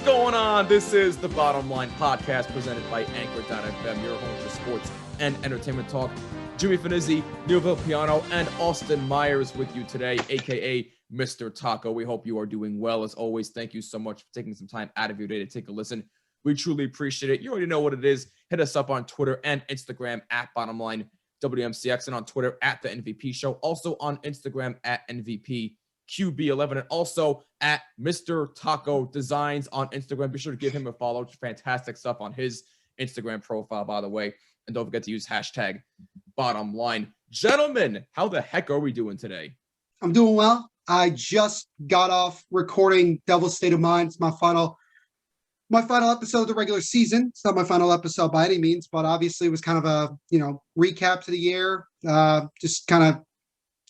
going on? This is the Bottom Line podcast presented by Anchor.fm, your home for sports and entertainment talk. Jimmy Finizzi, Neil Villapiano, and Austin Myers with you today, aka Mr. Taco. We hope you are doing well. As always, thank you so much for taking some time out of your day to take a listen. We truly appreciate it. You already know what it is. Hit us up on Twitter and Instagram at Bottomline WMCX, and on Twitter at The MVP Show. Also on Instagram at NVPQB11, and also at Mr. Taco Designs on Instagram. Be sure to give him a follow. Fantastic stuff on his Instagram profile, by the way. And don't forget to use hashtag Bottomline. Gentlemen, how the heck are we doing today? I'm doing well. I just got off recording Devil's State of Mind. It's my final episode of the regular season. It's not my final episode by any means, but obviously it was kind of a, recap to the year. Just kind of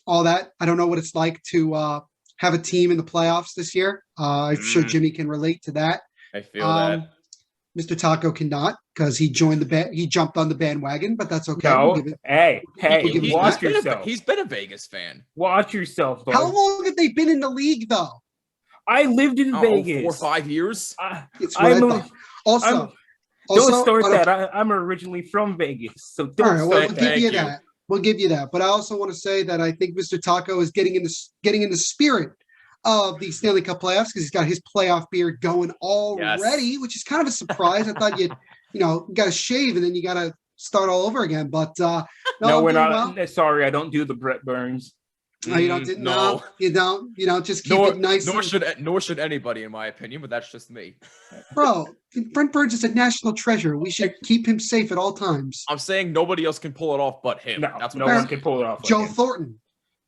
all that. I don't know what it's like to have a team in the playoffs this year. I'm sure Jimmy can relate to that. I feel that. Mr. Taco cannot because he joined he jumped on the bandwagon, but that's okay. No, watch yourself. He's been a Vegas fan. Watch yourself, bud. How long have they been in the league, though? I lived in Vegas. 4 or 5 years. Don't start that. I'm originally from Vegas, so don't all right, start we'll that. give you that. We'll give you that. But I also want to say that I think Mr. Taco is getting in the spirit of the Stanley Cup playoffs because he's got his playoff beard going already, which is kind of a surprise. I thought you got to shave and then you got to start all over again. But no, we're not. Well. Sorry, I don't do the Brett Burns. No, you don't. No, you don't. Just keep it nice. Nor should anybody, in my opinion. But that's just me, bro. Brent Burns is a national treasure. We should keep him safe at all times. I'm saying nobody else can pull it off but him. No, no one can pull it off. Joe Thornton.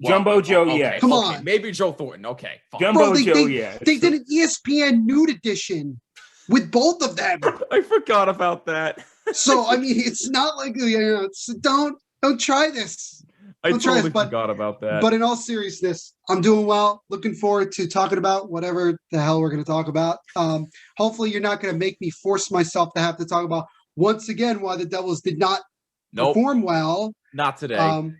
Jumbo Joe, okay, yeah. Come on. Maybe Joe Thornton. Okay. Fine. Jumbo Joe, yeah. They did an ESPN nude edition with both of them. I forgot about that. So, I mean, it's not like, don't try this. I totally forgot about that. But in all seriousness, I'm doing well. Looking forward to talking about whatever the hell we're going to talk about. Hopefully, you're not going to make me force myself to have to talk about, once again, why the Devils did not perform well. Not today.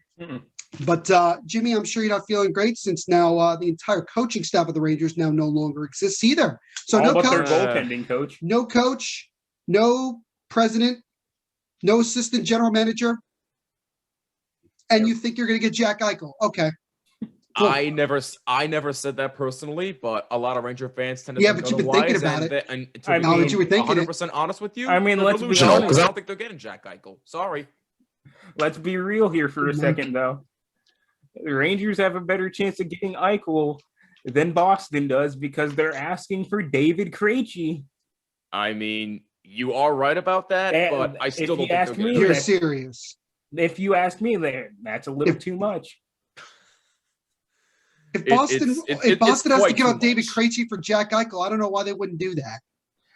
But Jimmy, I'm sure you're not feeling great since now the entire coaching staff of the Rangers now no longer exists either. So all no but coach, their goaltending coach, no president, no assistant general manager, and you think you're going to get Jack Eichel? Okay. Cool. I never said that personally, but a lot of Ranger fans tend to. Yeah, but you've been thinking about it. And I know what you were thinking. 100% honest with you. I mean, let's be honest. I don't think they're getting Jack Eichel. Sorry. Let's be real here for a second, though. The Rangers have a better chance of getting Eichel than Boston does because they're asking for David Krejci. I mean, you are right about that, but I still don't think they're getting. You're serious. If you ask me, that's a little too much. If Boston has to give up David Krejci for Jack Eichel, I don't know why they wouldn't do that.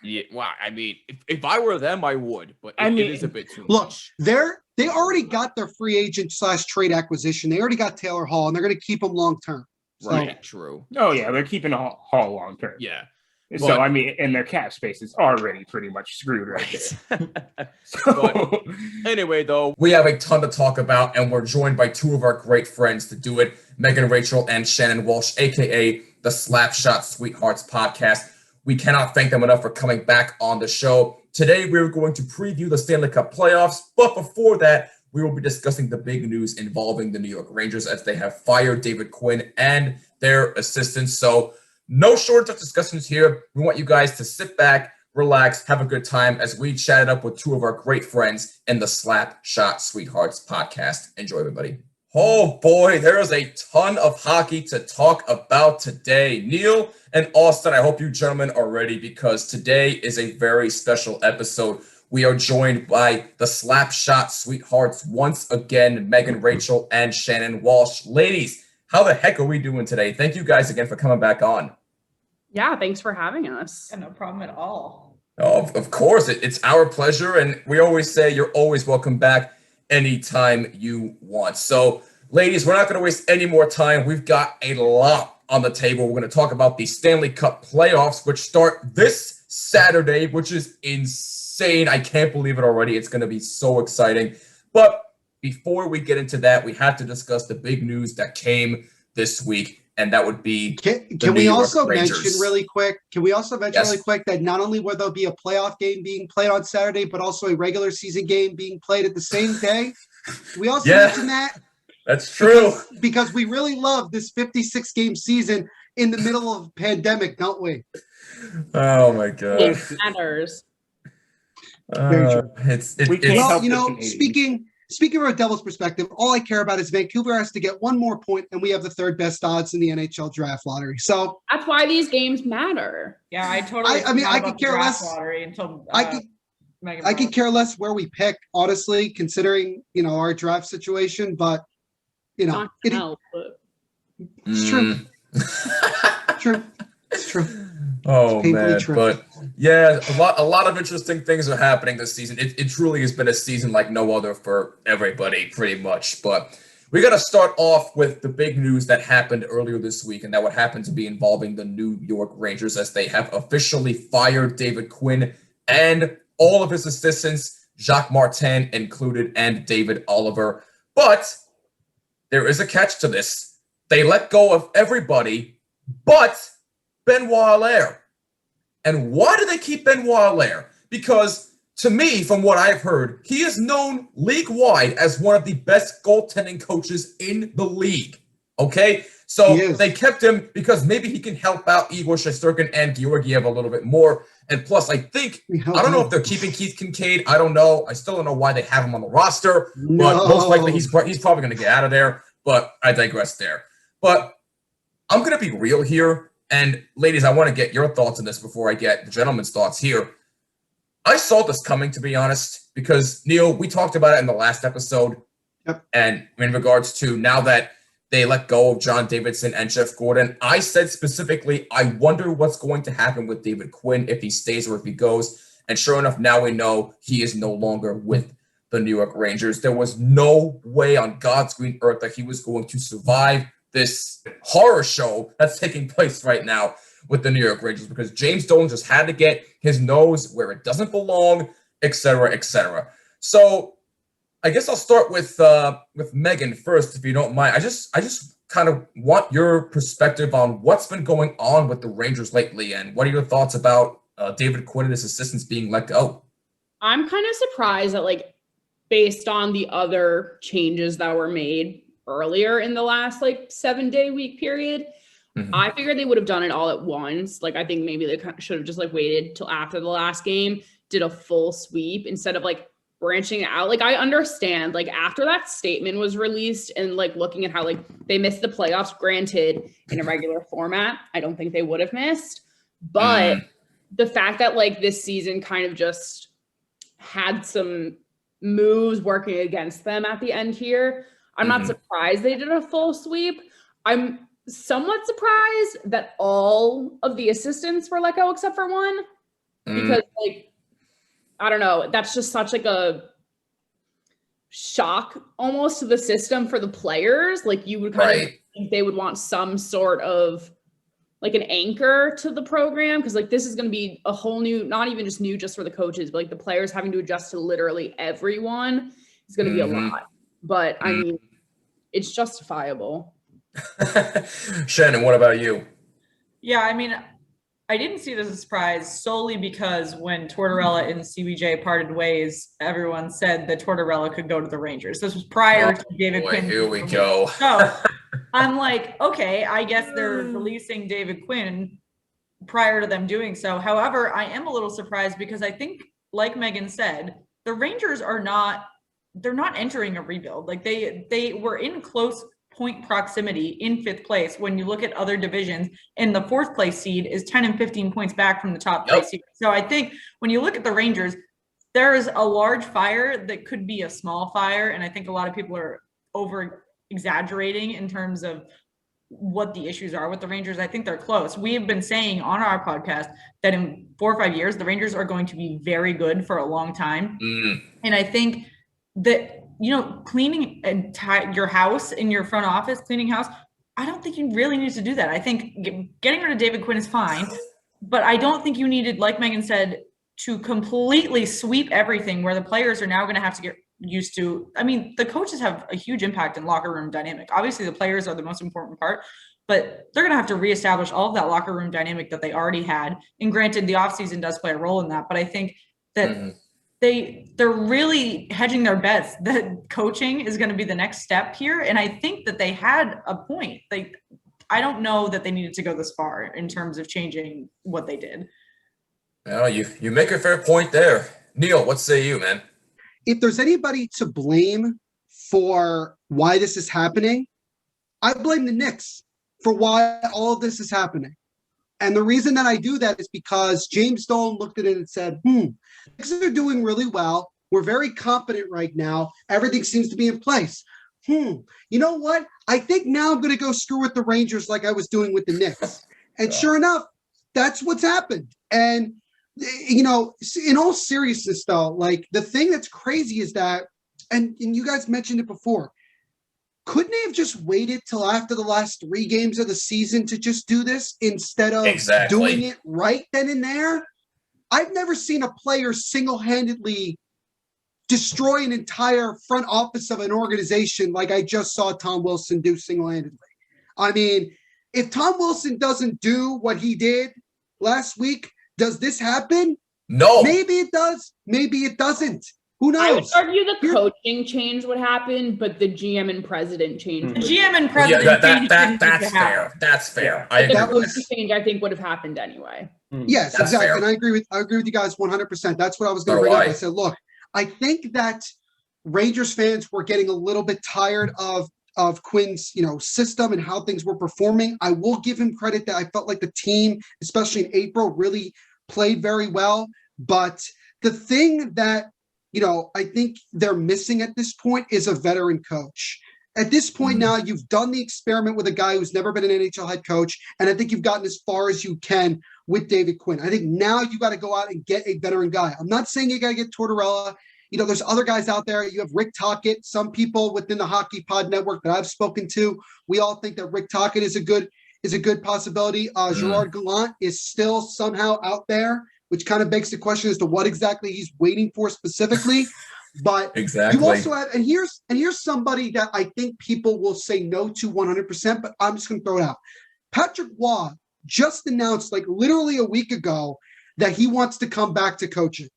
Yeah, well, I mean, if I were them, I would, but it is a bit too much. Look, they already got their free agent / trade acquisition. They already got Taylor Hall, and they're going to keep him long term. Right, true. Oh yeah, they're keeping Hall long term. Yeah. So I mean, and their cap space is already pretty much screwed right there. But anyway, though, we have a ton to talk about, and we're joined by two of our great friends to do it: Megan Rachel and Shannon Walsh, aka the Slapshot Sweethearts podcast. We cannot thank them enough for coming back on the show. Today, we're going to preview the Stanley Cup playoffs, but before that, we will be discussing the big news involving the New York Rangers as they have fired David Quinn and their assistants. So no shortage of discussions here. We want you guys to sit back, relax, have a good time as we chatted up with two of our great friends in the Slapshot Sweethearts podcast. Enjoy, everybody. Oh boy, there is a ton of hockey to talk about today. Neil and Austin, I hope you gentlemen are ready because today is a very special episode. We are joined by the Slapshot Sweethearts once again, Megan Rachel and Shannon Walsh. Ladies, how the heck are we doing today? Thank you guys again for coming back on. Yeah, thanks for having us. No problem at all. Oh, of course, it's our pleasure, and we always say you're always welcome back anytime you want. So, ladies, we're not going to waste any more time. We've got a lot on the table. We're going to talk about the Stanley Cup playoffs, which start this Saturday, which is insane. I can't believe it already. It's going to be so exciting. But before we get into that, we have to discuss the big news that came this week. and that would be Can we also mention really quick? Yes. Really quick that not only will there be a playoff game being played on Saturday, but also a regular season game being played at the same day? We also mention that. That's true. Because we really love this 56 game season in the middle of a pandemic, don't we? Oh my God. It matters. Very true. Well, you know, speaking from a Devils perspective, all I care about is Vancouver has to get one more point, and we have the third best odds in the NHL draft lottery. So that's why these games matter. Yeah, I totally. I mean, I could care less. Lottery until I could care less where we pick, honestly, considering our draft situation. But it's true. True. It's true. Oh man, true. But yeah, a lot of interesting things are happening this season. It truly has been a season like no other for everybody, pretty much. But we got to start off with the big news that happened earlier this week, and that would happen to be involving the New York Rangers, as they have officially fired David Quinn and all of his assistants, Jacques Martin included, and David Oliver. But there is a catch to this. They let go of everybody but Benoit Allaire. And why do they keep Benoit Allaire? Because to me, from what I've heard, he is known league-wide as one of the best goaltending coaches in the league. Okay? So they kept him because maybe he can help out Igor Shesterkin and Georgiev a little bit more. And plus, I don't know if they're keeping Keith Kincaid. I don't know. I still don't know why they have him on the roster. But most likely he's probably going to get out of there. But I digress there. But I'm going to be real here. And ladies, I want to get your thoughts on this before I get the gentleman's thoughts here. I saw this coming, to be honest, because, Neil, we talked about it in the last episode. Yep. And in regards to now that they let go of John Davidson and Jeff Gordon, I said specifically, I wonder what's going to happen with David Quinn, if he stays or if he goes. And sure enough, now we know he is no longer with the New York Rangers. There was no way on God's green earth that he was going to survive this horror show that's taking place right now with the New York Rangers, because James Dolan just had to get his nose where it doesn't belong, etc., etc. So I guess I'll start with Megan first, if you don't mind. I just kind of want your perspective on what's been going on with the Rangers lately, and what are your thoughts about David Quinn and his assistants being let go? I'm kind of surprised that, based on the other changes that were made earlier in the last 7-day week period, I figured they would have done it all at once. I think maybe they should have just waited till after the last game, did a full sweep instead of branching out. I understand after that statement was released and looking at how they missed the playoffs, granted in a regular format, I don't think they would have missed, but the fact that this season kind of just had some moves working against them at the end here, I'm not surprised they did a full sweep. I'm somewhat surprised that all of the assistants were let go except for one, because I don't know, that's just such a shock almost to the system for the players. You would kind of think they would want some sort of an anchor to the program, because this is going to be a whole new, not even just new just for the coaches, but the players having to adjust to literally everyone is going to be a lot. But I mean, it's justifiable. Shannon, what about you? Yeah, I mean, I didn't see it as a surprise solely because when Tortorella and CBJ parted ways, everyone said that Tortorella could go to the Rangers. This was prior to David Quinn. Here we go. So I'm like, okay, I guess they're releasing David Quinn prior to them doing so. However, I am a little surprised because I think, like Megan said, the Rangers they're not entering a rebuild. They were in close point proximity in 5th place when you look at other divisions, and the 4th place seed is 10 and 15 points back from the top place seed. So I think when you look at the Rangers, there is a large fire that could be a small fire, and I think a lot of people are over exaggerating in terms of what the issues are with the Rangers. I think they're close. We have been saying on our podcast that in 4 or 5 years, the Rangers are going to be very good for a long time. And I think that, cleaning your house in your front office, cleaning house, I don't think you really need to do that. I think getting rid of David Quinn is fine, but I don't think you needed, like Megan said, to completely sweep everything where the players are now going to have to get used to. I mean, the coaches have a huge impact in locker room dynamic. Obviously, the players are the most important part, but they're going to have to reestablish all of that locker room dynamic that they already had. And granted, the offseason does play a role in that, but I think that they're really hedging their bets that coaching is going to be the next step here. And I think that they had a point. I don't know that they needed to go this far in terms of changing what they did. Well, you make a fair point there. Neil, what say you, man? If there's anybody to blame for why this is happening, I blame the Knicks for why all of this is happening. And the reason that I do that is because James Dolan looked at it and said, Knicks are doing really well. We're very confident right now. Everything seems to be in place. You know what? I think now I'm going to go screw with the Rangers like I was doing with the Knicks. And sure enough, that's what's happened. And, you know, in all seriousness, though, like the thing that's crazy is that, and you guys mentioned it before, couldn't they have just waited till after the last 3 games of the season to just do this instead of doing it right then and there? I've never seen a player single-handedly destroy an entire front office of an organization like I just saw Tom Wilson do single-handedly. I mean, if Tom Wilson doesn't do what he did last week, does this happen? No. Maybe it does. Maybe it doesn't. Who knows? I would argue the coaching change would happen, but the GM and president change. The GM and president change. That's fair. That's fair. I agree. The coaching change, I think, would have happened anyway. Yes, That's exactly. fair. And I agree with you guys 100%. That's what I was going to bring up. I said, look, I think that Rangers fans were getting a little bit tired of Quinn's, system and how things were performing. I will give him credit that I felt like the team, especially in April, really played very well. But the thing that I think they're missing at this point is a veteran coach. At this point now, you've done the experiment with a guy who's never been an NHL head coach, and I think you've gotten as far as you can with David Quinn. I think now you got to go out and get a veteran guy. I'm not saying you got to get Tortorella. There's other guys out there. You have Rick Tocchet. Some people within the Hockey Pod Network that I've spoken to, we all think that Rick Tocchet is a good possibility. Gerard Gallant is still somehow out there, which kind of begs the question as to what exactly he's waiting for specifically. But exactly. You also have, and here's somebody that I think people will say no to 100%, but I'm just going to throw it out. Patrick Waugh just announced like literally a week ago that he wants to come back to coaching.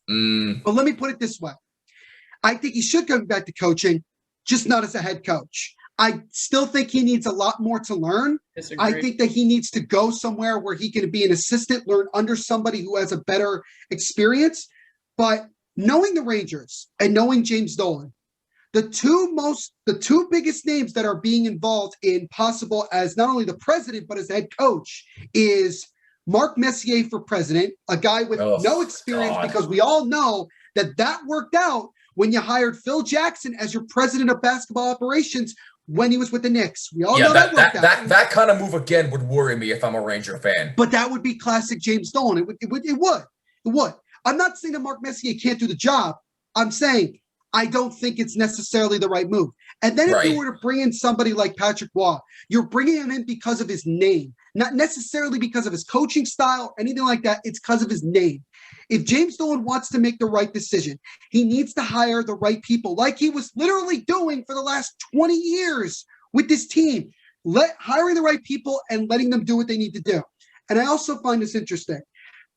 But let me put it this way. I think he should come back to coaching, just not as a head coach. I still think he needs a lot more to learn. Disagree. I think that he needs to go somewhere where he can be an assistant, learn under somebody who has a better experience. But knowing the Rangers and knowing James Dolan, the two biggest names that are being involved in possible as not only the president, but as head coach is Mark Messier for president, a guy with no experience, because we all know that worked out when you hired Phil Jackson as your president of basketball operations when he was with the Knicks. We all know that worked out. That kind of move again would worry me if I'm a Ranger fan. But that would be classic James Dolan. It would. I'm not saying that Mark Messier can't do the job. I'm saying I don't think it's necessarily the right move. And then if you were to bring in somebody like Patrick Waugh, you're bringing him in because of his name, not necessarily because of his coaching style or anything like that. It's because of his name. If James Dolan wants to make the right decision, he needs to hire the right people like he was literally doing for the last 20 years with this team, hiring the right people and letting them do what they need to do. And I also find this interesting.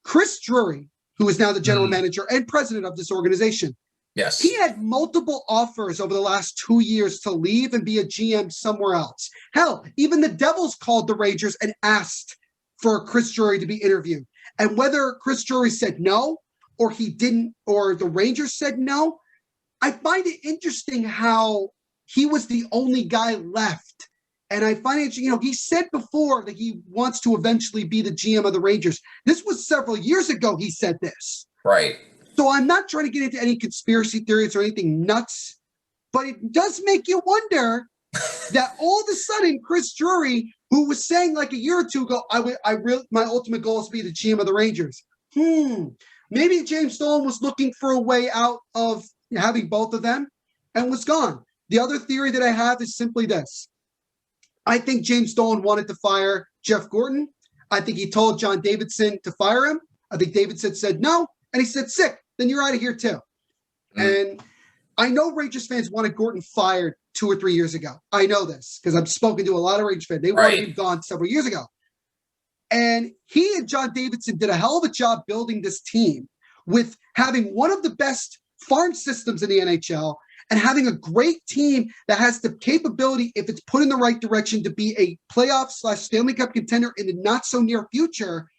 Chris Drury, who is now the general manager and president of this organization, yes, he had multiple offers over the last 2 years to leave and be a GM somewhere else. Hell, even the Devils called the Rangers and asked for Chris Drury to be interviewed. And whether Chris Drury said no, or he didn't, or the Rangers said no, I find it interesting how he was the only guy left. And I find it, he said before that he wants to eventually be the GM of the Rangers. This was several years ago he said this. Right. So I'm not trying to get into any conspiracy theories or anything nuts, but it does make you wonder that all of a sudden Chris Drury, who was saying like a year or two ago, my ultimate goal is to be the GM of the Rangers. Maybe James Dolan was looking for a way out of having both of them and was gone. The other theory that I have is simply this. I think James Dolan wanted to fire Jeff Gorton. I think he told John Davidson to fire him. I think Davidson said no, and he said, sick, then you're out of here too. And I know Rangers fans wanted Gordon fired 2 or 3 years ago. I know this because I've spoken to a lot of Rangers fans. They wanted him gone several years ago. And he and John Davidson did a hell of a job building this team with having one of the best farm systems in the NHL and having a great team that has the capability, if it's put in the right direction, to be a playoff/Stanley Cup contender in the not so near future.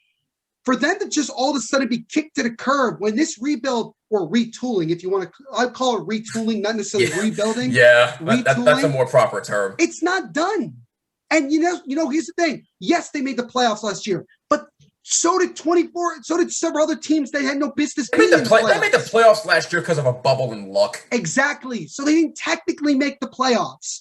For them to just all of a sudden be kicked to the curb when this rebuild or retooling, if you want to, I'd call it retooling, not necessarily rebuilding. Yeah, that's a more proper term. It's not done. And you know, here's the thing. Yes, they made the playoffs last year, but so did several other teams that had no business being in the playoffs. They made the playoffs last year because of a bubble and luck. Exactly. So they didn't technically make the playoffs.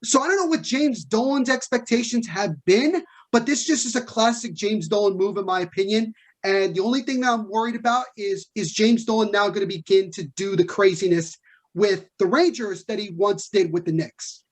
So I don't know what James Dolan's expectations have been, but this just is a classic James Dolan move, in my opinion. And the only thing that I'm worried about is James Dolan now going to begin to do the craziness with the Rangers that he once did with the Knicks?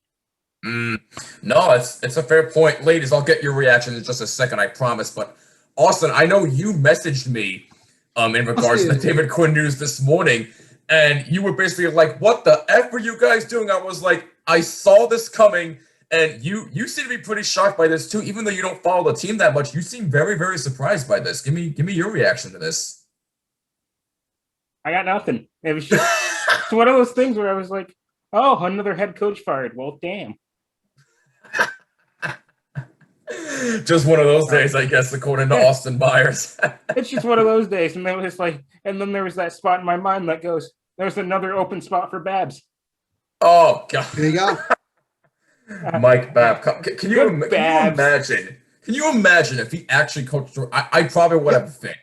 No, it's a fair point. Ladies, I'll get your reaction in just a second, I promise. But Austin, I know you messaged me in regards to the David Quinn news this morning, and you were basically like, what the F are you guys doing? I was like, I saw this coming, and you seem to be pretty shocked by this too, even though you don't follow the team that much. You seem very, very surprised by this. Give me your reaction to this. I got nothing. It was just it's one of those things where I was like, oh, another head coach fired. Well, damn. Just one of those days, I guess, according to Austin Myers. It's just one of those days. And then it was like, and then there was that spot in my mind that goes, there's another open spot for Babs. Oh, God. There you go. Mike Babcock. Can you imagine? Can you imagine if he actually coached? I probably would have a fit.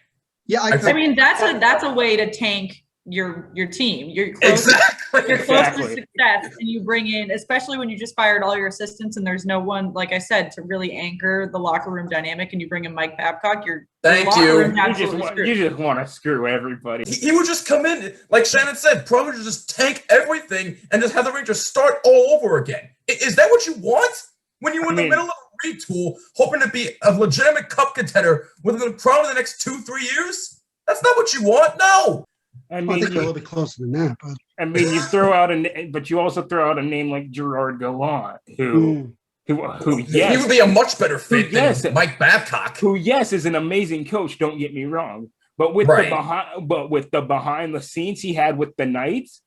Yeah, I mean that's a way to tank your team. You're close to success, and you bring in, especially when you just fired all your assistants and there's no one, like I said, to really anchor the locker room dynamic, and you bring in Mike Babcock. You just want to screw everybody. He would just come in, like Shannon said, probably just tank everything and just have the Rangers start all over again. Is that what you want? When you're in the middle of a retool, hoping to be a legitimate cup contender within probably the next 2-3 years? That's not what you want. No. I think they're a little bit closer than that. But I mean, you throw out but you also throw out a name like Gerard Gallant, who yes, he would be a much better fit than Mike Babcock, who is an amazing coach. Don't get me wrong, but with the behind the scenes he had with the Knights,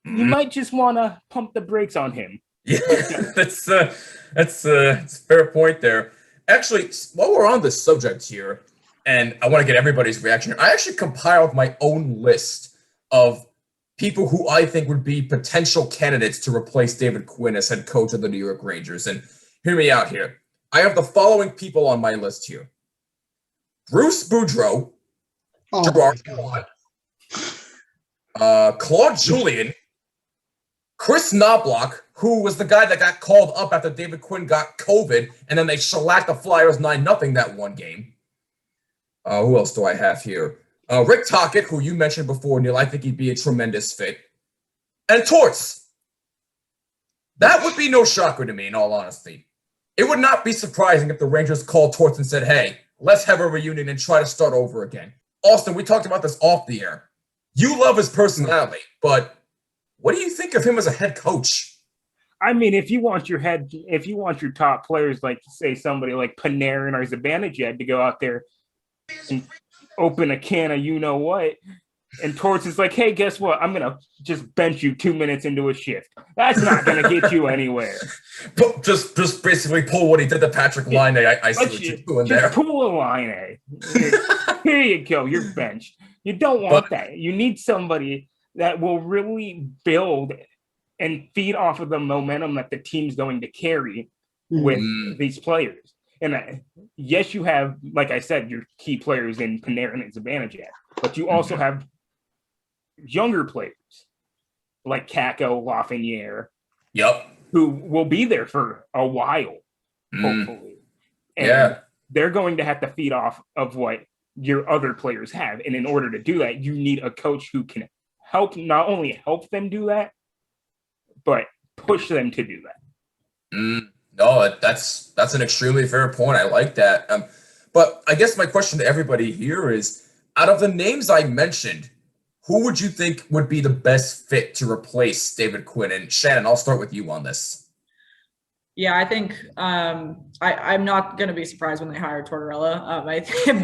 you might just want to pump the brakes on him. Yeah, that's a fair point there. Actually, while we're on this subject here, and I want to get everybody's reaction here, I actually compiled my own list of people who I think would be potential candidates to replace David Quinn as head coach of the New York Rangers. And hear me out here. I have the following people on my list here: Bruce Boudreau, Gerard Gallant, Claude Julien, Chris Knobloch, who was the guy that got called up after David Quinn got COVID, and then they shellacked the Flyers 9-0 that one game. Who else do I have here? Rick Tocchet, who you mentioned before, Neil. I think he'd be a tremendous fit. And Torts. That would be no shocker to me, in all honesty. It would not be surprising if the Rangers called Torts and said, hey, let's have a reunion and try to start over again. Austin, we talked about this off the air. You love his personality, but what do you think of him as a head coach? I mean, if you want your top players, like say somebody like Panarin or Zibanejad, to go out there and open a can of you know what, and Torts is like, hey, guess what? I'm gonna just bench you 2 minutes into a shift. That's not gonna get you anywhere. But just basically pull what he did to Patrick Laine. I see what you're doing there. Just pull a Laine. Here you go. You're benched. You don't want that. You need somebody that will really build and feed off of the momentum that the team's going to carry with these players. And yes, you have, like I said, your key players in Panarin and Zibanejad, but you also have younger players like Kakko, Lafreniere, who will be there for a while, hopefully. And they're going to have to feed off of what your other players have. And in order to do that, you need a coach who can not only help them do that, but push them to do that. No, that's an extremely fair point. I like that. But I guess my question to everybody here is, out of the names I mentioned, who would you think would be the best fit to replace David Quinn? And Shannon, I'll start with you on this. Yeah, I think I'm not going to be surprised when they hire Tortorella.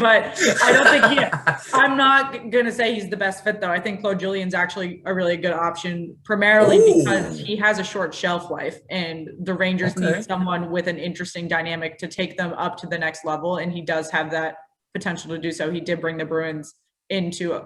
But I don't think I'm not going to say he's the best fit, though. I think Claude Julien's actually a really good option, primarily because he has a short shelf life, and the Rangers need someone with an interesting dynamic to take them up to the next level, and he does have that potential to do so. He did bring the Bruins into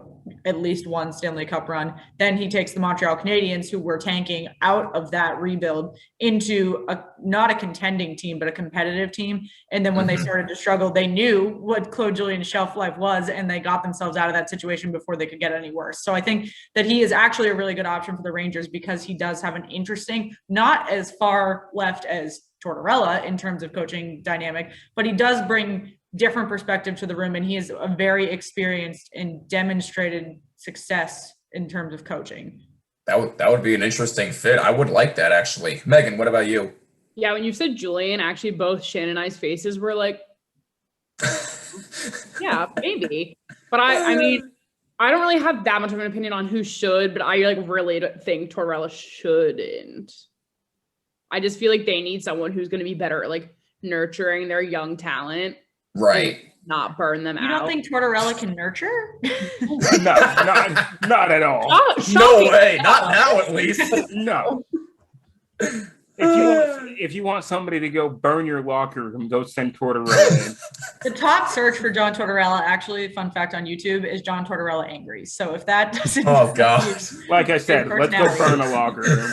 at least one Stanley Cup run. Then he takes the Montreal Canadiens, who were tanking, out of that rebuild into not a contending team, but a competitive team. And then when they started to struggle, they knew what Claude Julien's shelf life was, and they got themselves out of that situation before they could get any worse. So I think that he is actually a really good option for the Rangers because he does have an interesting, not as far left as Tortorella in terms of coaching dynamic, but he does bring different perspective to the room, and he is a very experienced and demonstrated success in terms of coaching. That would be an interesting fit. I would like that, actually. Megan, what about you? Yeah, when you said Julien, actually both Shannon and I's faces were like, yeah, maybe. But I mean, I don't really have that much of an opinion on who should, but I like really think Tortorella shouldn't. I just feel like they need someone who's going to be better at like nurturing their young talent. Right. Not burn them out. You don't think Tortorella can nurture? No, not at all. No way. Not now, at least. No. If you want somebody to go burn your locker room, go send Tortorella in. The top search for John Tortorella, actually, fun fact on YouTube, is John Tortorella angry. So if that doesn't... Oh, God. Like I said, let's go burn a locker room.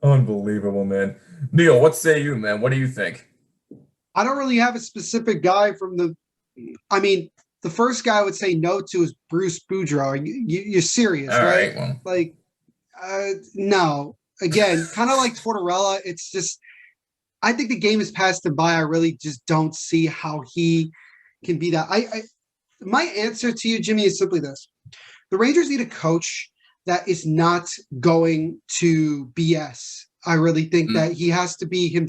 Unbelievable, man. Neil, what say you, man? What do you think? I don't really have a specific guy from the first guy I would say no to is Bruce Boudreau. You're serious, right? Well. Like, no. Again, kind of like Tortorella, it's just, I think the game has passed him by. I really just don't see how he can be that. My answer to you, Jimmy, is simply this. The Rangers need a coach that is not going to BS. I really think that he has to be him.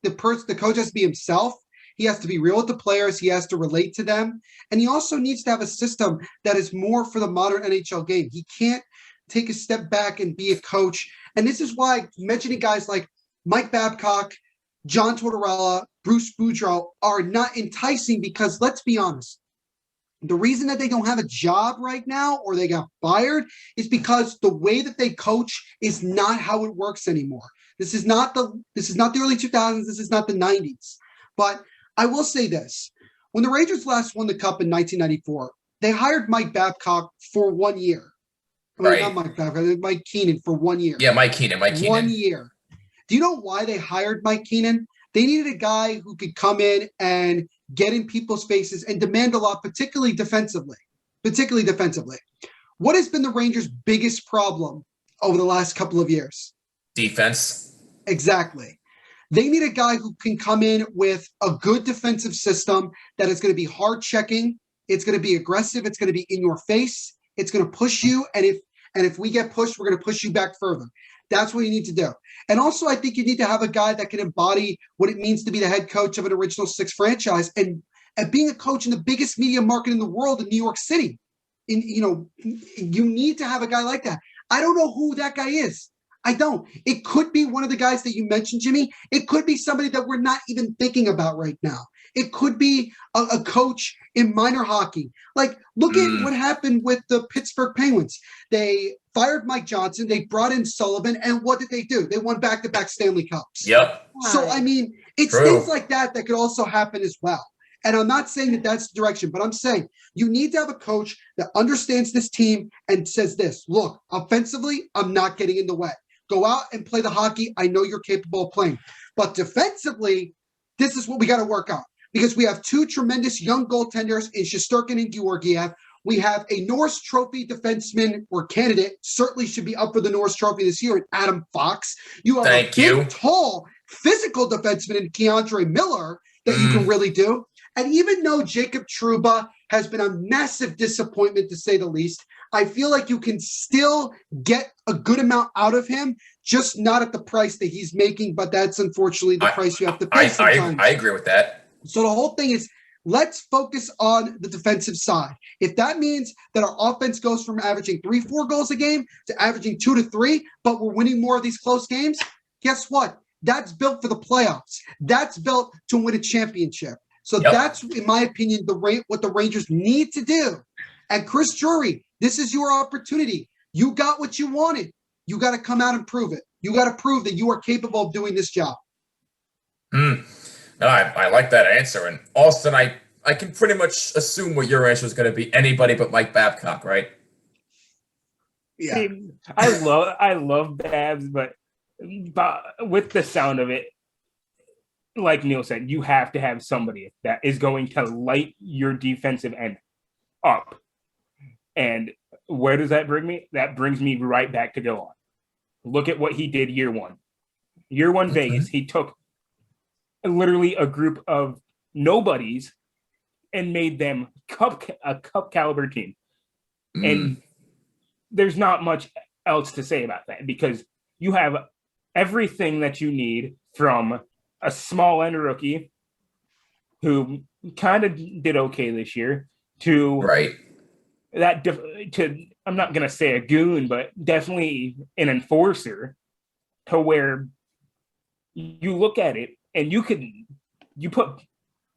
The coach has to be himself. He has to be real with the players. He has to relate to them. And he also needs to have a system that is more for the modern NHL game. He can't take a step back and be a coach. And this is why mentioning guys like Mike Babcock, John Tortorella, Bruce Boudreau are not enticing because let's be honest, the reason that they don't have a job right now or they got fired is because the way that they coach is not how it works anymore. This is not the early 2000s. This is not the 90s. But I will say this. When the Rangers last won the Cup in 1994, they hired Mike Babcock for 1 year. Not Mike Babcock, Mike Keenan for 1 year. Yeah, Mike Keenan. 1 year. Do you know why they hired Mike Keenan? They needed a guy who could come in and get in people's faces and demand a lot, particularly defensively. What has been the Rangers' biggest problem over the last couple of years? Defense. Exactly. They need a guy who can come in with a good defensive system that is going to be hard checking. It's going to be aggressive. It's going to be in your face. It's going to push you. And if we get pushed, we're going to push you back further. That's what you need to do. And also, I think you need to have a guy that can embody what it means to be the head coach of an Original Six franchise and being a coach in the biggest media market in the world in New York City. You need to have a guy like that. I don't know who that guy is. I don't. It could be one of the guys that you mentioned, Jimmy. It could be somebody that we're not even thinking about right now. It could be a coach in minor hockey. Like, look at what happened with the Pittsburgh Penguins. They fired Mike Johnson. They brought in Sullivan. And what did they do? They won back-to-back Stanley Cups. Yep. So, I mean, it's things like that could also happen as well. And I'm not saying that that's the direction, but I'm saying you need to have a coach that understands this team and says this, look, offensively, I'm not getting in the way. Go out and play the hockey I know you're capable of playing. But defensively, this is what we got to work on because we have two tremendous young goaltenders in Shesterkin and Georgiev. We have a Norris Trophy defenseman or candidate, certainly should be up for the Norris Trophy this year, in Adam Fox. You have a big, tall, physical defenseman in Keandre Miller that you can really do. And even though Jacob Trouba has been a massive disappointment, to say the least, I feel like you can still get a good amount out of him, just not at the price that he's making. But that's unfortunately the price you have to pay sometimes. I agree with that. So the whole thing is let's focus on the defensive side. If that means that our offense goes from averaging 3-4 goals a game to averaging 2 to 3, but we're winning more of these close games, guess what? That's built for the playoffs. That's built to win a championship. So that's, in my opinion, what the Rangers need to do. And Chris Drury, this is your opportunity. You got what you wanted. You got to come out and prove it. You got to prove that you are capable of doing this job. I like that answer. And Austin, I can pretty much assume what your answer is going to be. Anybody but Mike Babcock, right? Yeah. I love Babs, but with the sound of it, like Neil said, you have to have somebody that is going to light your defensive end up. And where does that bring me? That brings me right back to go on. Look at what he did year one. Year one Vegas, he took literally a group of nobodies and made them a cup caliber team. And there's not much else to say about that because you have everything that you need from a small end rookie who kind of did okay this year to I'm not going to say a goon, but definitely an enforcer to where you look at it and you put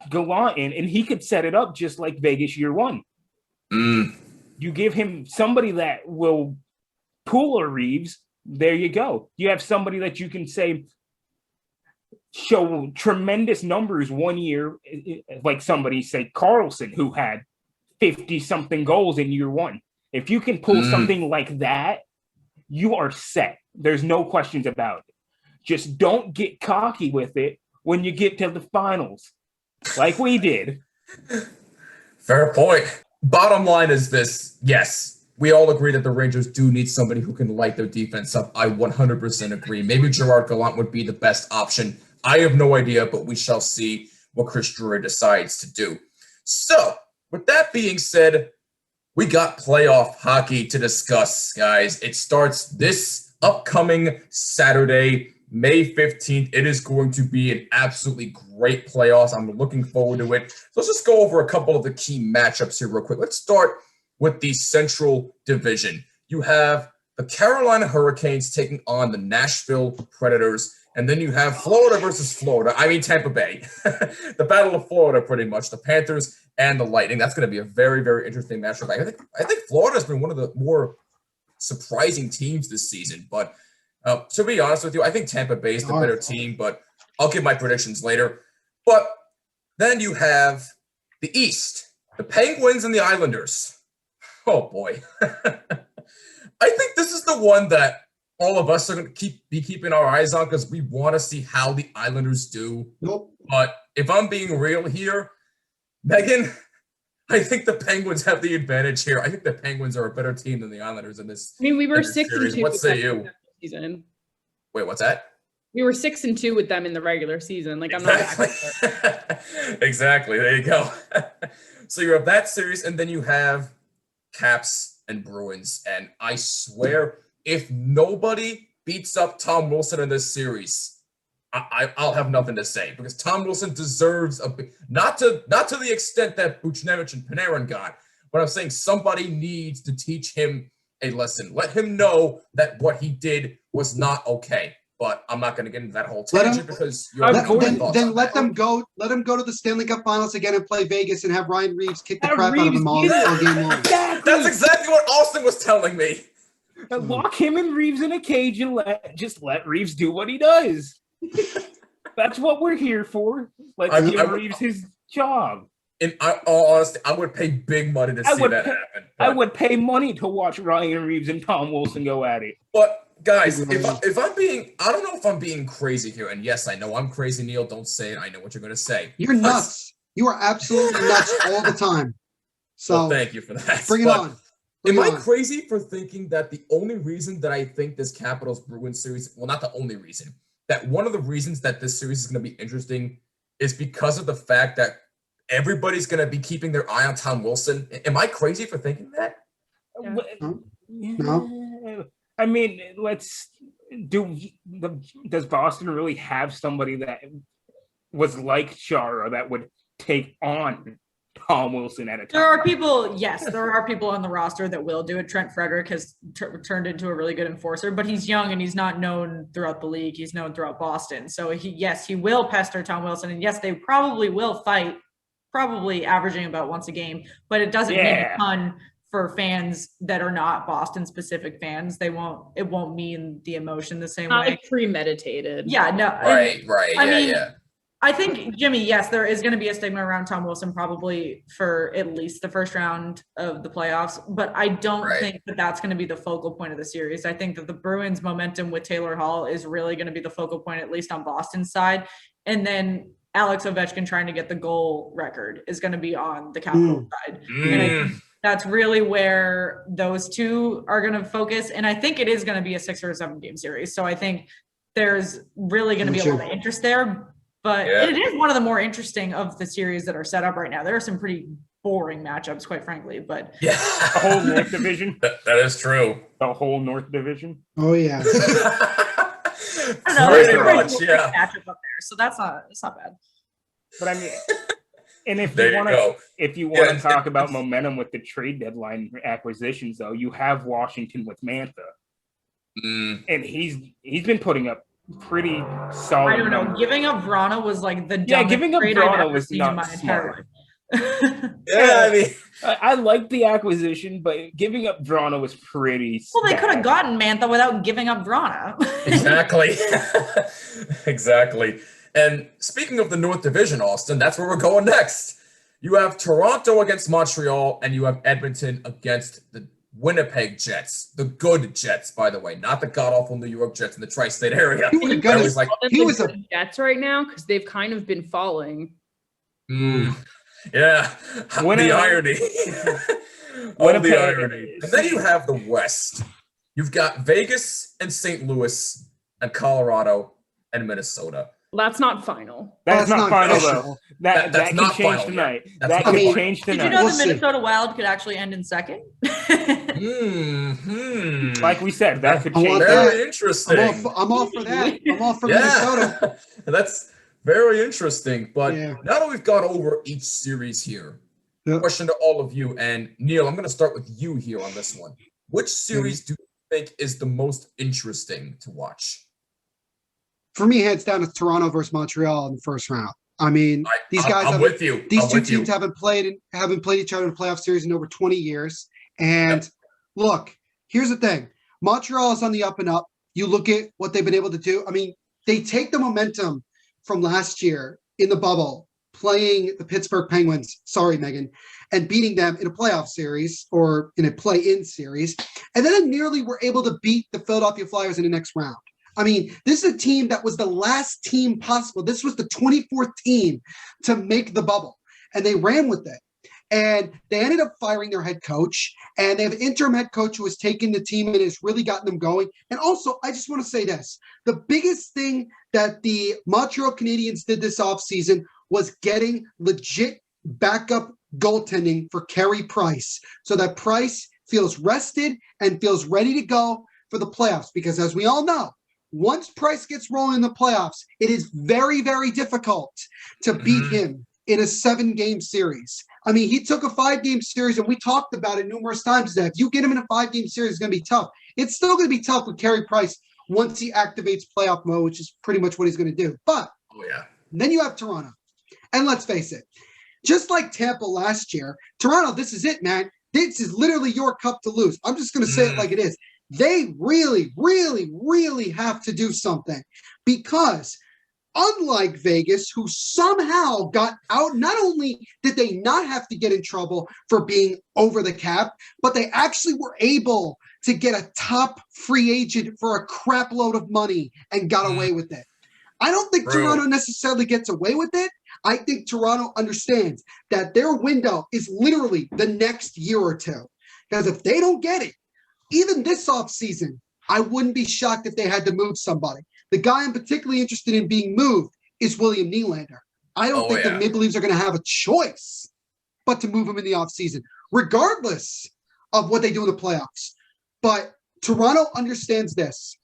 Gallant in and he could set it up just like Vegas year one. You give him somebody that will pull a Reeves. There you go. You have somebody that you can say show tremendous numbers one year, like somebody say Carlson, who had 50-something goals in year one. If you can pull something like that, you are set. There's no questions about it. Just don't get cocky with it when you get to the finals, like we did. Fair point. Bottom line is this. Yes, we all agree that the Rangers do need somebody who can light their defense up. I 100% agree. Maybe Gerard Gallant would be the best option. I have no idea, but we shall see what Chris Drury decides to do. So, with that being said, we got playoff hockey to discuss, guys. It starts this upcoming Saturday, May 15th. It is going to be an absolutely great playoffs. I'm looking forward to it. So let's just go over a couple of the key matchups here real quick. Let's start with the Central Division. You have the Carolina Hurricanes taking on the Nashville Predators. And then you have Florida versus Florida. I mean, Tampa Bay. The Battle of Florida, pretty much. The Panthers and the Lightning. That's going to be a very, very interesting matchup. I think Florida's been one of the more surprising teams this season. But to be honest with you, I think Tampa Bay is the better team. But I'll give my predictions later. But then you have the East. The Penguins and the Islanders. Oh, boy. I think this is the one that all of us are going to be keeping our eyes on because we want to see how the Islanders do. Nope. But if I'm being real here, Megan, I think the Penguins have the advantage here. I think the Penguins are a better team than the Islanders in this. I mean, we were 6-2. What say you? Season. Wait, what's that? We were 6-2 with them in the regular season. Like exactly. I'm not. Exactly. There you go. So you have that series, and then you have Caps and Bruins, and I swear, if nobody beats up Tom Wilson in this series, I'll have nothing to say because Tom Wilson deserves not to the extent that Buchnevich and Panarin got, but I'm saying somebody needs to teach him a lesson. Let him know that what he did was not okay. But I'm not going to get into that whole tangent because you're then let them go. Let him go to the Stanley Cup Finals again and play Vegas and have Ryan Reeves kick the crap out of them all game long. Exactly. That's exactly what Austin was telling me. Lock him and Reeves in a cage and let Reeves do what he does. That's what we're here for. Let's give Reeves his job. In all honesty, I would pay big money to see that happen. I would pay money to watch Ryan Reeves and Tom Wilson go at it. But guys, if I'm being, I don't know if I'm being crazy here. And yes, I know I'm crazy, Neil. Don't say it. I know what you're going to say. You're nuts. You are absolutely nuts all the time. So well, thank you for that. Bring it on. Am I crazy for thinking that the only reason that I think this Capitals-Bruins series, well, not the only reason, that one of the reasons that this series is going to be interesting is because of the fact that everybody's going to be keeping their eye on Tom Wilson? Am I crazy for thinking that? No. I mean, does Boston really have somebody that was like Chara that would take on Tom Wilson at a time. There are people on the roster that will do it. Trent Frederick has turned into a really good enforcer, but he's young and he's not known throughout the league. He's known throughout Boston. So he will pester Tom Wilson, and yes, they probably will fight, probably averaging about once a game, but it doesn't mean a ton for fans that are not Boston specific fans. It won't mean the emotion the same way. Like premeditated. Yeah, no. Right. I think, Jimmy, yes, there is going to be a stigma around Tom Wilson probably for at least the first round of the playoffs, but I don't think that that's going to be the focal point of the series. I think that the Bruins' momentum with Taylor Hall is really going to be the focal point, at least on Boston's side. And then Alex Ovechkin trying to get the goal record is going to be on the Capitals side. And I think that's really where those two are going to focus. And I think it is going to be a 6 or 7 game series. So I think there's really going to be a lot of interest there. But it is one of the more interesting of the series that are set up right now. There are some pretty boring matchups, quite frankly. But the whole North Division. That is true. The whole North Division. Oh yeah. I don't know. There's a matchup up there, so it's not bad. But I mean, and if you want to talk about momentum with the trade deadline acquisitions, though, you have Washington with Mantha, and he's been putting up pretty solid. I don't know. Giving up Vrana was like the dumbest giving up trade I've Vrana ever was seen not in my entire life. I mean, I like the acquisition, but giving up Vrana was pretty. Well, they could have gotten Mantha without giving up Vrana. Exactly. Exactly. And speaking of the North Division, Austin, that's where we're going next. You have Toronto against Montreal, and you have Edmonton against the Winnipeg Jets. The good Jets, by the way, not the god-awful New York Jets in the tri-state area. He was the Jets right now because they've kind of been falling. Yeah, the irony. The irony. And then you have the West. You've got Vegas and St. Louis and Colorado and Minnesota. Well, that's not final. That's not final, though. That can change tonight. That can change tonight. Did you know the Minnesota Wild could actually end in second? Like we said, that could change. Very interesting. I'm all for that. I'm all for Minnesota. That's very interesting. But now that we've gone over each series here, question to all of you. And Neil, I'm going to start with you here on this one. Which series do you think is the most interesting to watch? For me, hands down, it's Toronto versus Montreal in the first round. I mean, these guys. I'm with you. These two teams haven't played each other in a playoff series in over 20 years. And look, here's the thing: Montreal is on the up and up. You look at what they've been able to do. I mean, they take the momentum from last year in the bubble, playing the Pittsburgh Penguins. Sorry, Megan, and beating them in a playoff series or in a play-in series, and then nearly were able to beat the Philadelphia Flyers in the next round. I mean, this is a team that was the last team possible. This was the 24th team to make the bubble, and they ran with it. And they ended up firing their head coach, and they have an interim head coach who has taken the team and has really gotten them going. And also, I just want to say this. The biggest thing that the Montreal Canadiens did this offseason was getting legit backup goaltending for Carey Price so that Price feels rested and feels ready to go for the playoffs. Because as we all know, once Price gets rolling in the playoffs, it is very, very difficult to beat him in a 7-game series. I mean, he took a 5-game series, and we talked about it numerous times that if you get him in a 5-game series, it's going to be tough. It's still going to be tough with Carey Price once he activates playoff mode, which is pretty much what he's going to do. But then you have Toronto. And let's face it, just like Tampa last year, Toronto, this is it, man. This is literally your cup to lose. I'm just going to say it like it is. They really, really, really have to do something because unlike Vegas, who somehow got out, not only did they not have to get in trouble for being over the cap, but they actually were able to get a top free agent for a crap load of money and got away with it. I don't think Toronto necessarily gets away with it. I think Toronto understands that their window is literally the next year or two. Because if they don't get it, even this offseason, I wouldn't be shocked if they had to move somebody. The guy I'm particularly interested in being moved is William Nylander. I don't think the Maple Leafs are going to have a choice but to move him in the offseason, regardless of what they do in the playoffs. But Toronto understands this.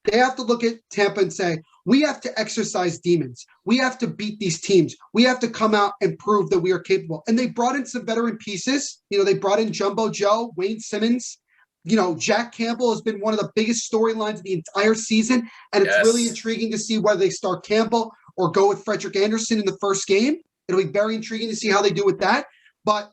They have to look at Tampa and say, we have to exercise demons. We have to beat these teams. We have to come out and prove that we are capable. And they brought in some veteran pieces. They brought in Jumbo Joe, Wayne Simmons. Jack Campbell has been one of the biggest storylines of the entire season. And it's really intriguing to see whether they start Campbell or go with Frederick Anderson in the first game. It'll be very intriguing to see how they do with that. But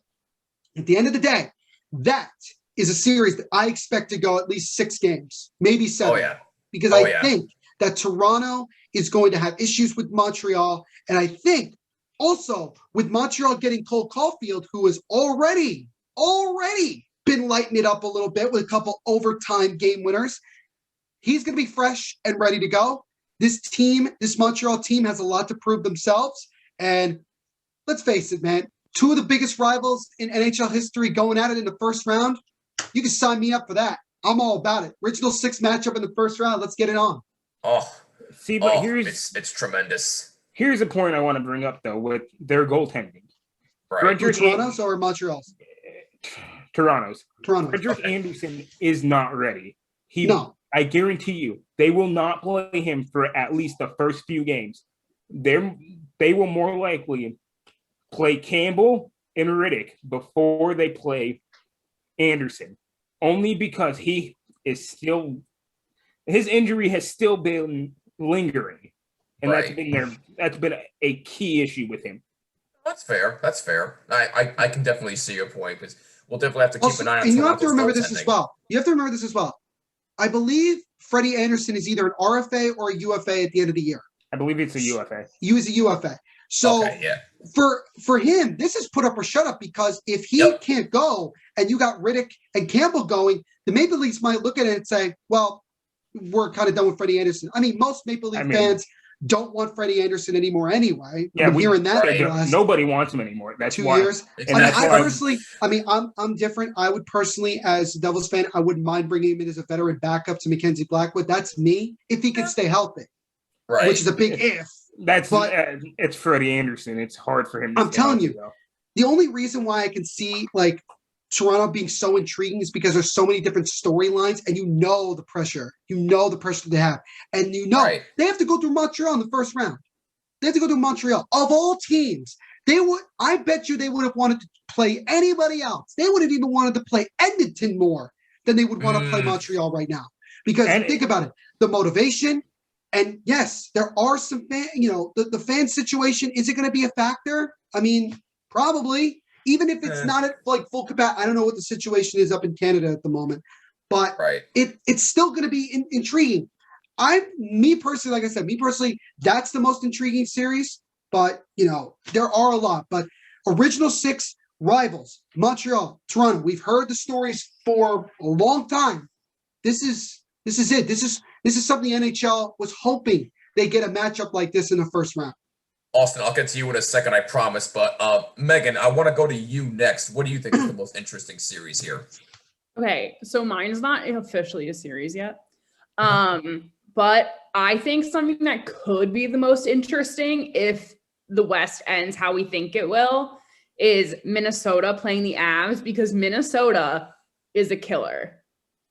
at the end of the day, that is a series that I expect to go at least 6 games, maybe 7. Oh, yeah. Because I think that Toronto is going to have issues with Montreal. And I think also with Montreal getting Cole Caulfield, who has already been lighting it up a little bit with a couple overtime game winners, he's going to be fresh and ready to go. This Montreal team has a lot to prove themselves. And let's face it, man, 2 of the biggest rivals in NHL history going at it in the first round. You can sign me up for that. I'm all about it. Original 6 matchup in the first round. Let's get it on. Oh, see, but it's tremendous. Here's a point I want to bring up though with their goaltending. Right. Toronto's or Montreal's? Toronto's. Frederick Anderson is not ready. I guarantee you, they will not play him for at least the first few games. They will more likely play Campbell and Riddick before they play Anderson, only because his injury has still been lingering, and that's been a key issue with him. That's fair. I can definitely see your point, because we'll definitely have to keep an eye on. And you have to remember this as well. I believe Freddie Anderson is either an RFA or a UFA at the end of the year. I believe it's a UFA. He is a UFA. So for him, this is put up or shut up, because if he can't go and you got Riddick and Campbell going, the Maple Leafs might look at it and say, well, we're kind of done with Freddie Anderson. I mean, most Maple Leaf fans don't want Freddie Anderson anymore anyway. Yeah, we're hearing that. Nobody wants him anymore. That's 2 why. years. I'm different. I would personally, as a Devils fan, I wouldn't mind bringing him in as a veteran backup to Mackenzie Blackwood. That's me, if he could stay healthy. Right. Which is a big if. It's Freddie Anderson. It's hard for him. I'm telling you, the only reason why I can see Toronto being so intriguing is because there's so many different storylines, and the pressure. The pressure they have, and they have to go through Montreal in the first round. They have to go through Montreal. Of all teams, I bet you they would have wanted to play anybody else. They would have even wanted to play Edmonton more than they would want to play Montreal right now. Because think about it, the motivation. And yes, there are some the fan situation. Is it going to be a factor? I mean, probably, even if it's not at full capacity. I don't know what the situation is up in Canada at the moment, but it's still going to be intriguing. Me personally, that's the most intriguing series, but there are a lot, but original 6 rivals, Montreal, Toronto, we've heard the stories for a long time. This is it. This is something the NHL was hoping they get a matchup like this in the first round. Austin, I'll get to you in a second, I promise. But Megan, I want to go to you next. What do you think is the most interesting series here? Okay, so mine's not officially a series yet. But I think something that could be the most interesting if the West ends how we think it will is Minnesota playing the Avs, because Minnesota is a killer.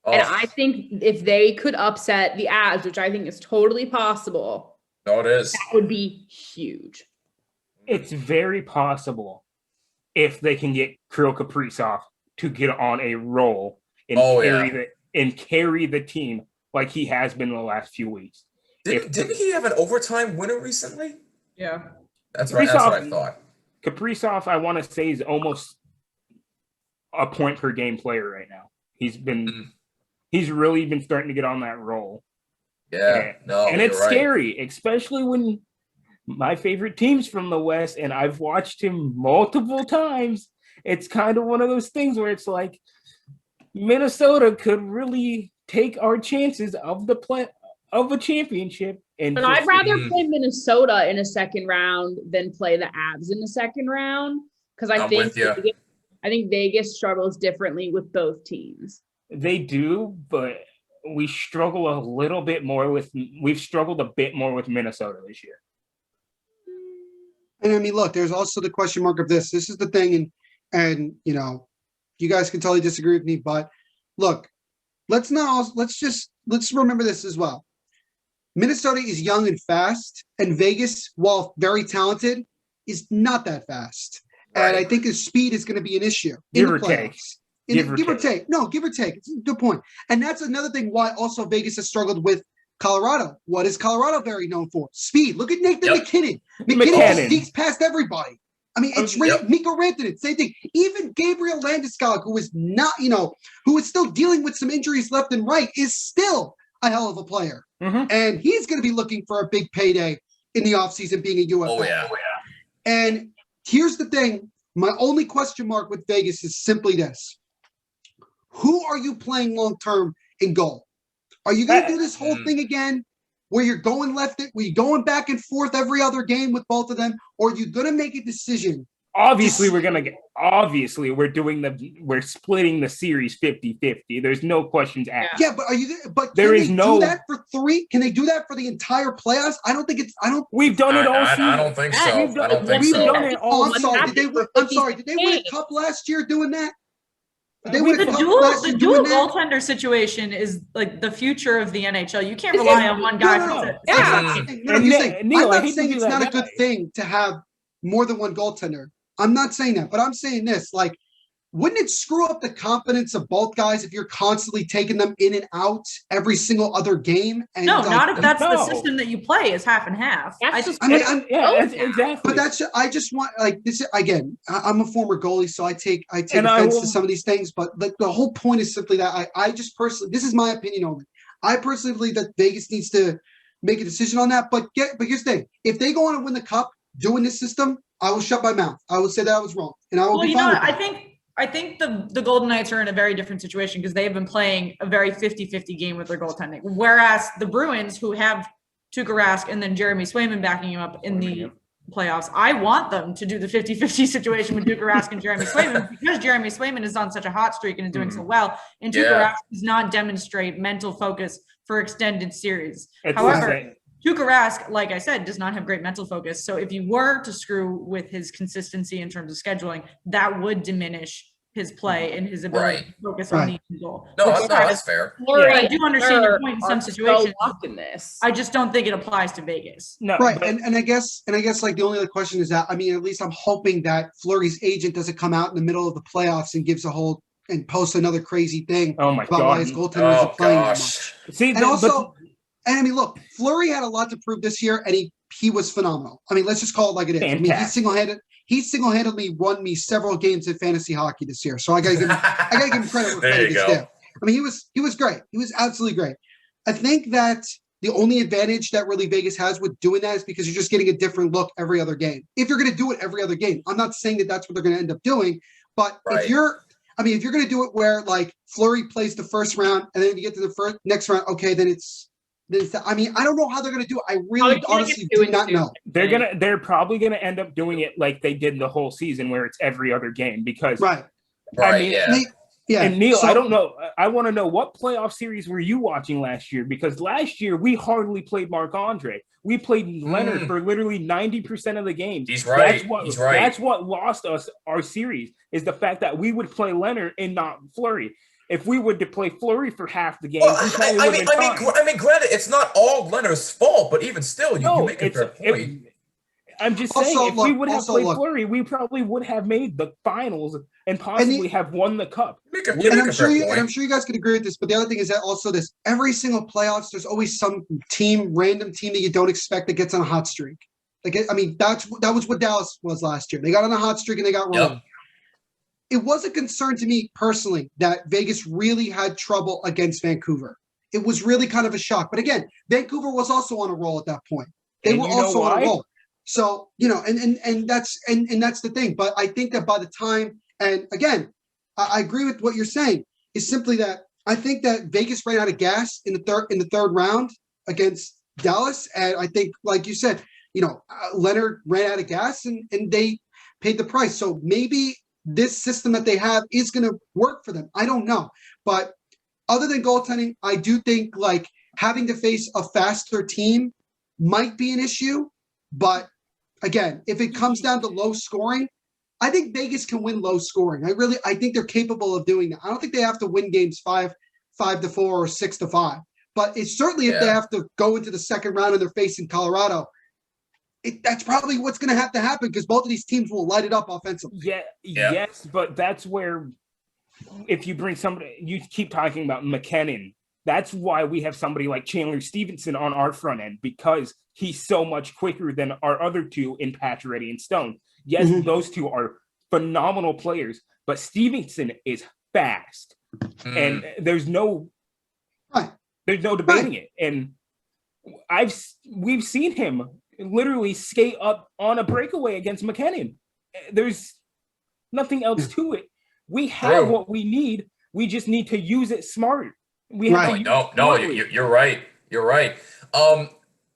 And I think if they could upset the Avs, which I think is totally possible. No, it is. That would be huge. It's very possible if they can get Kirill Kaprizov to get on a roll and carry the team like he has been in the last few weeks. Didn't he have an overtime winner recently? Yeah. That's right. That's what I thought. Kaprizov, I want to say, is almost a point per game player right now. He's really been starting to get on that roll. Yeah, and it's scary, especially when my favorite team's from the West, and I've watched him multiple times. It's kind of one of those things where it's like Minnesota could really take our chances of a championship. But I'd rather play Minnesota in a second round than play the Avs in the second round, because I think Vegas struggles differently with both teams. They do, but we've struggled a bit more with Minnesota this year. And I mean, look, there's also the question mark of this. This is the thing, and you guys can totally disagree with me, but look, let's remember this as well. Minnesota is young and fast, and Vegas, while very talented, is not that fast. Right. And I think his speed is going to be an issue in the playoffs. Give or take. No, give or take. It's a good point. And that's another thing why also Vegas has struggled with Colorado. What is Colorado very known for? Speed. Look at Nathan McKinnon. McKinnon just sneaks past everybody. I mean, it's Mikko Rantanen, same thing. Even Gabriel Landeskog, who is not, who is still dealing with some injuries left and right, is still a hell of a player. Mm-hmm. And he's going to be looking for a big payday in the offseason being a UFA. Oh, yeah. And here's the thing. My only question mark with Vegas is simply this. Who are you playing long-term in goal? Are you going to do this whole thing again where you're going where you're going back and forth every other game with both of them? Or are you going to make a decision? Obviously, we're splitting the series 50-50. There's no questions asked. Yeah, but can they do that for 3? Can they do that for the entire playoffs? We've done it all season. I don't think so. I don't think so. Done it all Did they win a cup last year doing that? The dual goaltender situation is like the future of the NHL. You can't rely on one guy. I'm not saying it's not a good thing to have more than one goaltender. I'm not saying that, but I'm saying this, like, wouldn't it screw up the confidence of both guys if you're constantly taking them in and out every single other game? And not if that's the system that you play is half and half. Exactly. But I just want, like, this again. I'm a former goalie, so I take offense to some of these things. But the whole point is simply that I just personally, this is my opinion only. I personally believe that Vegas needs to make a decision on that. But here's the thing: if they go on and win the cup doing this system, I will shut my mouth. I will say that I was wrong, and I will be fine with that. I think the Golden Knights are in a very different situation because they've been playing a very 50-50 game with their goaltending. Whereas the Bruins, who have Tuukka Rask and then Jeremy Swayman backing you up in the playoffs, I want them to do the 50-50 situation with Tuukka Rask and Jeremy Swayman because Jeremy Swayman is on such a hot streak and is doing so well. And Tuukka Rask does not demonstrate mental focus for extended series. However, Tuukka Rask, like I said, does not have great mental focus. So if you were to screw with his consistency in terms of scheduling, that would diminish his play and his ability to focus on the end goal. No, that's fair. I do understand your point in some situations. In this. I just don't think it applies to Vegas. No, right. And I guess like the only other question is that, I mean, at least I'm hoping that Fleury's agent doesn't come out in the middle of the playoffs and gives and post another crazy thing about why his goaltender isn't playing that much. See, and I mean, look, Fleury had a lot to prove this year, and he was phenomenal. I mean, let's just call it like it is. Fantastic. I mean, he single-handedly won me several games in fantasy hockey this year. So I gotta give him credit where credit is due. I mean, he was great. He was absolutely great. I think that the only advantage that really Vegas has with doing that is because you're just getting a different look every other game. If you're going to do it every other game, I'm not saying that that's what they're going to end up doing, but if you're going to do it where like Fleury plays the first round and then you get to the next round, okay, then I mean, I don't know how they're going to do it. I really honestly do not know. They're probably going to end up doing it like they did the whole season where it's every other game because And Neil, I don't know. I want to know what playoff series were you watching last year? Because last year we hardly played Marc-Andre. We played Leonard for literally 90% of the games. He's right. That's what lost us our series is the fact that we would play Leonard and not Fleury. If we were to play Fleury for half the game, I mean, granted, it's not all Leonard's fault, but even still, you make a fair point. I'm just saying, if we would have played Fleury, we probably would have made the finals and possibly have won the cup. And I'm sure you guys could agree with this, but the other thing is that also every single playoffs, there's always some random team that you don't expect that gets on a hot streak. Like, I mean, that was what Dallas was last year. They got on a hot streak and they got rolled. Yep. It was a concern to me personally that Vegas really had trouble against Vancouver. It was really kind of a shock. But again, Vancouver was also on a roll at that point. They were also on a roll. So, and that's the thing. But I think that by the time, and again, I agree with what you're saying, is simply that I think that Vegas ran out of gas in the third round against Dallas. And I think, like you said, Leonard ran out of gas and they paid the price. So maybe this system that they have is going to work for them. I don't know. But other than goaltending, I do think like having to face a faster team might be an issue. But again, if it comes down to low scoring, I think Vegas can win low scoring. I think they're capable of doing that. I don't think they have to win games 5-4 or 6-5. But it's certainly if they have to go into the second round and they're facing Colorado, that's probably what's going to have to happen because both of these teams will light it up offensively. Yes, but that's where if you bring somebody, you keep talking about McKinnon. That's why we have somebody like Chandler Stevenson on our front end because he's so much quicker than our other two in Pacioretty and Stone. Yes, those two are phenomenal players, but Stevenson is fast, and there's no debating it. And we've seen him literally skate up on a breakaway against McKinnon. There's nothing else to it. We have what we need. We just need to use it smart. We have to use it smartly. You're right. You're right.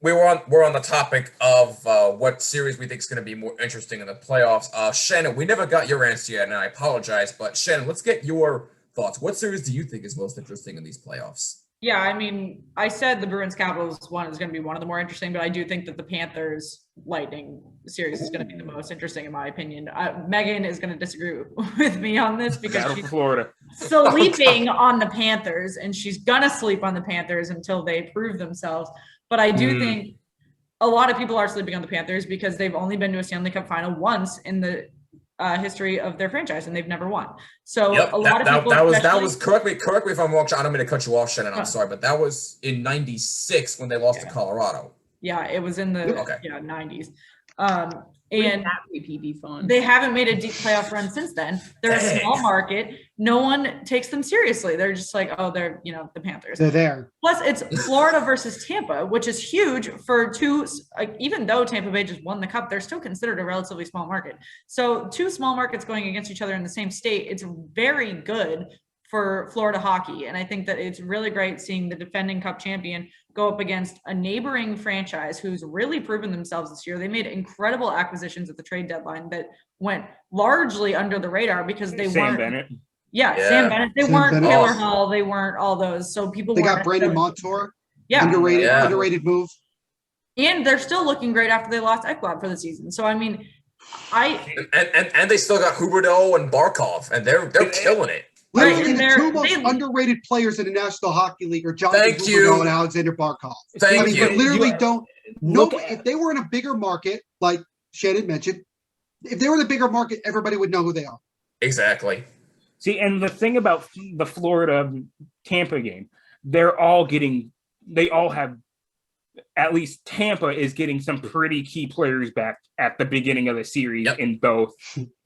We're on the topic of what series we think is going to be more interesting in the playoffs. Shannon, we never got your answer yet, and I apologize. But Shannon, let's get your thoughts. What series do you think is most interesting in these playoffs? Yeah, I mean, I said the Bruins Capitals one is going to be one of the more interesting, but I do think that the Panthers Lightning series is going to be the most interesting in my opinion. Megan is going to disagree with me on this because she's Florida sleeping on the Panthers, and she's going to sleep on the Panthers until they prove themselves. But I do think a lot of people are sleeping on the Panthers because they've only been to a Stanley Cup final once in the history of their franchise, and they've never won. So a lot of people that was correct me if I'm wrong. I don't mean to cut you off, Shannon. I'm sorry, but that was in '96 when they lost to Colorado. Yeah, it was in the 90s. And that be fun. They haven't made a deep playoff run since then. They're a small market. No one takes them seriously. They're just like, oh, they're, the Panthers. They're there. Plus, it's Florida versus Tampa, which is huge for two. Even though Tampa Bay just won the cup, they're still considered a relatively small market. So two small markets going against each other in the same state, it's very good for Florida hockey. And I think that it's really great seeing the defending cup champion go up against a neighboring franchise who's really proven themselves this year. They made incredible acquisitions at the trade deadline that went largely under the radar because they Sam weren't. Bennett. Yeah, Sam Bennett. They weren't Taylor Hall. They weren't all those. So people got Brandon Montour. Yeah. Underrated move. And they're still looking great after they lost Ekblad for the season. So, I mean, and they still got Huberdeau and Barkov, and they're killing it. Literally, the two most underrated players in the National Hockey League are Jonathan Huberdeau and Alexander Barkov. But literally don't know if they were in a bigger market, like Shannon mentioned. If they were in a bigger market, everybody would know who they are. Exactly. See, and the thing about the Florida Tampa game, they all have, at least Tampa is getting some pretty key players back at the beginning of the series in both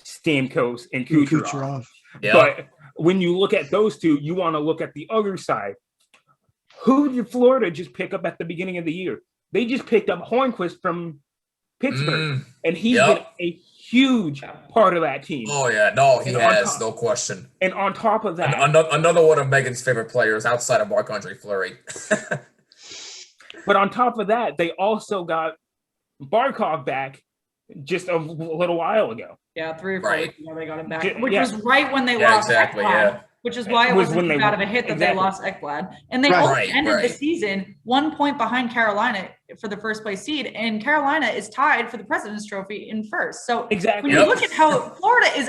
Stamkos and Kucherov. But when you look at those two, you want to look at the other side. Who did Florida just pick up at the beginning of the year? They just picked up Hornquist from Pittsburgh, and he's been a huge part of that team. Oh, yeah. No, he has, no question. And on top of that... Another one of Megan's favorite players outside of Marc-Andre Fleury. But on top of that, they also got Barkov back just a little while ago. Yeah, 3 or 4 weeks ago they got him back, which was right when they lost Ekblad, which is why it wasn't too bad of a hit that they lost Ekblad. And they only ended the season 1 point behind Carolina for the first place seed, and Carolina is tied for the President's Trophy in first. So when you look at how Florida is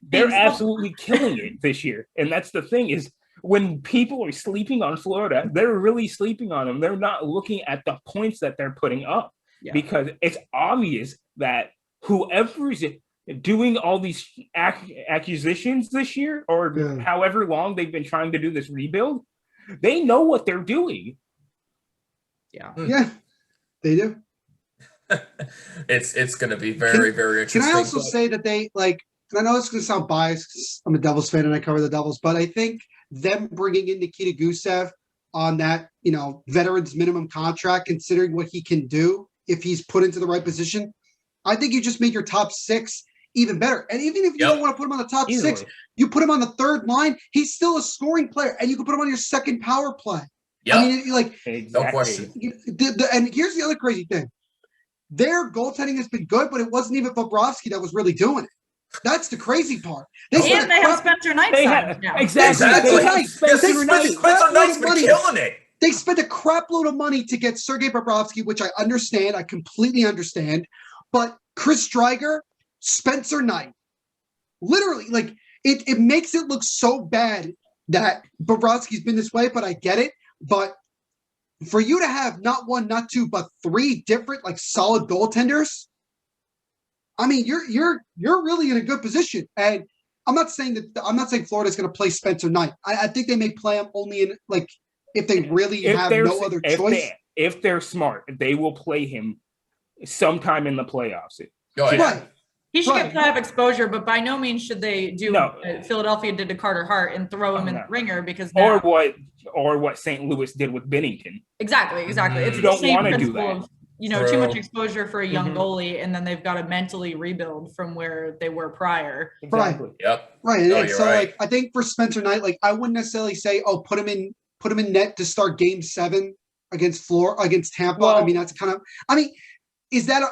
they're absolutely killing it this year. And that's the thing is, when people are sleeping on Florida, they're really sleeping on them. They're not looking at the points that they're putting up because it's obvious that whoever's doing all these acquisitions this year or however long they've been trying to do this rebuild, they know what they're doing. Yeah, they do. It's going to be very, very interesting. Can I also say that they and I know it's going to sound biased because I'm a Devils fan and I cover the Devils, but I think them bringing in Nikita Gusev on that, veterans minimum contract, considering what he can do if he's put into the right position, I think you just make your top 6 even better. And even if you don't want to put him on the top 6, you put him on the third line. He's still a scoring player, and you can put him on your second power play. Yep. I mean, no question. And here's the other crazy thing: their goaltending has been good, but it wasn't even Bobrovsky that was really doing it. That's the crazy part. They have Spencer Knight. Exactly. Spencer Knight's been killing it. They spent a crap load of money to get Sergei Bobrovsky, which I understand. I completely understand. But Chris Driedger, Spencer Knight, literally, it makes it look so bad that Bobrovsky's been this way, but I get it. But for you to have not one, not two, but three different like solid goaltenders, I mean, you're really in a good position. And I'm not saying Florida's going to play Spencer Knight. I think they may play him only in like if they really have no other choice. If they're smart, they will play him sometime in the playoffs. Right. He should get playoff exposure, but by no means should they do what Philadelphia did to Carter Hart and throw him in the ringer because now, or what St. Louis did with Bennington. Exactly. It's you the don't same want to do principle that. of, too much exposure for a young goalie, and then they've got to mentally rebuild from where they were prior. Exactly. Right. Yep. Right. And so like I think for Spencer Knight, like I wouldn't necessarily say, oh, put him in net to start Game 7 against Tampa. Well, I mean, that's kind of. I mean, is that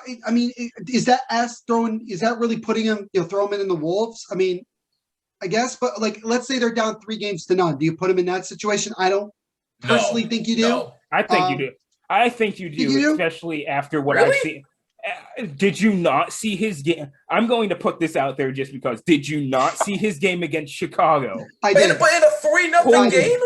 really putting him? Throw him in the Wolves. I mean, I guess, but like, let's say they're down 3-0. Do you put him in that situation? I don't personally think you do. No. I think you do. I think you do, especially after what I've seen. Did you not see his game? I'm going to put this out there just because. Did you not see his game against Chicago? I did. But in a 3-0 game?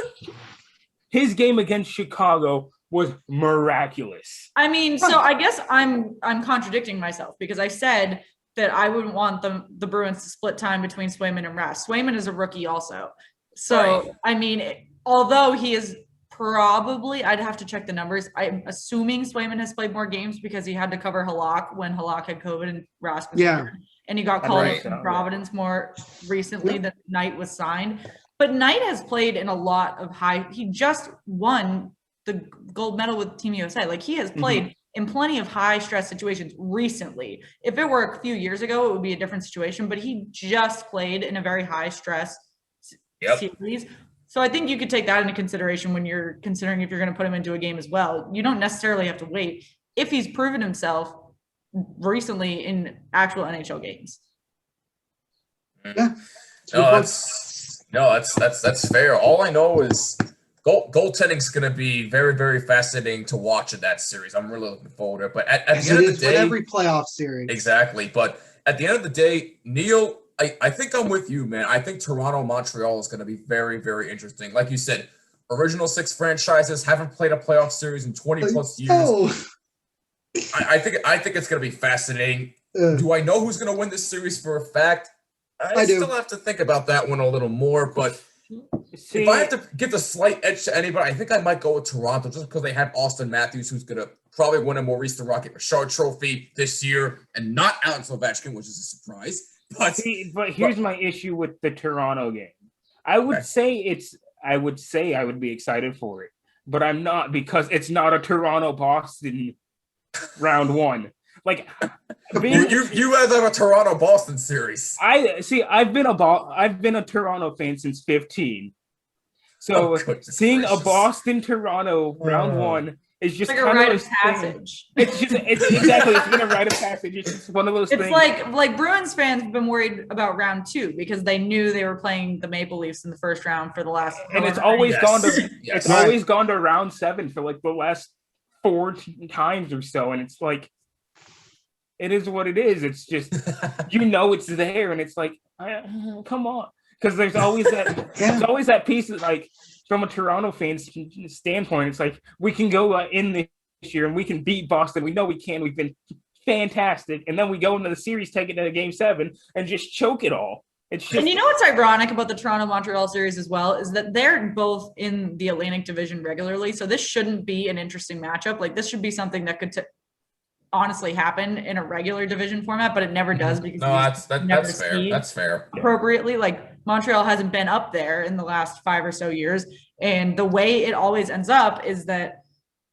His game against Chicago was miraculous. I mean, so I guess I'm contradicting myself because I said that I wouldn't want the Bruins to split time between Swayman and Rask. Swayman is a rookie also. So, I mean, although he is probably, I'd have to check the numbers. I'm assuming Swayman has played more games because he had to cover Halak when Halak had COVID and Rask was hurt. And he got called up from Providence more recently than Knight was signed. But Knight has played in a lot of he just won the gold medal with Team USA. Like he has played in plenty of high stress situations recently. If it were a few years ago, it would be a different situation, but he just played in a very high stress series. So I think you could take that into consideration when you're considering if you're going to put him into a game as well. You don't necessarily have to wait if he's proven himself recently in actual NHL games. Yeah. That's fair. All I know is goaltending is going to be very, very fascinating to watch in that series. I'm really looking forward to it. But at the end of the day, every playoff series. Exactly. But at the end of the day, Neil, I think I'm with you, man. I think Toronto-Montreal is going to be very, very interesting. Like you said, original 6 franchises haven't played a playoff series in 20 plus years. I think it's going to be fascinating. Do I know who's going to win this series for a fact? I still have to think about that one a little more. But if I have to give the slight edge to anybody, I think I might go with Toronto just because they have Austin Matthews, who's going to probably win a Maurice the Rocket Richard Trophy this year, and not Alex Ovechkin, which is a surprise. But here's my issue with the Toronto game. I would say I would be excited for it, but I'm not because it's not a Toronto-Boston round 1. Like you guys have a Toronto-Boston series. I've been a Toronto fan since 15. So seeing a Boston-Toronto round 1 is just like a rite of passage. It's been a rite of passage. It's just one of those things. It's like Bruins fans have been worried about round 2 because they knew they were playing the Maple Leafs in the first round for the last. And it's always always gone to round 7 for like the last 4 times or so, and it's like it is what it is. It's just it's there, and it's like come on, because there's always that piece of like. From a Toronto fan's standpoint, it's like we can go in this year and we can beat Boston. We know we can. We've been fantastic, and then we go into the series, take it to Game 7, and just choke it all. It's just. And you know what's ironic about the Toronto-Montreal series as well is that they're both in the Atlantic Division regularly, so this shouldn't be an interesting matchup. Like this should be something that could honestly happen in a regular division format, but it never does because that's fair. That's fair. Appropriately, like Montreal hasn't been up there in the last 5 or so years, and the way it always ends up is that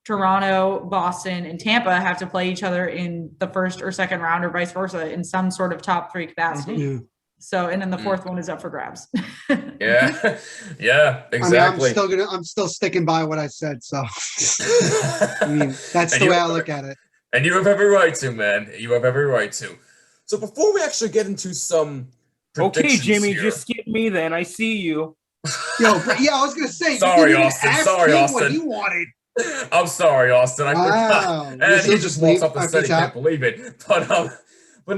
Toronto, Boston, and Tampa have to play each other in the first or second round, or vice versa, in some sort of top 3 capacity. So, and then the fourth one is up for grabs. Yeah, exactly. I mean, I'm still sticking by what I said. So, I mean, that's the way I look at it. And you have every right to, man. You have every right to. So before we actually get into some okay, Jimmy, here, just skip me then. I see you. I was gonna say. Sorry, Austin. What you wanted. I'm sorry, Austin. I forgot. And he just walks up and said he can't believe it. But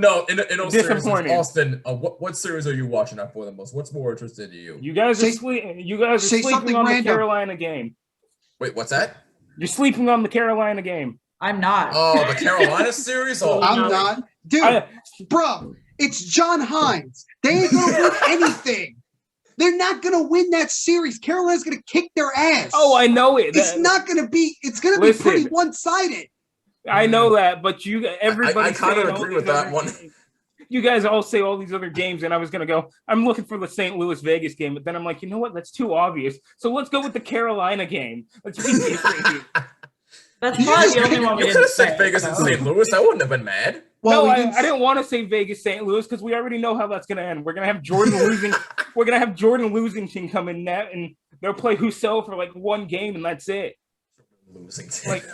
no, in all seriousness, Austin, what series are you watching out for the most? What's more interested to you? You guys are sleeping on the Carolina game. Wait, what's that? You're sleeping on the Carolina game. I'm not. Oh, the Carolina series? Oh, I'm not. Dude, bro, it's John Hines. They ain't going to win anything. They're not going to win that series. Carolina's going to kick their ass. Oh, I know it. It's not going to be. It's going to be pretty one-sided. I know that, but everybody. I kind of agree with that one. You guys all say all these other games, and I was going to go, I'm looking for the St. Louis-Vegas game, but then I'm like, you know what? That's too obvious. So let's go with the Carolina game. Let's be different here. That's probably the only one we You could didn't have said say. Vegas and St. Louis. I wouldn't have been mad. Well, No, I didn't want to say Vegas, St. Louis, because we already know how that's going to end. We're going to have Jordan losing. We're going to have Jordan losing team come in net, and they'll play Hussein for like one game, and that's it. Losing Like,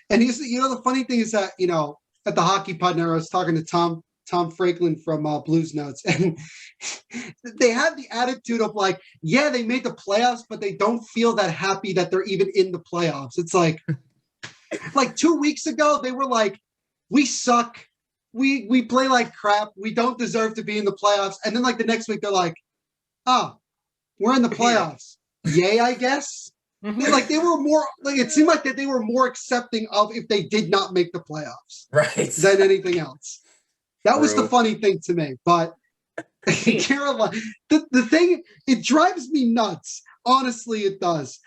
and he's, the funny thing is that, at the Hockey Partner, I was talking to Tom Franklin from Blues Notes, and they have the attitude of like, yeah, they made the playoffs, but they don't feel that happy that they're even in the playoffs. It's like 2 weeks ago, they were like, we suck. We play like crap. We don't deserve to be in the playoffs. And then like the next week, they're like, oh, we're in the playoffs. Yay, I guess. Like they were more like it seemed like that they were more accepting of if they did not make the playoffs, right, than anything else. That True. was the funny thing to me. But Carolina, the thing, it drives me nuts. Honestly, it does.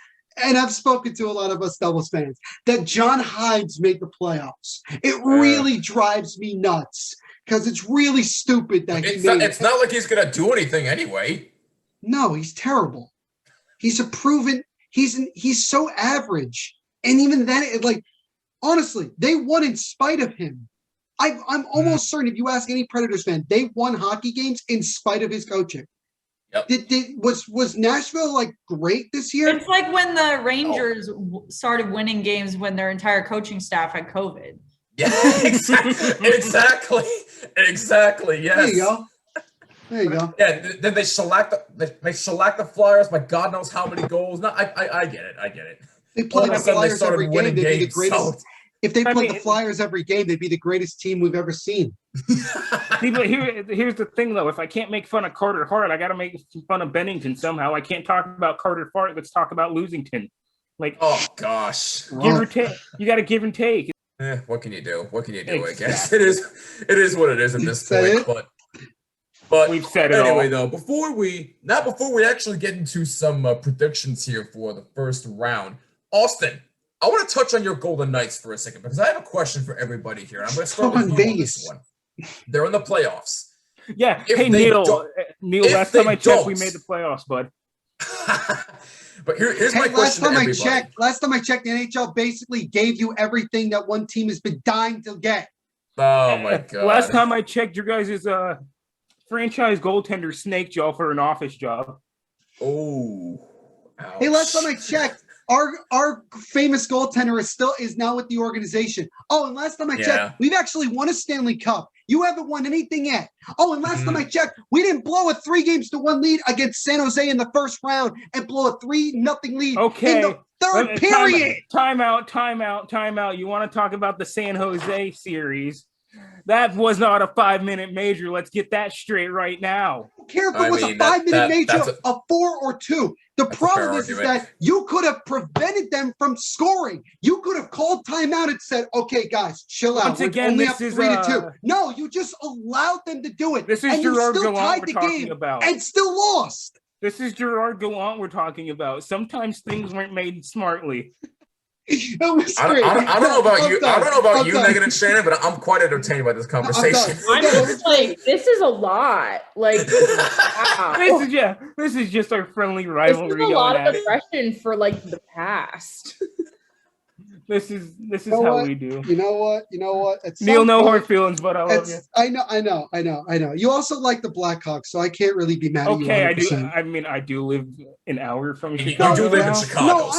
And I've spoken to a lot of us Devils fans that John Hines made the playoffs. It really drives me nuts because it's really stupid that it's not like he's gonna do anything anyway. No, he's terrible. He's a proven. He's so average, and even then, honestly, they won in spite of him. I'm almost certain if you ask any Predators fan, they won hockey games in spite of his coaching. Yep. Was Nashville great this year? It's like when the Rangers started winning games when their entire coaching staff had COVID. Yeah, exactly. Yes. There you go. There you go. Yeah, then they shellac the Flyers by God knows how many goals. No, I get it. They played the Flyers every game. They'd be the greatest. So. If they played the Flyers every game, they'd be the greatest team we've ever seen. See, but here's the thing, though. If I can't make fun of Carter Hart, I got to make fun of Bennington somehow. I can't talk about Carter Hart. Let's talk about Losington. Oh gosh, give or take. You got to give and take. What can you do? Exactly. I guess it is what it is at this point. But we've said it anyway, all. though, before we actually get into some predictions here for the first round, Austin, I want to touch on your Golden Knights for a second because I have a question for everybody here. I'm going to start with you on this one. They're in the playoffs. Yeah. Hey, Neil, last time I checked, we made the playoffs, bud. But here's my question to everybody. Last time I checked, the NHL basically gave you everything that one team has been dying to get. Oh, my God. Last time I checked, your guys' franchise goaltender snaked y'all for an office job. Oh. Ouch. Hey, last time I checked, our famous goaltender is now with the organization. Oh, and last time I checked, we've actually won a Stanley Cup. You haven't won anything yet. Oh, and last time I checked, we didn't blow a 3-1 lead against San Jose in the first round and blow a 3-0 lead in the third period. Time out. You want to talk about the San Jose series? That was not a 5-minute major. Let's get that straight right now. I don't care if it was a 5-minute major, a 4 or 2. The problem is that you could have prevented them from scoring. You could have called timeout and said, okay, guys, chill out. Once again, this is 3-2. No, you just allowed them to do it. This is Gerard Gallant we're talking about. And still lost. This is Gerard Gallant we're talking about. Sometimes things weren't made smartly. That was great. I don't know about you. I don't know about you, Megan and Shannon, but I'm quite entertained by this conversation. I'm just like, this is a lot. Like, wow. This is just our friendly rivalry. This is a lot of aggression for the past. This is how we do. You know what? Neil, no hard feelings, but I love you. I know. You also like the Blackhawks, so I can't really be mad at you. Okay, I do. I mean, I do live an hour from Chicago. You do live in Chicago.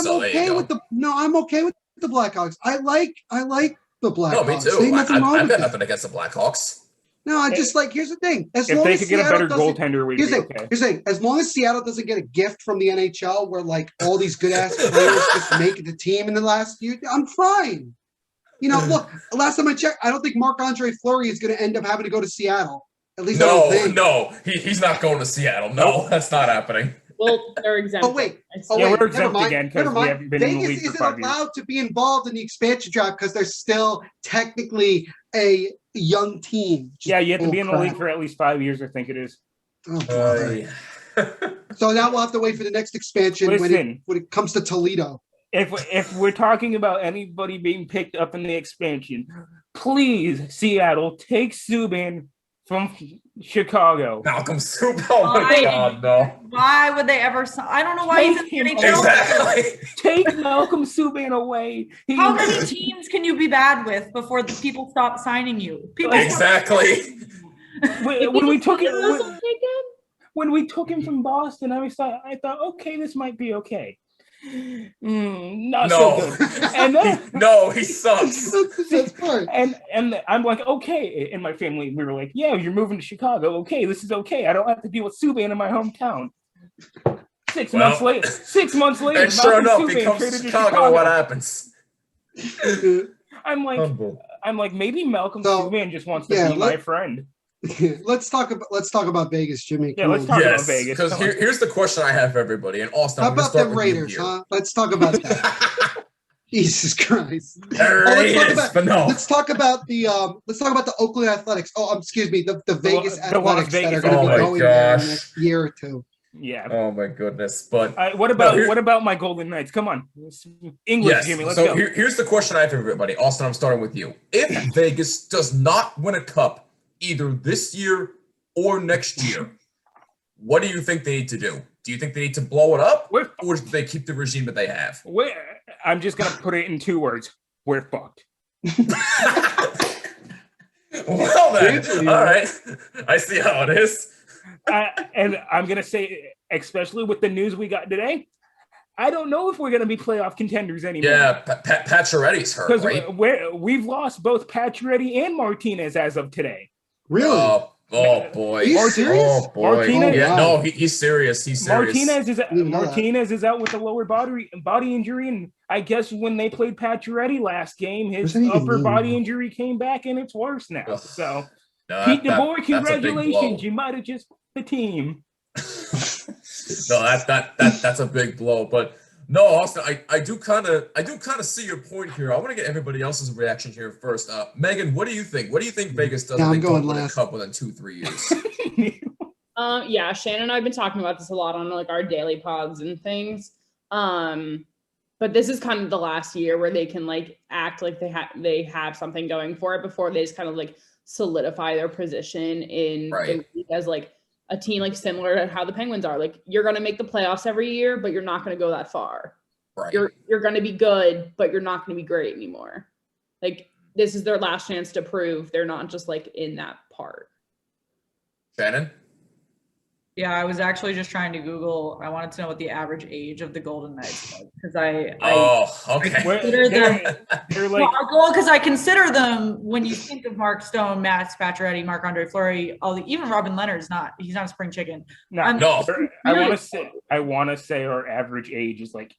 No, I'm okay with the Blackhawks. I like the Blackhawks. No, me too. I've got nothing against the Blackhawks. No, I just here's the thing. If they could get a better goaltender, we'd be okay. Here's the thing. As long as Seattle doesn't get a gift from the NHL where all these good ass players just make the team in the last year, I'm fine. Look, last time I checked, I don't think Marc-Andre Fleury is going to end up having to go to Seattle. At least I don't think. No, he's not going to Seattle. No, that's not happening. Well, they're exempt. Oh wait, Yeah, we're never exempt mind. again 'cause Never we mind. haven't been in the Vegas league for isn't 5 years. allowed to be involved in the expansion draft because they're still technically a young team. Yeah, you have to be in the league crap. for at least 5 years, I think it is. Oh, bother. So now we'll have to wait for the next expansion Listen. when it comes to Toledo. If we're talking about anybody being picked up in the expansion, please, Seattle, take Subban from Chicago. Malcolm Soup. Oh my Why? God, no. Why would they ever? I don't know why he's in Take the him NHL. Exactly. Take Malcolm Subban away. How many teams can you be bad with before the people stop signing you? People Exactly. when we took Those will it take him? when we took him from Boston, I thought, okay, this might be okay. Not No. so good. And then No, he sucks. That's the best part. and I'm like, okay. In my family, we were like, yeah, you're moving to Chicago. Okay, this is okay. I don't have to deal with Subban in my hometown. 6 months later, 6 months later, And sure Malcolm enough, he Subban comes traded to to Chicago. What happens? I'm like, maybe Malcolm So, Subban just wants to yeah, be my friend. Let's talk about Vegas, Jimmy. Yeah, Come let's on. talk about Yes, Vegas. because Come on. here's the question I have for everybody. And Austin, How I'm going to about start the with you Raiders, here. huh? Let's talk about that. Jesus Christ. Raiders, but no. Let's talk about the Oakland Athletics. Oh, excuse me, the Vegas the Las Athletics Vegas that are going to be Athletics. going there in the gosh. next year or two. Yeah. Oh my goodness. But What about my Golden Knights? Come on, English, yes, Jimmy. Let's so go. here's the question I have for everybody. Austin, I'm starting with you. If Vegas does not win a cup either this year or next year, what do you think they need to do? Do you think they need to blow it up, or do they keep the regime that they have? I'm just gonna put it in 2 words. We're fucked. Well then, all right. I see how it is. And I'm gonna say, especially with the news we got today, I don't know if we're gonna be playoff contenders anymore. Yeah, Pacioretty's hurt, right? Because we've lost both Pacioretty and Martinez as of today. Really? Oh boy. Are you serious? Oh boy. Martinez- Yeah, wow. no, he's serious. He's serious. Martinez is out with a lower body injury, and I guess when they played Pacioretty last game, his What does that even upper mean? body injury came back and it's worse now. Ugh. So No, Pete that- DeBoer, that's a big congratulations! blow. You might have just the team. No, that's a big blow. But no, Austin, I do kind of see your point here. I want to get everybody else's reaction here first. Megan, what do you think? What do you think Vegas does? Yeah, if I'm they going don't win a last. cup within 2-3 years? Yeah, Shannon and I have been talking about this a lot on like our daily pods and things. But this is kind of the last year where they can like act like they have something going for it before they just kind of like solidify their position in the league as like a team like similar to how the Penguins are. Like you're gonna make the playoffs every year, but you're not gonna go that far. Right. You're gonna be good, but you're not gonna be great anymore. Like this is their last chance to prove they're not just like in that part. Shannon? Yeah, I was actually just trying to Google. I wanted to know what the average age of the Golden Knights was because Okay. consider them. They're like, Because I consider them when you think of Mark Stone, Max Pacioretty, Marc-Andre Fleury, even Robin Leonard's he's not a spring chicken. no. I want to say our average age is like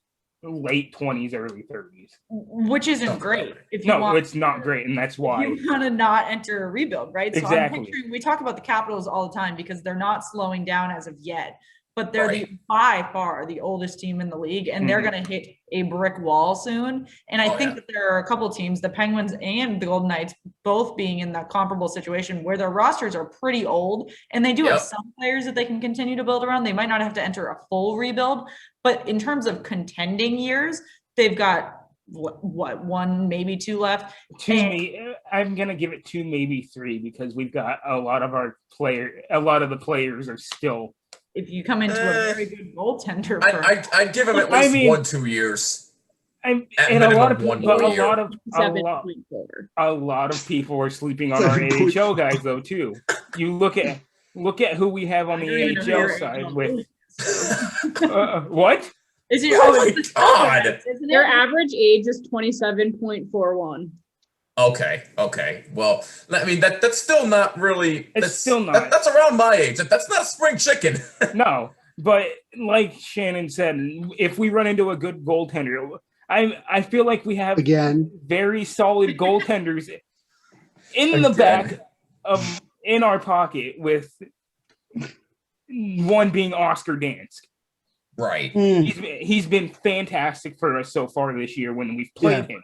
late 20s, early 30s. Which isn't great. If you want, it's not great, and that's why. you want to not enter a rebuild, right? So Exactly. I'm picturing, we talk about the Capitals all the time because they're not slowing down as of yet, but they're by far the oldest team in the league, and they're going to hit a brick wall soon. And I think that there are a couple of teams, the Penguins and the Golden Knights, both being in that comparable situation where their rosters are pretty old, and they do have some players that they can continue to build around. They might not have to enter a full rebuild, but in terms of contending years, they've got what 1, maybe 2 left. I'm gonna give it 2, maybe 3, because we've got a lot of the players are still. If you come into a very good goaltender, I'd give him at least 1-2 years. And a lot of people, a lot of people are sleeping on our AHL guys though too. You look at who we have on the AHL side with what? Is it? Oh my God. Their average age is 27.41. Okay. Well, I mean that's still not really. It's still not. That's around my age. That's not a spring chicken. No, but like Shannon said, if we run into a good goaltender, I feel like we have very solid goaltenders in the back in our pocket, with one being Oscar Dansk. Right. He's been fantastic for us so far this year when we've played him.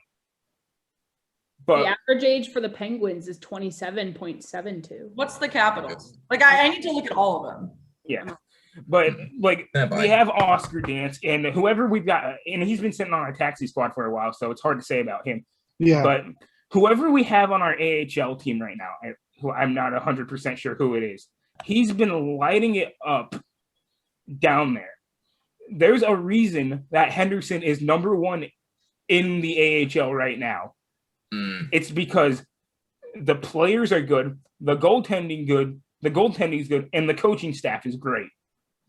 But the average age for the Penguins is 27.72. What's the Capitals? Like, I need to look at all of them. Yeah. But like we have Oscar Dance and whoever we've got, and he's been sitting on our taxi squad for a while, so it's hard to say about him. Yeah. But whoever we have on our AHL team right now, who I'm not 100% sure who it is, he's been lighting it up down there. There's a reason that Henderson is number one in the AHL right now. It's because the players are good, the goaltending's good, and the coaching staff is great.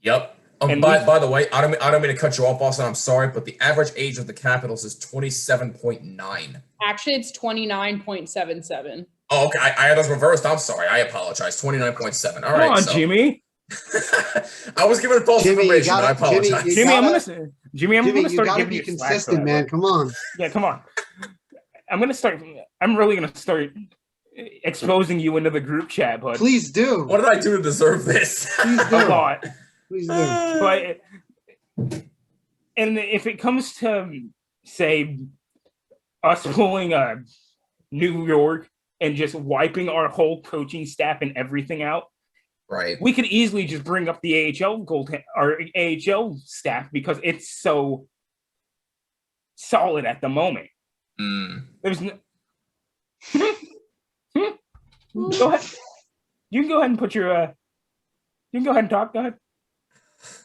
Yep. By the way, I don't mean to cut you off, Austin. I'm sorry, but the average age of the Capitals is 27.9. Actually, it's 29.77. Oh, okay. I had those reversed. I'm sorry. I apologize. 29.7. All right. Come on, Jimmy. I was giving false information, but I apologize. Jimmy, I'm gonna start you giving be you consistent, man. Come on. Yeah, come on. I'm really gonna start exposing you into the group chat, bud. Please do. What did I do to deserve this? Please do. A lot. Please do. But and if it comes to say us pulling New York and just wiping our whole coaching staff and everything out, right? We could easily just bring up the AHL staff because it's so solid at the moment. There's no. Go ahead. You can go ahead and put your. You can go ahead and talk. Go ahead.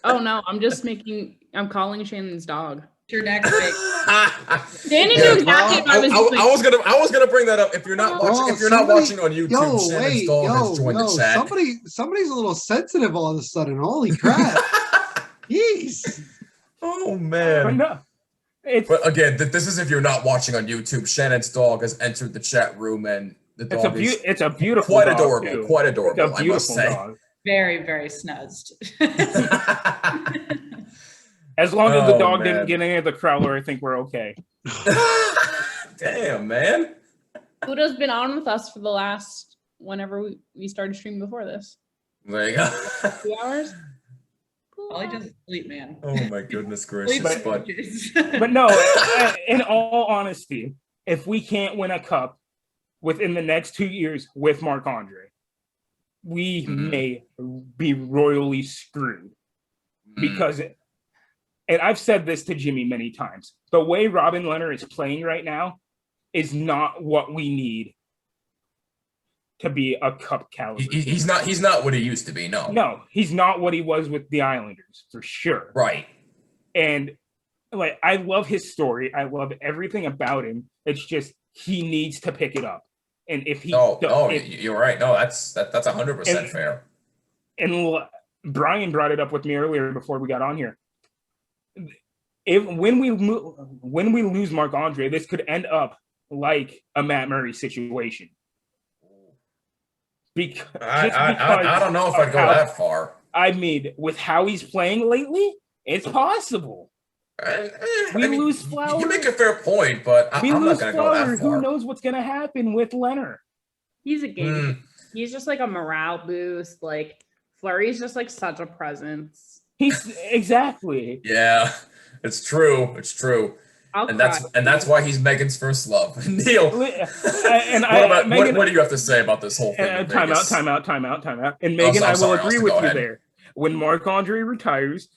Oh no, I'm calling Shannon's dog. Your next big. Danny knew exactly what I was doing. I was gonna bring that up. If you're not watching on YouTube, Shannon's dog has joined the chat. Somebody's a little sensitive all of a sudden. Holy crap! Jeez. Oh man. No. But again, this is if you're not watching on YouTube. Shannon's dog has entered the chat room, and the dog it's a beautiful, quite dog adorable, too. quite adorable. It's a beautiful I must say. Dog. Very, very snuzzed. As long as the dog didn't get any of the crowler, I think we're okay. Damn, man. Buddha's been on with us for the last whenever we started streaming before this. There you go. 2 hours. All he does is sleep, man. Oh my goodness gracious! But no, in all honesty, if we can't win a cup within the next 2 years with Marc-Andre, we may be royally screwed. Because, and I've said this to Jimmy many times, the way Robin Lehner is playing right now is not what we need to be a cup caliber. He's not what he used to be. No, he's not what he was with the Islanders for sure. Right. And like, I love his story. I love everything about him. It's just he needs to pick it up. And if he, you're right. No, that's 100% fair. And Brian brought it up with me earlier before we got on here. When we lose Marc-Andre, this could end up like a Matt Murray situation. I don't know if I'd go that far. I mean, with how he's playing lately, it's possible. Lose Flower. You make a fair point, but I'm not going to go that far. Who knows what's going to happen with Lehner? He's a game. He's just like a morale boost. Like Fleury's just like such a presence. He's exactly. Yeah, it's true. It's true. That's why he's Megan's first love. Neil, what do you have to say about this whole thing? Time out. And Megan, I will agree with you there. When Marc-Andre retires,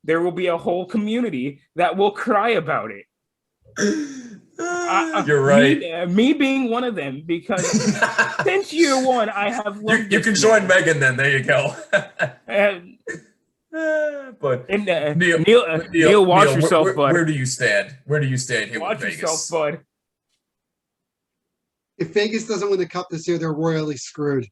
there will be a whole community that will cry about it. You're right. Me being one of them, because since year one, I have loved you can join Megan then. There you go. But Neil, watch yourself, bud. Where do you stand? Where do you stand here watch with Vegas? Yourself, bud. If Vegas doesn't win the cup this year, they're royally screwed.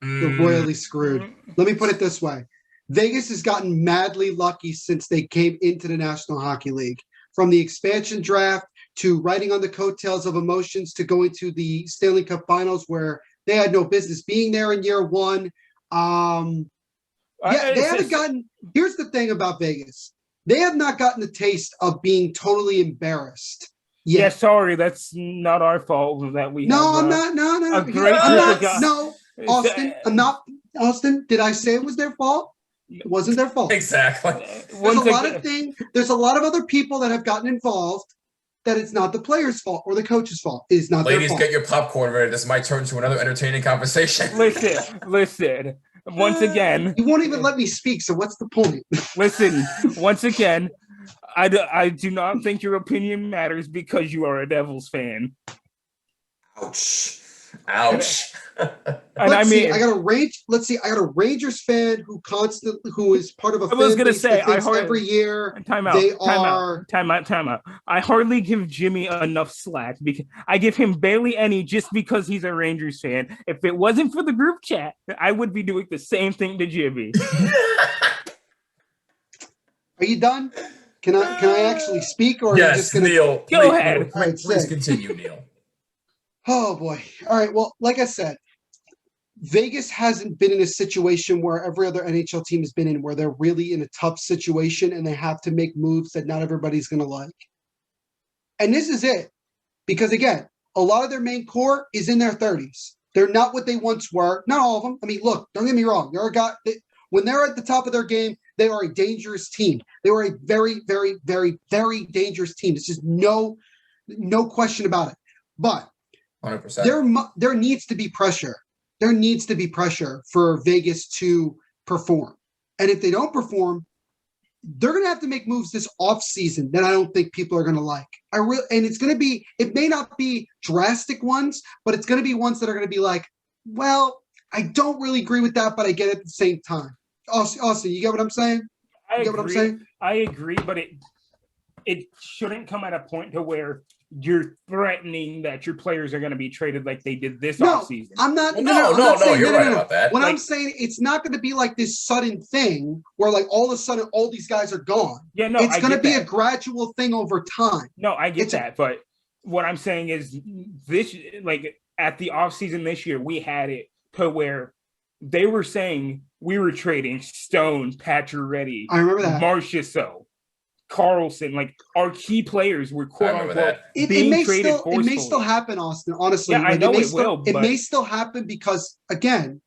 They're royally screwed. Let me put it this way. Vegas has gotten madly lucky since they came into the National Hockey League. From the expansion draft to riding on the coattails of emotions to going to the Stanley Cup Finals where they had no business being there in year one. They haven't gotten. Here's the thing about Vegas: they have not gotten the taste of being totally embarrassed. Yet. Yeah, sorry, that's not our fault that we. No, have, I'm not. No, a great group of guys. No, Austin, I'm not. Austin, did I say it was their fault? It wasn't their fault. Exactly. There's a lot of other people that have gotten involved that it's not the player's fault or the coach's fault. It is not their fault. Ladies, get your popcorn ready. This might turn to another entertaining conversation. Listen. Once again, you won't even let me speak. So what's the point? Listen. Once again, I do not think your opinion matters because you are a Devils fan. Ouch. And I got a Rangers fan who is part of a fan base that thinks every year Time out. I hardly give Jimmy enough slack because I give him barely any just because he's a Rangers fan. If it wasn't for the group chat, I would be doing the same thing to Jimmy. Are you done? Can I actually speak, or yes, are you just gonna Neil? Go ahead. Please continue, Neil. Oh boy. All right. Well, like I said, Vegas hasn't been in a situation where every other NHL team has been in, where they're really in a tough situation and they have to make moves that not everybody's going to like. And this is it. Because again, a lot of their main core is in their 30s. They're not what they once were. Not all of them. I mean, look, don't get me wrong. When they're at the top of their game, they are a dangerous team. They are a very, very, very, very dangerous team. This is no question about it. But 100%. There needs to be pressure. There needs to be pressure for Vegas to perform. And if they don't perform, they're going to have to make moves this offseason that I don't think people are going to like. And it's going to be, it may not be drastic ones, but it's going to be ones that are going to be like, well, I don't really agree with that, but I get it at the same time. Austin, you get what I'm saying? I agree, but it shouldn't come at a point to where you're threatening that your players are going to be traded like they did this offseason. I'm not. No, you're right about that. What I'm saying, it's not going to be like this sudden thing where like all of a sudden all these guys are gone. Yeah, no, it's going to be a gradual thing over time. No, I get that, but what I'm saying is this, like at the offseason this year, we had it to where they were saying we were trading Stone, Pacioretty, I remember that. Marchessault, Carlson, like our key players were quote unquote being traded forcefully. It may still happen, Austin. Honestly, yeah, I know it will. It may still happen because again,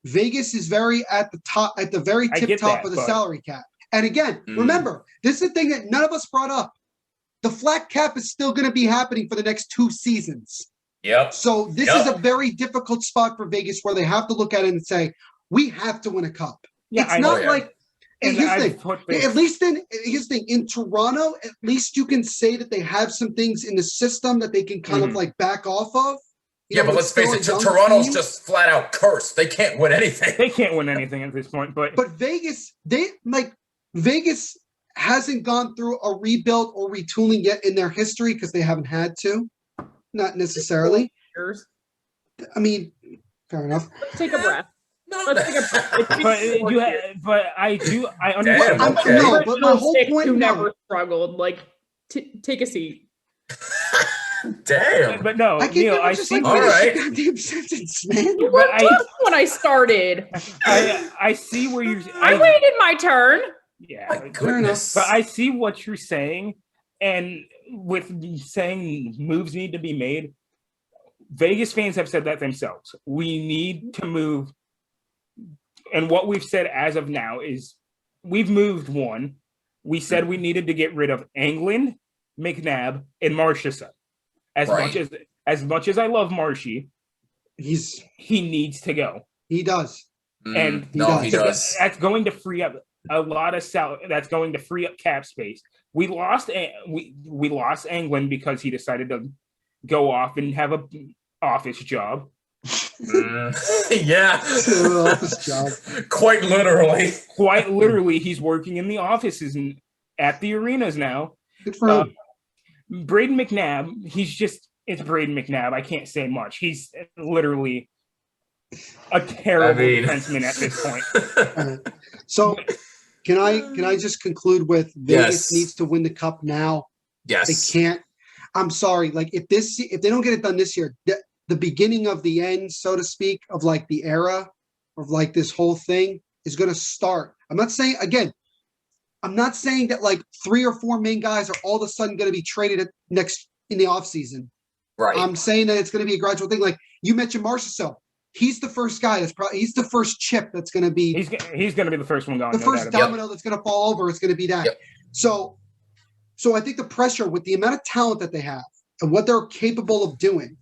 Vegas is very at the top, at the very tip top of the salary cap. And again, remember, this is the thing that none of us brought up. The flat cap is still going to be happening for the next 2 seasons. Yep. So this is a very difficult spot for Vegas where they have to look at it and say, we have to win a cup. Yeah, it's not like. And here's the thing, in Toronto, at least you can say that they have some things in the system that they can kind of like back off of. But let's face it, Toronto's just flat out cursed. They can't win anything. They can't win anything at this point. But Vegas, Vegas hasn't gone through a rebuild or retooling yet in their history because they haven't had to. Not necessarily. I mean, fair enough. Let's take a breath. But I understand. No, but my whole point. Who never struggled. Like, take a seat. Damn. But no, Neil, I see. All right. Goddamn sentence, man. You were when I started. I see where you're. I waited my turn. Yeah, my goodness. But I see what you're saying, and with saying moves need to be made, Vegas fans have said that themselves. We need to move. And what we've said as of now is we've moved one. We said we needed to get rid of Englund, McNabb, and Marchessault. As much as I love Marshy, he needs to go. He does. And he does. That's going to free up a lot of that's going to free up cap space. We lost Englund because he decided to go off and have an office job. Yeah. Office job. Quite literally, he's working in the offices and at the arenas now. Good for him. Braden McNabb, it's Braden McNabb. I can't say much. He's literally a terrible defenseman at this point. So can I just conclude with Vegas needs to win the cup now? Yes. They can't. I'm sorry. Like if they don't get it done this year, the beginning of the end, so to speak, of like the era of like this whole thing is going to start. I'm not saying that like 3 or 4 main guys are all of a sudden going to be traded in the offseason. Right. I'm saying that it's going to be a gradual thing. Like you mentioned Marchessault. he's the first guy he's the first chip that's going to be. He's going to be the first one going. The first domino that's going to fall over is going to be that. Yep. So I think the pressure with the amount of talent that they have and what they're capable of doing,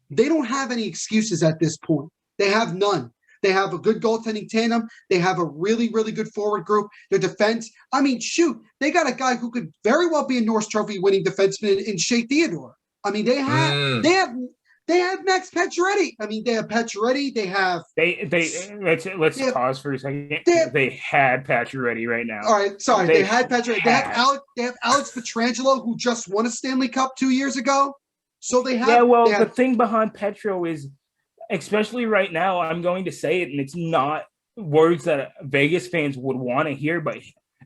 they don't have any excuses at this point. They have none. They have a good goaltending tandem. They have a really, really good forward group. Their defense. I mean, shoot, they got a guy who could very well be a Norris Trophy winning defenseman in Shea Theodore. I mean, they have Max Pacioretty. I mean, they have Pacioretty. They have let's pause for a second. They had Pacioretty right now. All right, sorry. They had Pacioretty. They have Alex Pietrangelo, who just won a Stanley Cup 2 years ago. So they have. Yeah, well, the thing behind Petro is, especially right now, I'm going to say it, and it's not words that Vegas fans would want to hear, but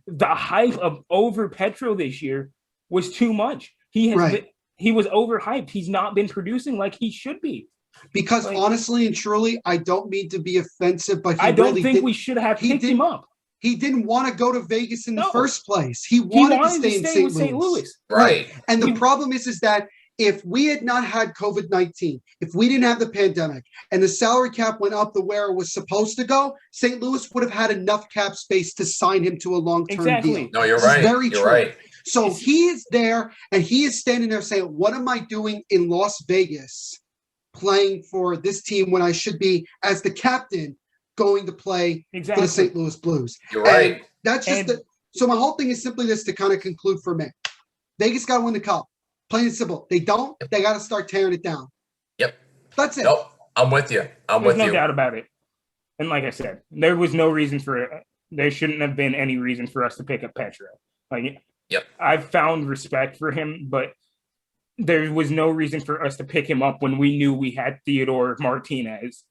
the hype over Petro this year was too much. He was overhyped. He's not been producing like he should be. Because honestly and truly, I don't mean to be offensive, but I don't think we should have picked him up. He didn't want to go to Vegas in the first place. He wanted to stay in St. Louis. Right. And the problem is that if we had not had COVID-19, if we didn't have the pandemic, and the salary cap went up to where it was supposed to go, St. Louis would have had enough cap space to sign him to a long-term deal. No, you're right. Very true. Right. So he is there, and he is standing there saying, what am I doing in Las Vegas playing for this team when I should be, as the captain, going to play for the St. Louis Blues? You're right. And that's just so my whole thing is simply this to kind of conclude for me. Vegas got to win the cup. Plain and simple. They don't, they got to start tearing it down. Yep. That's it. Nope. I'm with you. There's no doubt about it. And like I said, there was no reason there shouldn't have been any reason for us to pick up Petro. Yep. I've found respect for him, but there was no reason for us to pick him up when we knew we had Theodore Martinez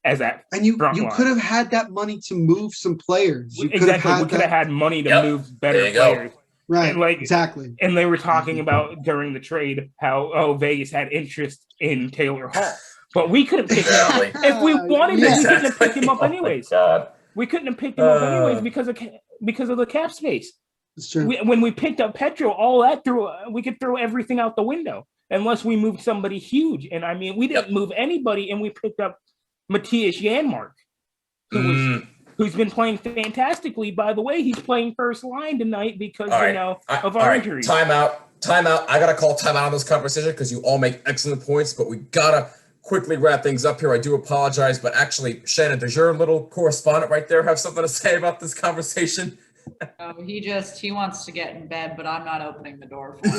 as that. And you could have had that money to move some players. We could have had money to move better players. Right. And exactly. And they were talking about during the trade how Vegas had interest in Taylor Hall. But we couldn't pick him up. If we wanted to, we couldn't have picked him up anyways. We couldn't have picked him up anyways because of the cap space. It's true. When we picked up Petro, all that we could throw everything out the window unless we moved somebody huge. And I mean, we didn't move anybody, and we picked up Matthias Janmark, who's been playing fantastically. By the way, he's playing first line tonight because of our injuries. Time out. I gotta call time out on this conversation because you all make excellent points, but we gotta quickly wrap things up here. I do apologize, but actually, Shannon, does your little correspondent right there have something to say about this conversation? He wants to get in bed, but I'm not opening the door for him.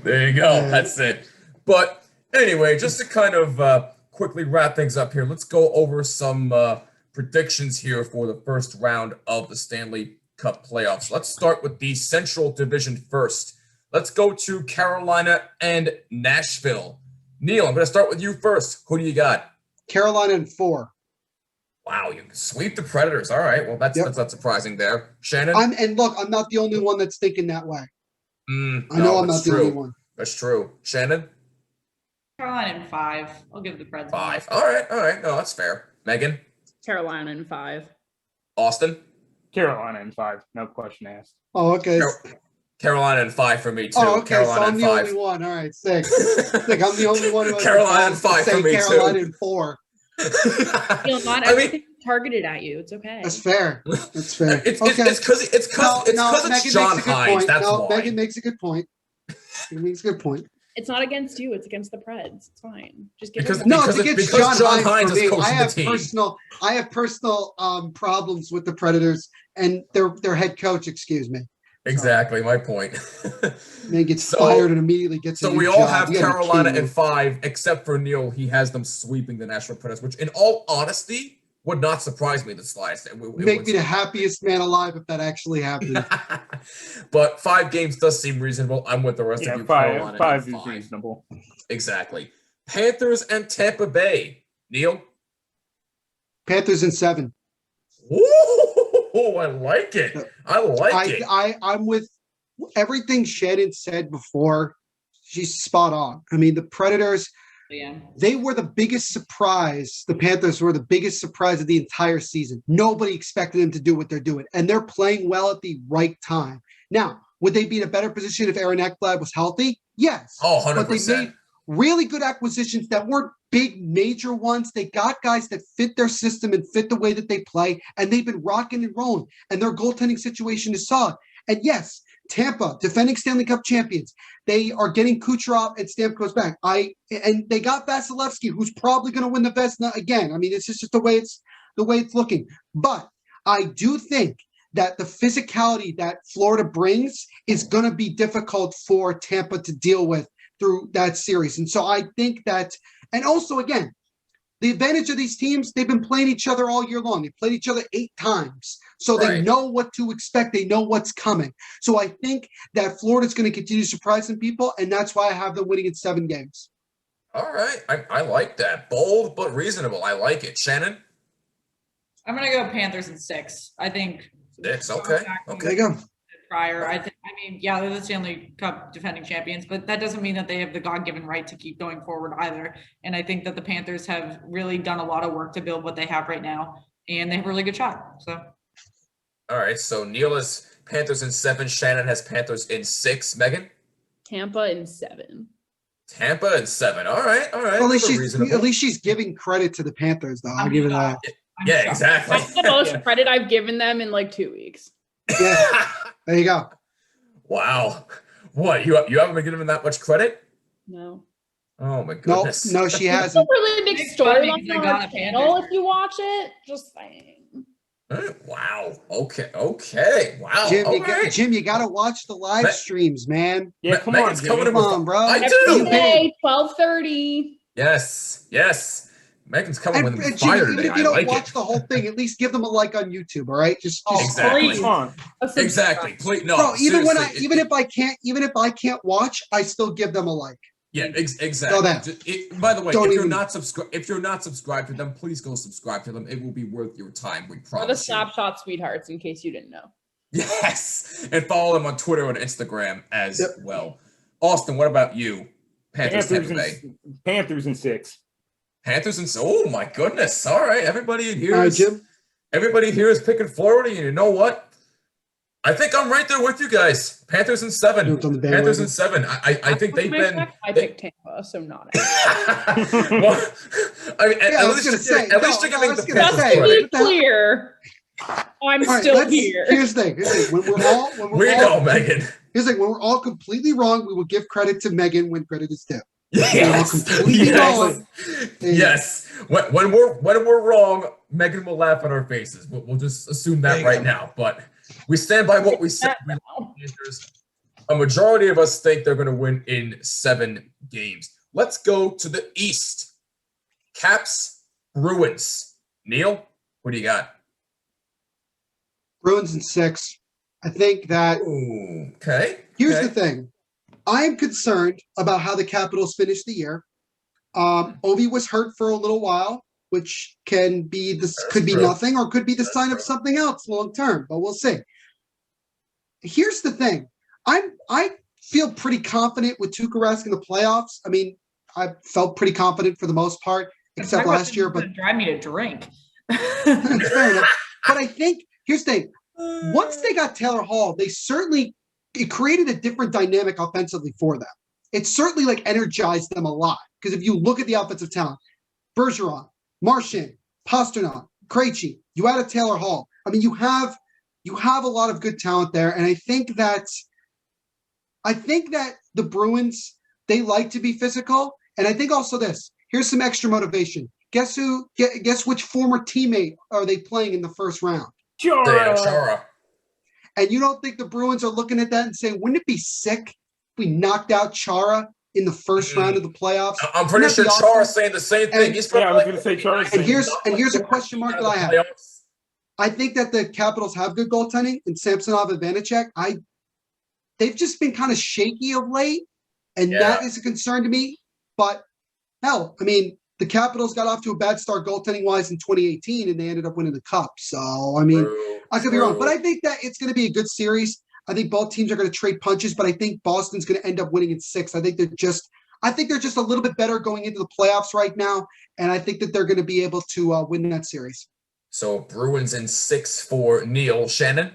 There you go. That's it. But anyway, just to kind of quickly wrap things up here, let's go over some predictions here for the first round of the Stanley Cup playoffs. Let's start with the Central Division first. Let's go to Carolina and Nashville. Neil, I'm going to start with you first. Who do you got? Carolina in 4. Wow, you can sweep the Predators. All right, well, that's not surprising there. Shannon? And look, I'm not the only one that's thinking that way. I'm not the only one. That's true. Shannon? Carolina in 5. I'll give the Preds 5. All right. No, that's fair. Megan? Carolina in 5. Austin? Carolina in 5. No question asked. Oh, okay. Carolina in 5 for me, too. Oh, okay. Carolina so I'm the 5. only one. All right, 6. I'm the only one who has Carolina in 5 for me, Carolina too. in 4. Not everything targeted at you. It's okay. That's fair. It's because it's John Hines. That's why. Megan makes a good point. It's not against you. It's against the Preds. It's fine. Just give because John Hines is coaching I have the team. I have personal problems with the Predators and their head coach. Excuse me. Exactly my point. Man gets fired and immediately gets. So we all have Carolina in 5, except for Neil. He has them sweeping the Nashville Predators, which, in all honesty, would not surprise me. This last make me the happiest man alive if that actually happened. But 5 games does seem reasonable. I'm with the rest of you. Five is reasonable. Exactly. Panthers and Tampa Bay. Neil? Panthers in 7. Oh, I like it. I'm with everything Shannon said before. She's spot on. I mean, the Predators, they were the biggest surprise. The Panthers were the biggest surprise of the entire season. Nobody expected them to do what they're doing, and they're playing well at the right time. Now, would they be in a better position if Aaron Ekblad was healthy? Yes. Oh, 100%. really good acquisitions that weren't big major ones. They got guys that fit their system and fit the way that they play, and they've been rocking and rolling, and their goaltending situation is solid. And yes, Tampa, defending Stanley Cup champions, they are getting Kucherov and Stamkos back. And they got Vasilevsky, who's probably going to win the Vezina again. I mean, it's just the way it's looking. But I do think that the physicality that Florida brings is going to be difficult for Tampa to deal with through that series. And so I think that, and also again, the advantage of these teams, they've been playing each other all year long. They played each other 8 times. So they know what to expect. They know what's coming. So I think that Florida's going to continue surprising people, and that's why I have them winning in 7 games. All right. I like that. Bold but reasonable. I like it. Shannon? I'm going to go Panthers in 6. I think. 6, okay. There you go. Prior, yeah, they're the Stanley Cup defending champions, but that doesn't mean that they have the God-given right to keep going forward either. And I think that the Panthers have really done a lot of work to build what they have right now, and they have a really good shot. So, all right. So Neil is Panthers in 7. Shannon has Panthers in 6. Megan? Tampa in 7. Tampa in 7. All right. All right. Well, at least she's giving credit to the Panthers, though. I'll give her that. Yeah, exactly. That's the most credit I've given them in like 2 weeks. Yeah. There you go. Wow. What? You haven't been giving them that much credit? No. Oh my goodness. No, she It's a hasn't. really big storyline on our a channel Panthers if you watch it. Just saying. Wow. Okay. Wow. Jim, you got to watch the live streams, man. Yeah, come Megan's on, coming Jimmy. in Come on, bro. I Every do. day, 12:30. Yes. Megan's coming with And fire Jimmy, even today. if you I don't like watch it. the whole thing, at least give them a like on YouTube, all right? Just Exactly. Come on. Exactly. Please, no. bro, even seriously, if I can't watch, I still give them a like. Yeah, exactly. So that. By the way, Don't if you're even- not subscribed to them, please go subscribe to them. It will be worth your time. We Or the promise. You. Slapshot sweethearts, in case you didn't know. Yes, and follow them on Twitter and Instagram as well. Austin, what about you? Panthers, Tampa Bay. Panthers in 6. Panthers and oh my goodness! All right, everybody in here. All right, Jim. Everybody here is picking Florida, and you know what? I think I'm right there with you guys. Panthers in 7. Jumped on the Panthers bandwagon. in 7. I think they've been. I picked Tampa, so not. Well, I mean, Yeah, I was gonna say, at least you're no, I giving was the gonna Panthers say, To credit. be clear, I'm All right, still here. Here's the thing. When We know, Megan. Here's the thing. When we're all completely wrong, we will give credit to Megan when credit is due. Yes. completely wrong. Yes. When we're wrong, Megan will laugh on our faces. We'll just assume that right now. But we stand by what we said. A majority of us think they're going to win in 7 games. Let's go to the East. Caps, Bruins. Neil, what do you got? Bruins in 6. I think that Ooh, okay. here's okay. the thing. I am concerned about how the Capitals finished the year. Ovi was hurt for a little while, which could be true. nothing or could be the sign of something else long term, but we'll see. Here's the thing. I feel pretty confident with Tuukka Rask in the playoffs. I mean, I felt pretty confident for the most part, except last year. But drive me to drink. fair enough. But I think here's the thing. Once they got Taylor Hall, it created a different dynamic offensively for them. It certainly energized them a lot. Because if you look at the offensive talent, Bergeron, Marchand, Pasternak, Krejci, you add a Taylor Hall. I mean, you have a lot of good talent there. And I think that the Bruins, they like to be physical. And I think also this, here's some extra motivation. Guess which former teammate are they playing in the first round? Chara. And you don't think the Bruins are looking at that and saying, wouldn't it be sick if we knocked out Chara in the first round of the playoffs? I'm pretty sure Chara's saying the same thing. And- He's Yeah, I was going to say Chara's. And here's a question mark that I have. I think that the Capitals have good goaltending and Samsonov and Vanacek. They've just been kind of shaky of late, and that is a concern to me. But hell, I mean, the Capitals got off to a bad start goaltending-wise in 2018, and they ended up winning the Cup. So, I mean, I could be wrong. But I think that it's going to be a good series. I think both teams are going to trade punches, but I think Boston's going to end up winning in 6. I think they're just a little bit better going into the playoffs right now, and I think that they're going to be able to win that series. So Bruins in 6 for Neil. Shannon?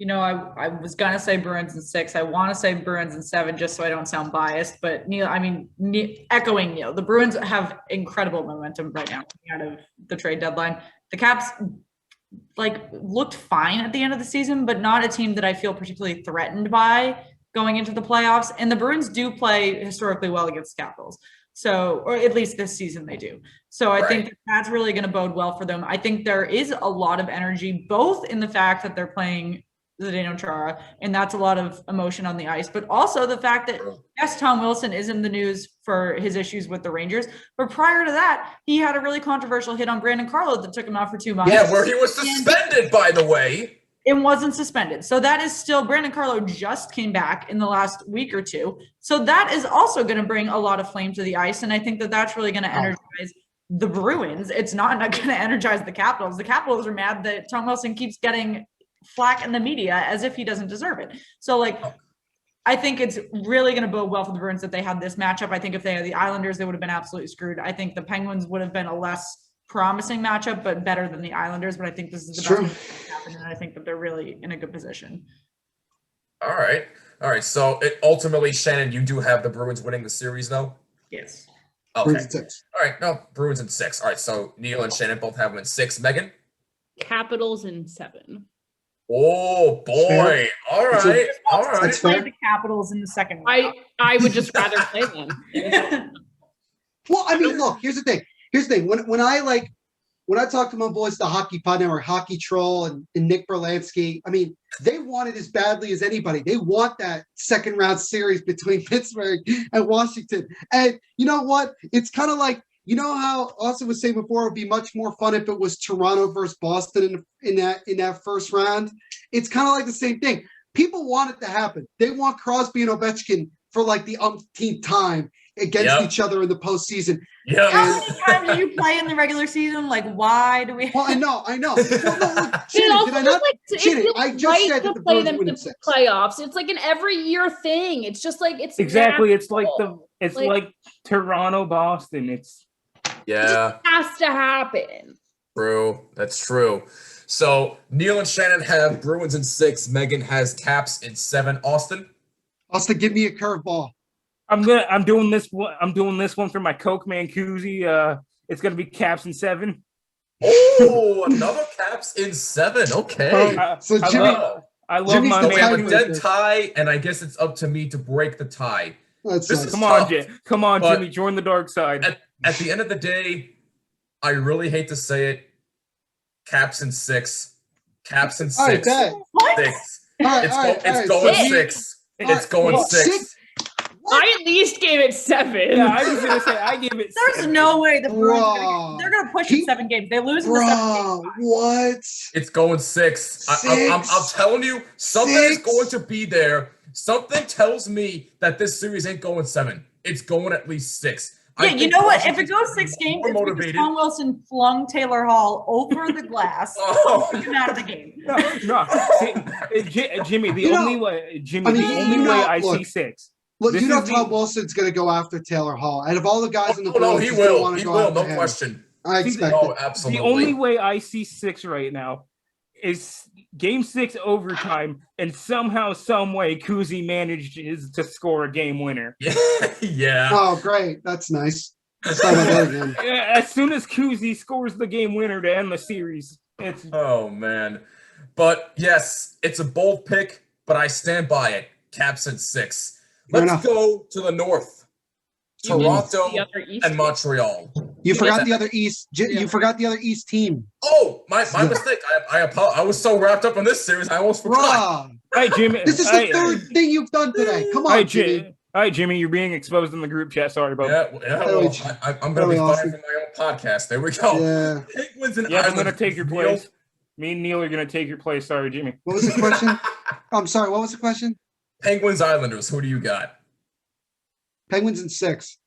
I was gonna say Bruins in 6. I want to say Bruins in 7, just so I don't sound biased. But echoing Neil, the Bruins have incredible momentum right now coming out of the trade deadline. The Caps looked fine at the end of the season, but not a team that I feel particularly threatened by going into the playoffs. And the Bruins do play historically well against Capitals. So, or at least this season they do. So I think that's really going to bode well for them. I think there is a lot of energy, both in the fact that they're playing Zdeno Chara, and that's a lot of emotion on the ice, but also the fact that, yes, Tom Wilson is in the news for his issues with the Rangers, but prior to that, he had a really controversial hit on Brandon Carlo that took him out for 2 months. Yeah, where he was suspended, by the way. It wasn't suspended. So that is still, Brandon Carlo just came back in the last week or two. So that is also going to bring a lot of flame to the ice. And I think that that's really going to energize the Bruins. It's not going to energize the Capitals. The Capitals are mad that Tom Wilson keeps getting flack in the media as if he doesn't deserve it. So I think it's really going to bode well for the Bruins that they had this matchup. I think if they had the Islanders, they would have been absolutely screwed. I think the Penguins would have been a less promising matchup, but better than the Islanders. But I think this is the best thing that's happened, and I think that they're really in a good position. All right. So ultimately, Shannon, you do have the Bruins winning the series, though? Yes. Okay. Bruins in 6. All right. No, Bruins in 6. All right. So Neil and Shannon both have them in 6. Megan? Capitals in 7. Oh, boy. All right. Let's play the Capitals in the second round. I would just rather play them. Well, I mean, look, here's the thing. When I talk to my boys, the Hockey Pod Network, Hockey Troll and Nick Berlansky, I mean, they want it as badly as anybody. They want that second round series between Pittsburgh and Washington. And you know what? It's kind of like, you know how Austin was saying before, it would be much more fun if it was Toronto versus Boston in that first round. It's kind of like the same thing. People want it to happen. They want Crosby and Ovechkin for the umpteenth time against each other in the postseason. Yeah. How many times do you play in the regular season? Why do we? Well, I know. Well, look, Shannon, did I not? Shannon, I just said that the play Bruins them win to in 6. playoffs. It's like an every year thing. It's just it's exactly. natural. It's like Toronto, Boston. It has to happen. True. That's true. So Neil and Shannon have Bruins in 6. Megan has Caps in 7. Austin, give me a curveball. I'm doing this one for my Coke Man koozie. It's gonna be Caps in 7. Oh, another Caps in 7. Okay. So Jimmy, I love Jimmy's my So the we have a man. dead tie, and I guess it's up to me to break the tie. That's This nice. is Come on, tough. Come on, But- Jimmy. Join the dark side. At the end of the day, I really hate to say it. Caps in 6. Caps in 6. All right, bet. What? 6. All right, It's all going right. 6. All It's right, going well, 6. I at least gave it 7. Yeah, I was gonna say I give it. There's 7. no way the Bruins Bro. they're going to push in 7 games. They lose in the 7 Bro, games. what? It's going 6. I'm telling you, something is 6? going to be there. Something tells me that this series ain't going 7. It's going at least 6. Yeah, I you think know what? If Washington's it goes 6 games, more it's because motivated. Tom Wilson flung Taylor Hall over the glass, Oh. took him out of the game. No. Jimmy. The You only know- way, Jimmy. I mean, the only you know- way I look. see 6. Look, This you know is the- Tom Wilson's going to go after Taylor Hall. Out of all the guys in the Oh, no, Bruins, he he's gonna will. wanna He go will. after No him. question. I expect Oh, it. absolutely. The only way I see 6 right now is Game 6 overtime, and somehow, some way, Kuzi manages to score a game winner. Yeah. Oh, great. That's nice. Let's talk about that again. As soon as Kuzi scores the game winner to end the series, it's Oh, man. But yes, it's a bold pick, but I stand by it. Caps in 6. Fair Let's enough. go to the north. You missed Toronto the other East and Montreal. You forgot Yeah. the other East. You forgot the other East team. Oh, my mistake. I apologize. I was so wrapped up in this series, I almost forgot. Bruh. Hey, Jimmy. This is the third thing you've done today. Come on, Jimmy. Hi, Jimmy. You're being exposed in the group chat. Sorry, bro. Yeah, well, I'm going to be Awesome. fired from my own podcast. There we go. Yeah. Penguins and Yeah, I'm Islanders. gonna take your Neil, place. Me and Neil are gonna take your place. Sorry, Jimmy. What was the question? I'm sorry. What was the question? Penguins, Islanders. Who do you got? Penguins in 6.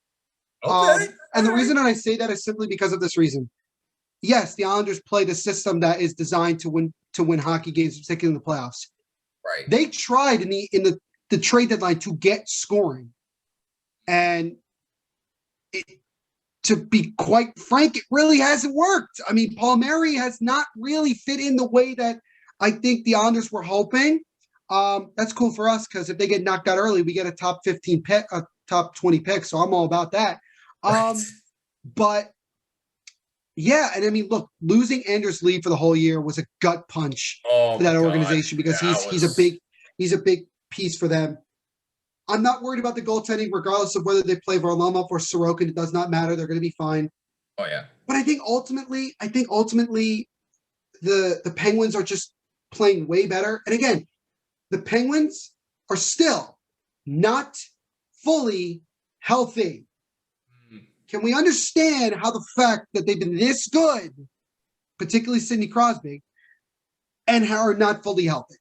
Okay. And the reason that I say that is simply because of this reason. Yes, the Islanders play the system that is designed to win hockey games, particularly in the playoffs. Right. They tried in the trade deadline to get scoring, and to be quite frank, it really hasn't worked. I mean, Palmieri has not really fit in the way that I think the Islanders were hoping. That's cool for us because if they get knocked out early, we get a top 15 pick, a top 20 pick. So I'm all about that. But yeah, and I mean, look, losing Anders Lee for the whole year was a gut punch for that organization because he's a big piece for them. I'm not worried about the goaltending, regardless of whether they play Varlamov or Sorokin. It does not matter. They're going to be fine. Oh yeah. But I think ultimately, the Penguins are just playing way better. And again, the Penguins are still not fully healthy. Can we understand how the fact that they've been this good, particularly Sidney Crosby, and how are not fully healthy?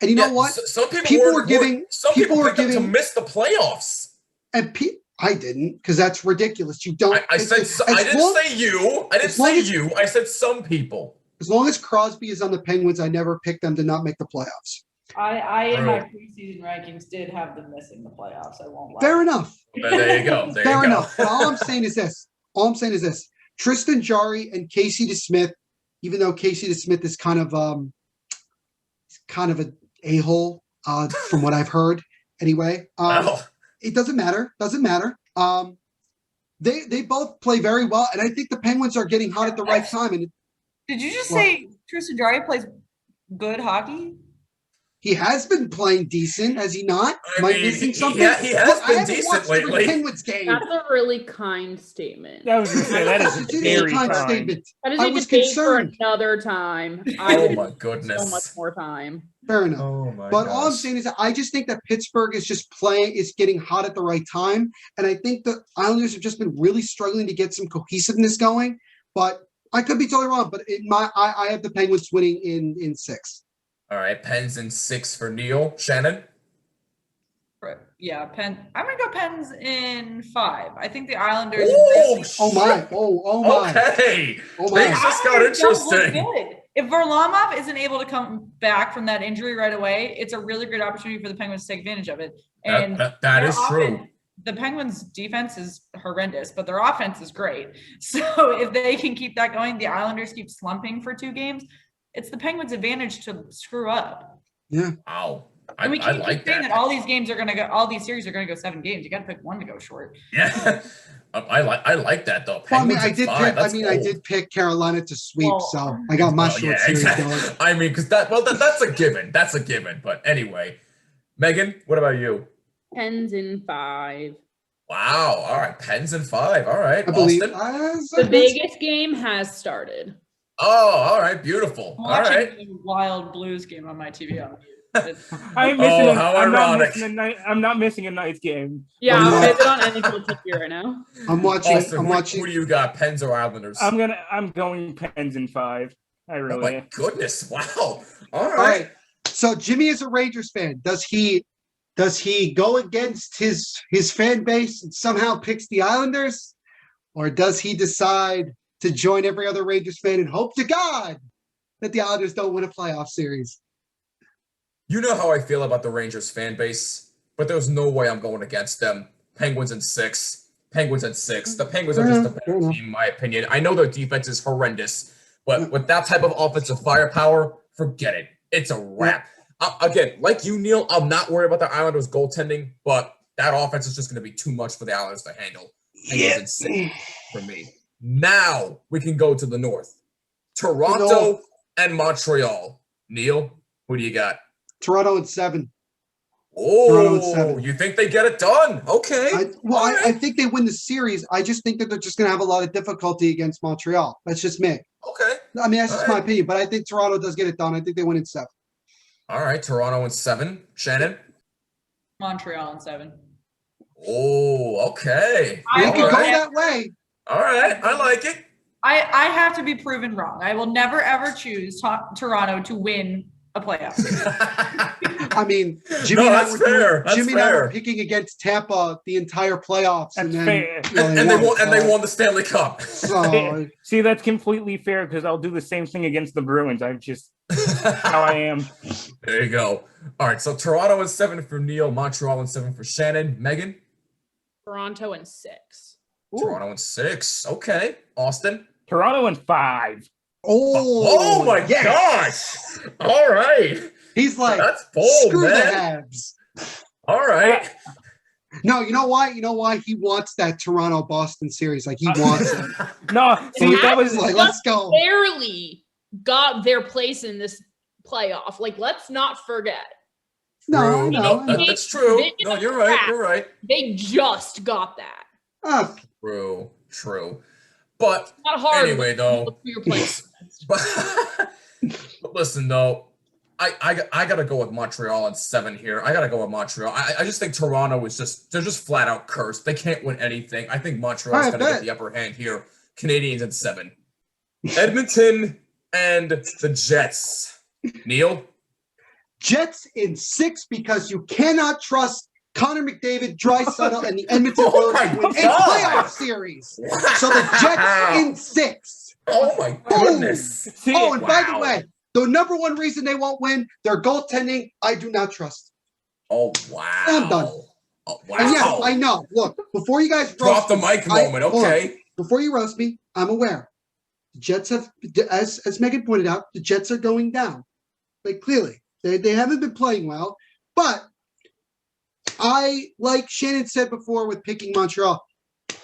And you know what? Some people were giving to miss the playoffs. And I didn't, because that's ridiculous. You don't. I didn't say you. I said some people. As long as Crosby is on the Penguins, I never picked them to not make the playoffs. I in my preseason rankings did have them missing the playoffs. I won't lie. Fair enough. There you go. Fair enough. But all I'm saying is this. Tristan Jarry and Casey DeSmith, even though Casey DeSmith is kind of an a-hole from what I've heard. Anyway, it doesn't matter. They both play very well, and I think the Penguins are getting hot at the right time. And did you just say Tristan Jarry plays good hockey? He has been playing decent, has he not? Am I missing something? He has been decent lately. Penguins game. That's a really kind statement. That is a very kind statement. That is I a was debate concerned. for another time. Oh my goodness. So much more time. Fair enough. Oh my but all I'm saying is that I just think that Pittsburgh is just getting hot at the right time. And I think the Islanders have just been really struggling to get some cohesiveness going. But I could be totally wrong. But I have the Penguins winning in 6. All right, Pens in 6 for Neil. Shannon? Yeah, I'm going to go Pens in 5. I think the Islanders... Oh my. Okay. Things just got interesting. If Varlamov isn't able to come back from that injury right away, it's a really great opportunity for the Penguins to take advantage of it. And that is true. The Penguins' defense is horrendous, but their offense is great. So if they can keep that going, the Islanders keep slumping for 2 games, it's the Penguins' advantage to screw up. Yeah. Wow. I like saying that all these series are going to go 7 games. You got to pick one to go short. Yeah. I like that though. Well, I did pick Carolina to sweep, so I got my short series going. I mean, because that's a given. That's a given. But anyway, Megan, what about you? Pens in 5. Wow. All right. Pens in 5. All right. I believe the Vegas game has started. Oh, all right. Beautiful. I'm all right. watching the Wild Blues game on my TV. I'm not missing a Knights game. Yeah, I'm it on NHL TV right now. I'm watching. Austin, who do you got? Pens or Islanders? I'm going Pens in 5. I really. Oh my goodness! Wow. All right. So Jimmy is a Rangers fan. Does he go against his fan base and somehow picks the Islanders, or does he decide to join every other Rangers fan and hope to God that the Islanders don't win a playoff series? You know how I feel about the Rangers fan base, but there's no way I'm going against them. Penguins in 6. The Penguins are just a better team, in my opinion. I know their defense is horrendous, but with that type of offensive firepower, forget it. It's a wrap. Again, like you, Neil, I'm not worried about the Islanders' goaltending, but that offense is just going to be too much for the Islanders to handle. Penguins in 6 for me. Now we can go to the North. Toronto and Montreal. Neil, who do you got? Toronto in 7. Oh, you think they get it done? Okay. I think they win the series. I just think that they're just going to have a lot of difficulty against Montreal. That's just me. Okay. I mean, that's just my opinion, but I think Toronto does get it done. I think they win in 7. All right, Toronto in 7. Shannon? Montreal in 7. Oh, okay. I could go that way. All right, I like it. I have to be proven wrong. I will never, ever choose Toronto to win a playoff series. I mean, Jimmy and I were picking against Tampa the entire playoffs, and then they won the Stanley Cup. So, see, that's completely fair because I'll do the same thing against the Bruins. I'm just how I am. There you go. All right, so Toronto in 7 for Neil, Montreal in 7 for Shannon. Megan? Toronto in 6. Toronto in 6. Okay. Austin? Toronto in 5. Oh my gosh! All right, he's like, that's bold, screw man. the Habs. All right. No, you know why? You know why he wants that Toronto-Boston series? Like he wants it. No, see, that was like, let's go. Barely got their place in this playoff. Like, let's not forget. True. No. That's true. No, you're right. You're right. They just got that. True. But Not hard. anyway, though. Your place. but listen, though. I gotta go with Montreal in 7 here. I gotta go with Montreal. I just think Toronto they're just flat out cursed. They can't win anything. I think Montreal's gonna get the upper hand here. Canadians in 7. Edmonton and the Jets. Neil? Jets in 6 because you cannot trust Connor McDavid, Draisaitl, and the Edmonton Oilers to win a playoff series. Wow. So the Jets in 6. Oh my goodness. Oh, and by the way, the number one reason they won't win, their goaltending, I do not trust. Oh, wow. I'm done. Oh, wow. And yeah, I know. Look, before you guys drop the mic moment, okay. Before you roast me, I'm aware. The Jets have, as Megan pointed out, the Jets are going down. Like, clearly. They haven't been playing well. But I, like Shannon said before with picking Montreal,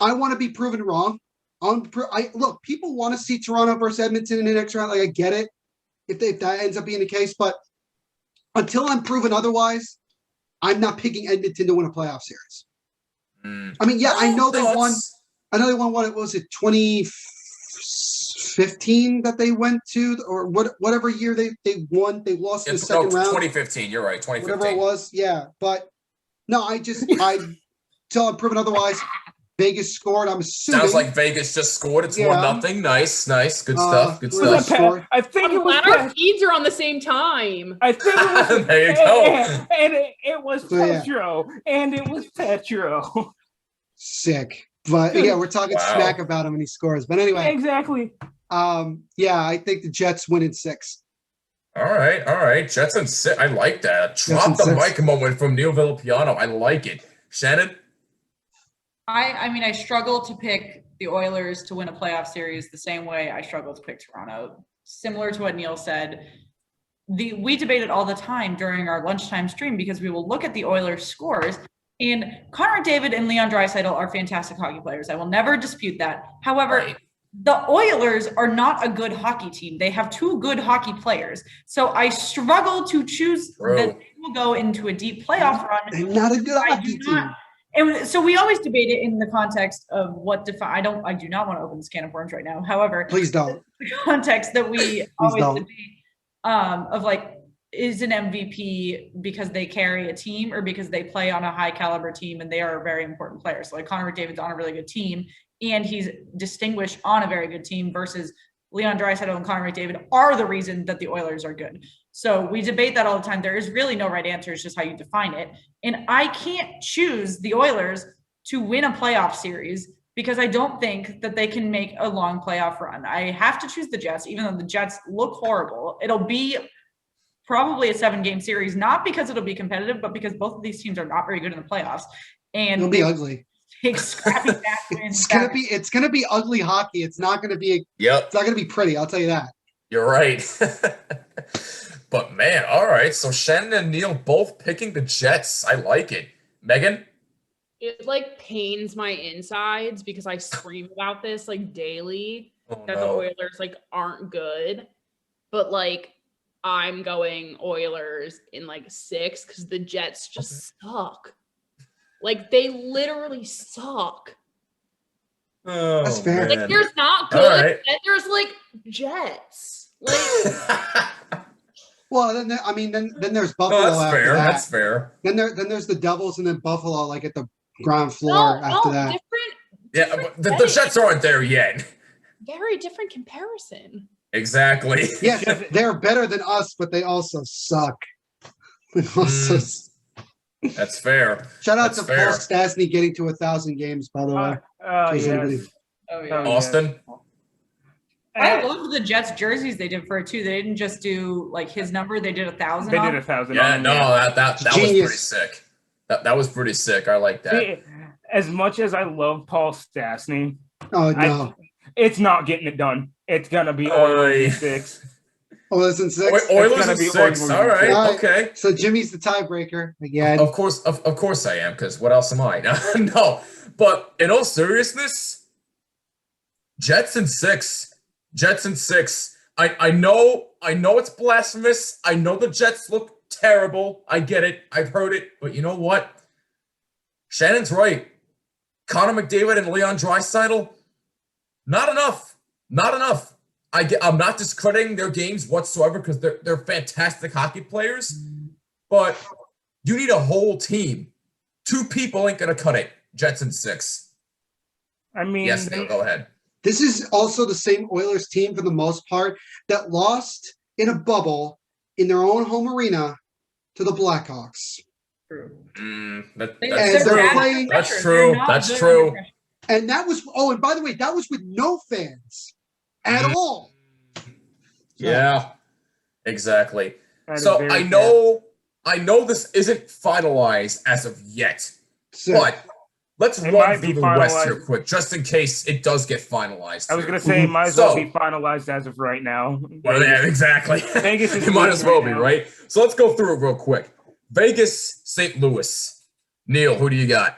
I want to be proven wrong. Look, people want to see Toronto versus Edmonton in the next round. Like, I get it. If that ends up being the case, but until I'm proven otherwise, I'm not picking Edmonton to win a playoff series. I mean, yeah, I know they won. I know they won. What was it? 2015 that they went to, or whatever year they won. They lost in the second round. 2015. You're right. 2015. Whatever it was. Yeah, but no, till I'm proven otherwise. Vegas scored. I'm assuming. Sounds like Vegas just scored. It's 1-0. Nice. Good stuff. I think it was. Our feeds are on the same time. I think it was. There you go. And it was Petro. And it was Petro. Sick. But yeah, we're talking smack about him when he scores. But anyway. Exactly. Yeah, I think the Jets win in 6. All right. Jets in 6. I like that. Drop the mic moment from Neil Villapiano. I like it. Shannon? I mean, I struggle to pick the Oilers to win a playoff series the same way I struggle to pick Toronto. Similar to what Neil said, we debate it all the time during our lunchtime stream because we will look at the Oilers scores, and Connor McDavid and Leon Draisaitl are fantastic hockey players. I will never dispute that. However, the Oilers are not a good hockey team. They have 2 good hockey players. So I struggle to choose that they will go into a deep playoff run. They're not a good hockey team. And so we always debate it in the context of what I do not want to open this can of worms right now. However, please don't. The context that we always debate of like, is an MVP because they carry a team or because they play on a high caliber team and they are a very important player. So like Connor McDavid's on a really good team and he's distinguished on a very good team versus Leon Draisaitl and Connor McDavid are the reason that the Oilers are good. So we debate that all the time. There is really no right answer. It's just how you define it. And I can't choose the Oilers to win a playoff series because I don't think that they can make a long playoff run. I have to choose the Jets, even though the Jets look horrible. It'll be probably a 7-game series, not because it'll be competitive, but because both of these teams are not very good in the playoffs. And it'll be ugly. Take scrappy back wins. It's gonna be ugly hockey. It's not gonna be It's not gonna be pretty, I'll tell you that. You're right. But man, all right. So Shannon and Neil both picking the Jets. I like it. Megan? It like pains my insides because I scream about this like daily that the Oilers like aren't good. But like I'm going Oilers in like 6 because the Jets just suck. Like they literally suck. Oh, that's fair. Like there's not good, and there's like Jets. Like well, then there's Buffalo. That's fair. That's fair. Then there's the Devils and then Buffalo like at the ground floor after that. Different but the Jets aren't there yet. Very different comparison. Exactly. Yeah, they're better than us, but they also suck. That's fair. Shout out to Paul Stastny getting to 1,000 games, by the way. Yes. Austin? I loved the Jets jerseys they did for it too. They didn't just do like his number; they did 1,000. They did 1,000. Yeah, no, that was pretty sick. That was pretty sick. I like that. See, as much as I love Paul Stastny, oh no, it's not getting it done. It's gonna be Oilers in 6. Oilers in 6. Oilers in 6. All right. Okay. So Jimmy's the tiebreaker again. Of course I am, because what else am I? No. But in all seriousness, Jets in 6. I know it's blasphemous. I know the Jets look terrible. I get it. I've heard it. But you know what? Shannon's right. Connor McDavid and Leon Draisaitl, not enough. I'm not discrediting their games whatsoever because they're fantastic hockey players. But you need a whole team. 2 people ain't gonna cut it. Jets in 6. I mean, yes, Neil, go ahead. This is also the same Oilers team for the most part that lost in a bubble in their own home arena to the Blackhawks. True. That's true. That's true. And that was, and by the way, that was with no fans at all. Yeah, exactly. So I know this isn't finalized as of yet, but let's run through the West here quick, just in case it does get finalized. I was going to say, it might as well be finalized as of right now. Well, yeah, exactly. Vegas is it might as well be, right? So let's go through it real quick. Vegas, St. Louis. Neil, who do you got?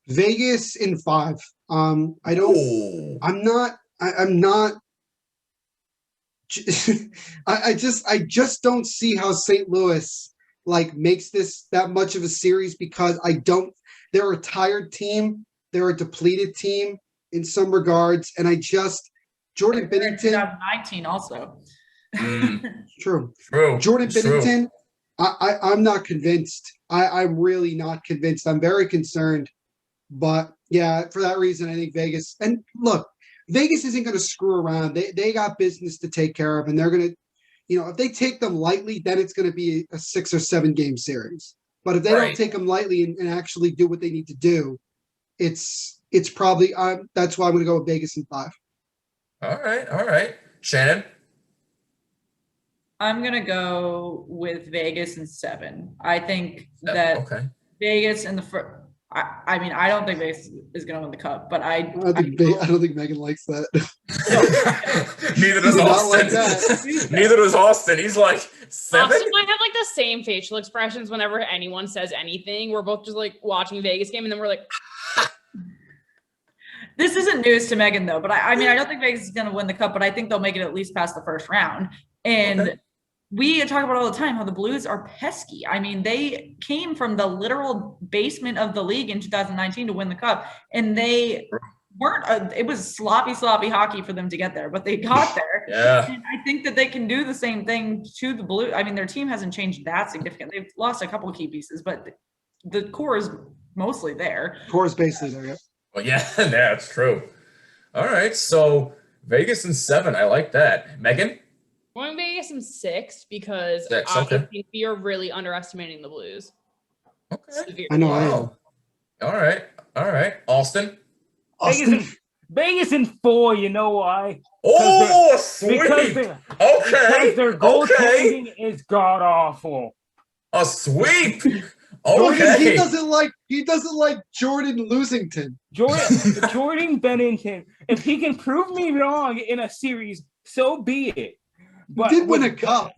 Vegas in 5. I'm not. I just don't see how St. Louis makes this that much of a series because they're a tired team. They're a depleted team in some regards. And Jordan Binnington. 2019 also. True. Jordan Binnington, I'm not convinced. I'm really not convinced. I'm very concerned. But yeah, for that reason, I think Vegas. And look, Vegas isn't going to screw around. They got business to take care of, and they're going to, if they take them lightly, then it's going to be a 6 or 7 game series. But if they don't take them lightly and actually do what they need to do, it's probably that's why I'm going to go with Vegas in 5. All right. Shannon? I'm going to go with Vegas in 7. I think that Vegas in the first. I mean, I don't think Vegas is going to win the cup, but I don't think Megan likes that. Neither does Austin. Neither does Austin. He's like 7. Austin might have the same facial expressions whenever anyone says anything. We're both just watching a Vegas game, and then we're like. This isn't news to Megan though, but I mean, I don't think Vegas is going to win the cup, but I think they'll make it at least past the first round. And we talk about all the time how the Blues are pesky. I mean, they came from the literal basement of the league in 2019 to win the cup, and they weren't. It was sloppy hockey for them to get there, but they got there. Yeah. And I think that they can do the same thing to the Blues. I mean, their team hasn't changed that significantly. They've lost a couple of key pieces, but the core is mostly there. Core is basically there. Yeah. Well, yeah, that's true. All right, so Vegas in 7. I like that. Megan? I'm going Vegas in 6 because 6, I think we are really underestimating the Blues. Okay. Severely. I know I am. All right. Austin? Vegas in 4, you know why? Oh, sweet. Because their goaltending is god-awful. A sweep. Okay. He doesn't like Jordan Losington. Jordan Bennington. If he can prove me wrong in a series, so be it. But he did win a cup.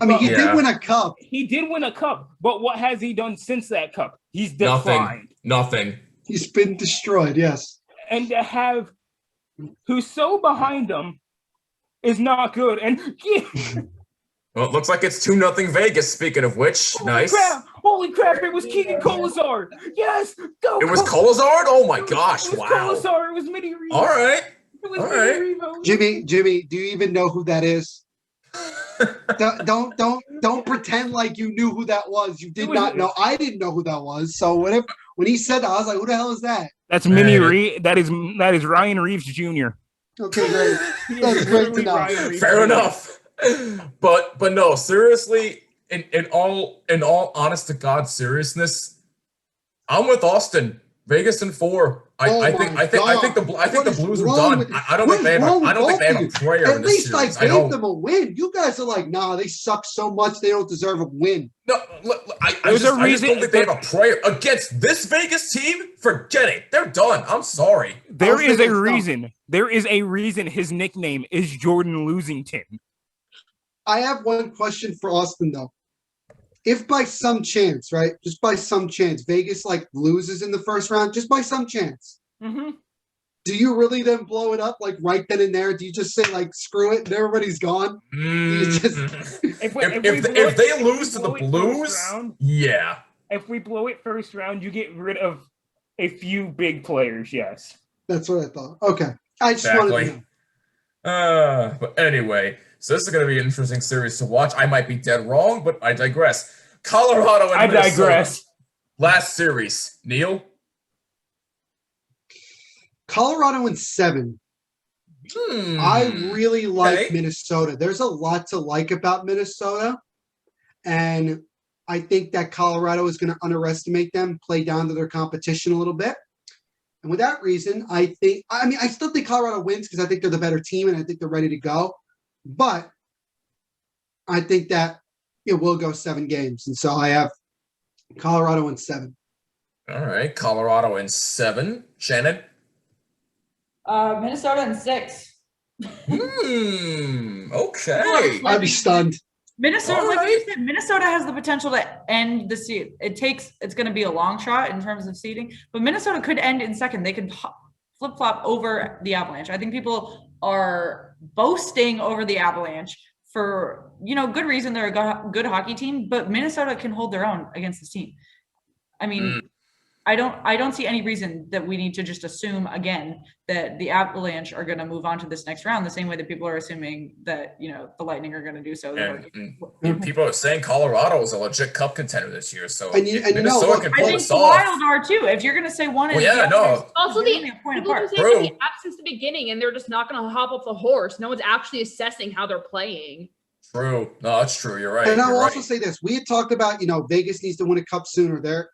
He did win a cup. He did win a cup, but what has he done since that cup? He's declined. Nothing. He's been destroyed, yes. And to have Husso behind him is not good. And well, it looks like it's 2-0 Vegas, speaking of which. Nice. Holy crap, it was Keegan Kolazar. Yes, go. It was Kolazar? Oh my gosh, it was wow. Kolazar, it was Mini Revo. All right. Jimmy, do you even know who that is? Don't pretend like you knew who that was. You did not know. I didn't know who that was. So when he said that, I was like, who the hell is that? That's Mini Reeve. That is Ryan Reeves Jr. Okay, great. That's great to know. Fair enough. But no, seriously, in all honest to God seriousness, I'm with Austin. Vegas in 4. I think the Blues are done. I don't think they have a prayer At in this least series. I gave them a win. You guys are like, nah, they suck so much they don't deserve a win. No, I just don't think they have a prayer against this Vegas team. Forget it. They're done. I'm sorry. There is a reason. There is a reason his nickname is Jordan Losington. I have one question for Austin though. If by some chance, right, just by some chance, Vegas like loses in the first round, just by some chance, do you really then blow it up like right then and there? Do you just say like screw it and everybody's gone? If they lose to the Blues, yeah. If we blow it first round, you get rid of a few big players. Yes, that's what I thought. Okay, I just wanted to know. But anyway, so this is going to be an interesting series to watch. I might be dead wrong, but I digress. Colorado and Minnesota. Digress. Last series, Neil. Colorado in 7. I really like Minnesota. There's a lot to like about Minnesota, and I think that Colorado is going to underestimate them, play down to their competition a little bit. And with that reason, I still think Colorado wins because I think they're the better team and I think they're ready to go. But I think that it will go 7 games. And so I have Colorado in 7. All right. Colorado in 7. Shannon? Minnesota in 6. Okay. I'd be stunned. Minnesota, like you said, Minnesota has the potential to end the season. It's going to be a long shot in terms of seeding, but Minnesota could end in 2nd. They could flip-flop over the Avalanche. I think people are boasting over the Avalanche for, good reason. They're a good hockey team, but Minnesota can hold their own against this team. I mean, I don't see any reason that we need to just assume again that the Avalanche are going to move on to this next round the same way that people are assuming that, the Lightning are going to do so. People are saying Colorado is a legit cup contender this year. So Minnesota can pull this off. I think the Wild are too. If you're going to say one also the people are saying the app since the beginning and they're just not going to hop off the horse. No one's actually assessing how they're playing. True. No, that's true. You're right. And I'll also say this. We had talked about, Vegas needs to win a cup sooner there.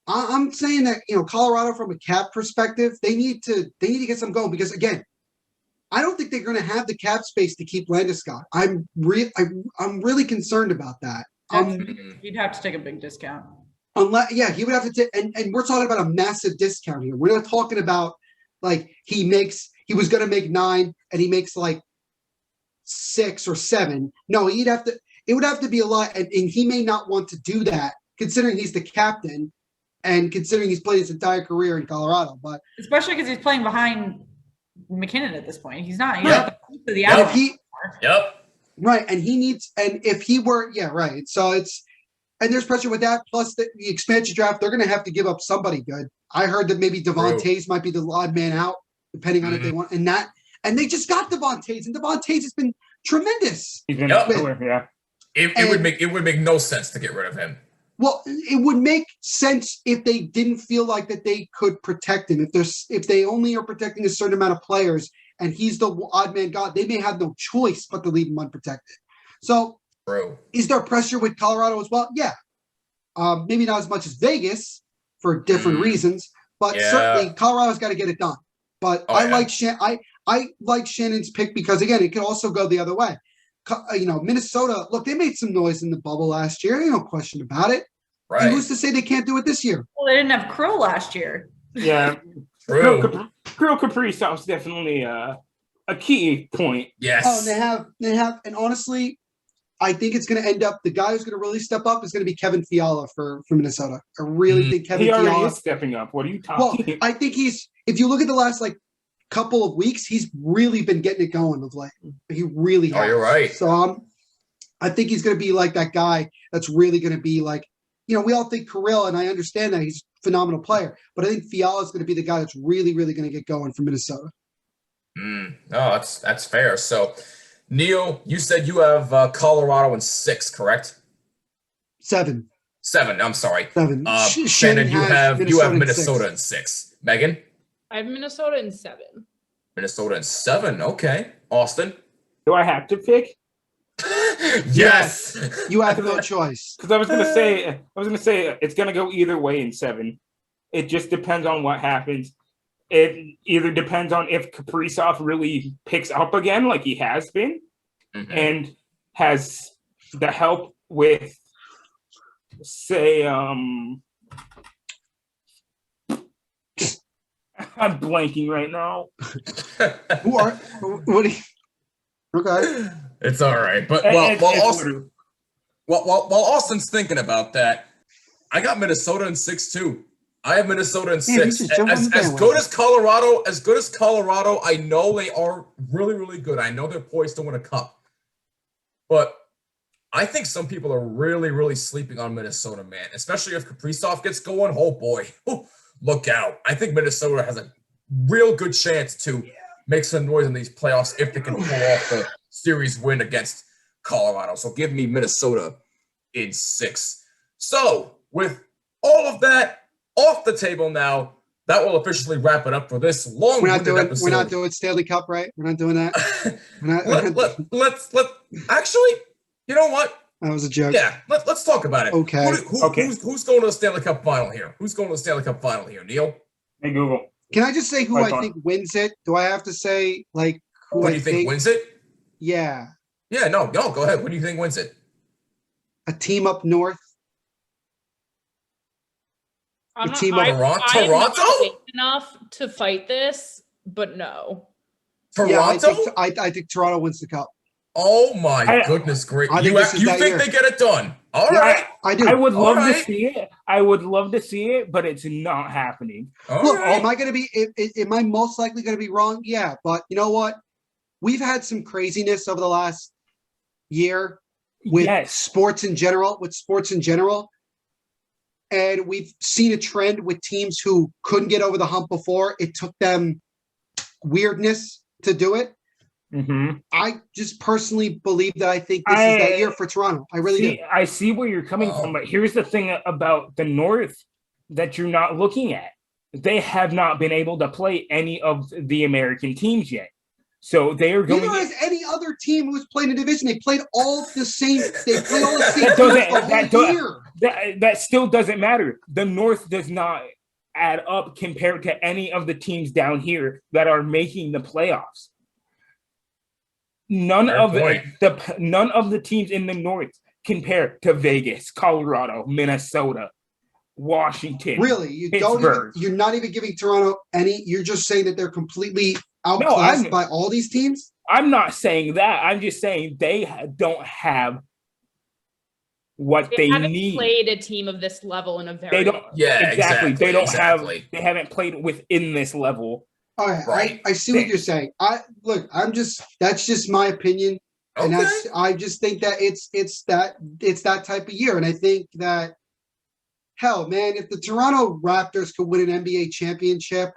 I'm saying that, Colorado from a cap perspective, they need to get some going because again, I don't think they're going to have the cap space to keep Landeskog. I'm really concerned about that. He'd have to take a big discount. He would have to and we're talking about a massive discount here. We're not talking about like he was going to make 9 and he makes like 6 or 7. No, it would have to be a lot and he may not want to do that considering he's the captain. And considering he's played his entire career in Colorado, but especially because he's playing behind McKinnon at this point, he's not the Avalanche. Right, and he needs, and if he were, right. So and there's pressure with that. Plus the expansion draft, they're going to have to give up somebody good. I heard that maybe Devontae's might be the odd man out, depending on if they want, and they just got Devontae's, and Devontae's has been tremendous. He's been It would make no sense to get rid of him. Well, it would make sense if they didn't feel like that they could protect him. If they only are protecting a certain amount of players and he's the odd man god, they may have no choice but to leave him unprotected. So is there pressure with Colorado as well? Yeah. Maybe not as much as Vegas for different reasons, but certainly Colorado's got to get it done. But I like Shannon's pick because, again, it could also go the other way. Minnesota, look, they made some noise in the bubble last year. No question about it. Right. And who's to say they can't do it this year? Well, they didn't have Krill last year. Yeah. Krill Kaprizov is definitely a key point. Yes. Oh, they have, and honestly, I think it's going to end up, the guy who's going to really step up is going to be Kevin Fiala for Minnesota. I really think Kevin Fiala. He already is stepping up. What are you talking about? I think if you look at the last, couple of weeks, he's really been getting it going of late. He really has. Oh, you're right. So I think he's going to be like that guy that's really going to be like, we all think Kirill, and I understand that he's a phenomenal player, but I think Fiala is going to be the guy that's really, really going to get going for Minnesota. No, that's fair. So, Neil, you said you have Colorado in 6, correct? 7. 7. I'm sorry. 7. Shannon, you have Minnesota in 6. Megan? I have Minnesota in 7. Minnesota in 7. Okay. Austin? Do I have to pick? Yes. You have no choice. Because I was gonna say it's gonna go either way in 7. It just depends on what happens. It either depends on if Kaprizov really picks up again, like he has been, and has the help with, say, I'm blanking right now. What? Okay. It's all right, but while Austin's thinking about that, I got Minnesota in 6-2. I have Minnesota in 6. As good as Colorado, I know they are really, really good. I know they're poised to win a cup. But I think some people are really, really sleeping on Minnesota, man. Especially if Kaprizov gets going. Oh, boy. Look out. I think Minnesota has a real good chance to make some noise in these playoffs if they can pull off the series win against Colorado. So give me Minnesota in 6. So with all of that off the table now, that will officially wrap it up for this long-winded episode. We're not doing Stanley Cup, right? We're not doing that. Let's actually, you know what? That was a joke. Yeah, let's talk about it. Okay. Who's going to the Stanley Cup final here? Who's going to the Stanley Cup final here, Neil? Hey, Google. Can I just say who I think wins it? Do I have to say like who do you think wins it? Yeah. Yeah, no, go ahead. What do you think wins it? A team up north. Toronto? Enough to fight this, but no. Toronto? Yeah, I think Toronto wins the cup. Oh my goodness, great! You think they get it done? All right, I do. I would love to see it. I would love to see it, but it's not happening. Look, am I going to be? Am I most likely going to be wrong? Yeah, but you know what? We've had some craziness over the last year with sports in general. And we've seen a trend with teams who couldn't get over the hump before. It took them weirdness to do it. I just personally believe that I think this is that year for Toronto. I really do. I see where you're coming from, but here's the thing about the North that you're not looking at. They have not been able to play any of the American teams yet. So they are going. Neither has any other team who's played in the division. They played all the same. They played all the same year. That still doesn't matter. The North does not add up compared to any of the teams down here that are making the playoffs. None of the teams in the North compare to Vegas, Colorado, Minnesota, Washington. Really, you're not even giving Toronto any. You're just saying that they're completely outclassed by all these teams. I'm not saying that. I'm just saying they don't have what they need. Played a team of this level in a very exactly. They don't have. They haven't played within this level. All right. I see what you're saying. That's just my opinion. Okay. And I just think that it's that type of year. And I think that hell, man, if the Toronto Raptors could win an NBA championship,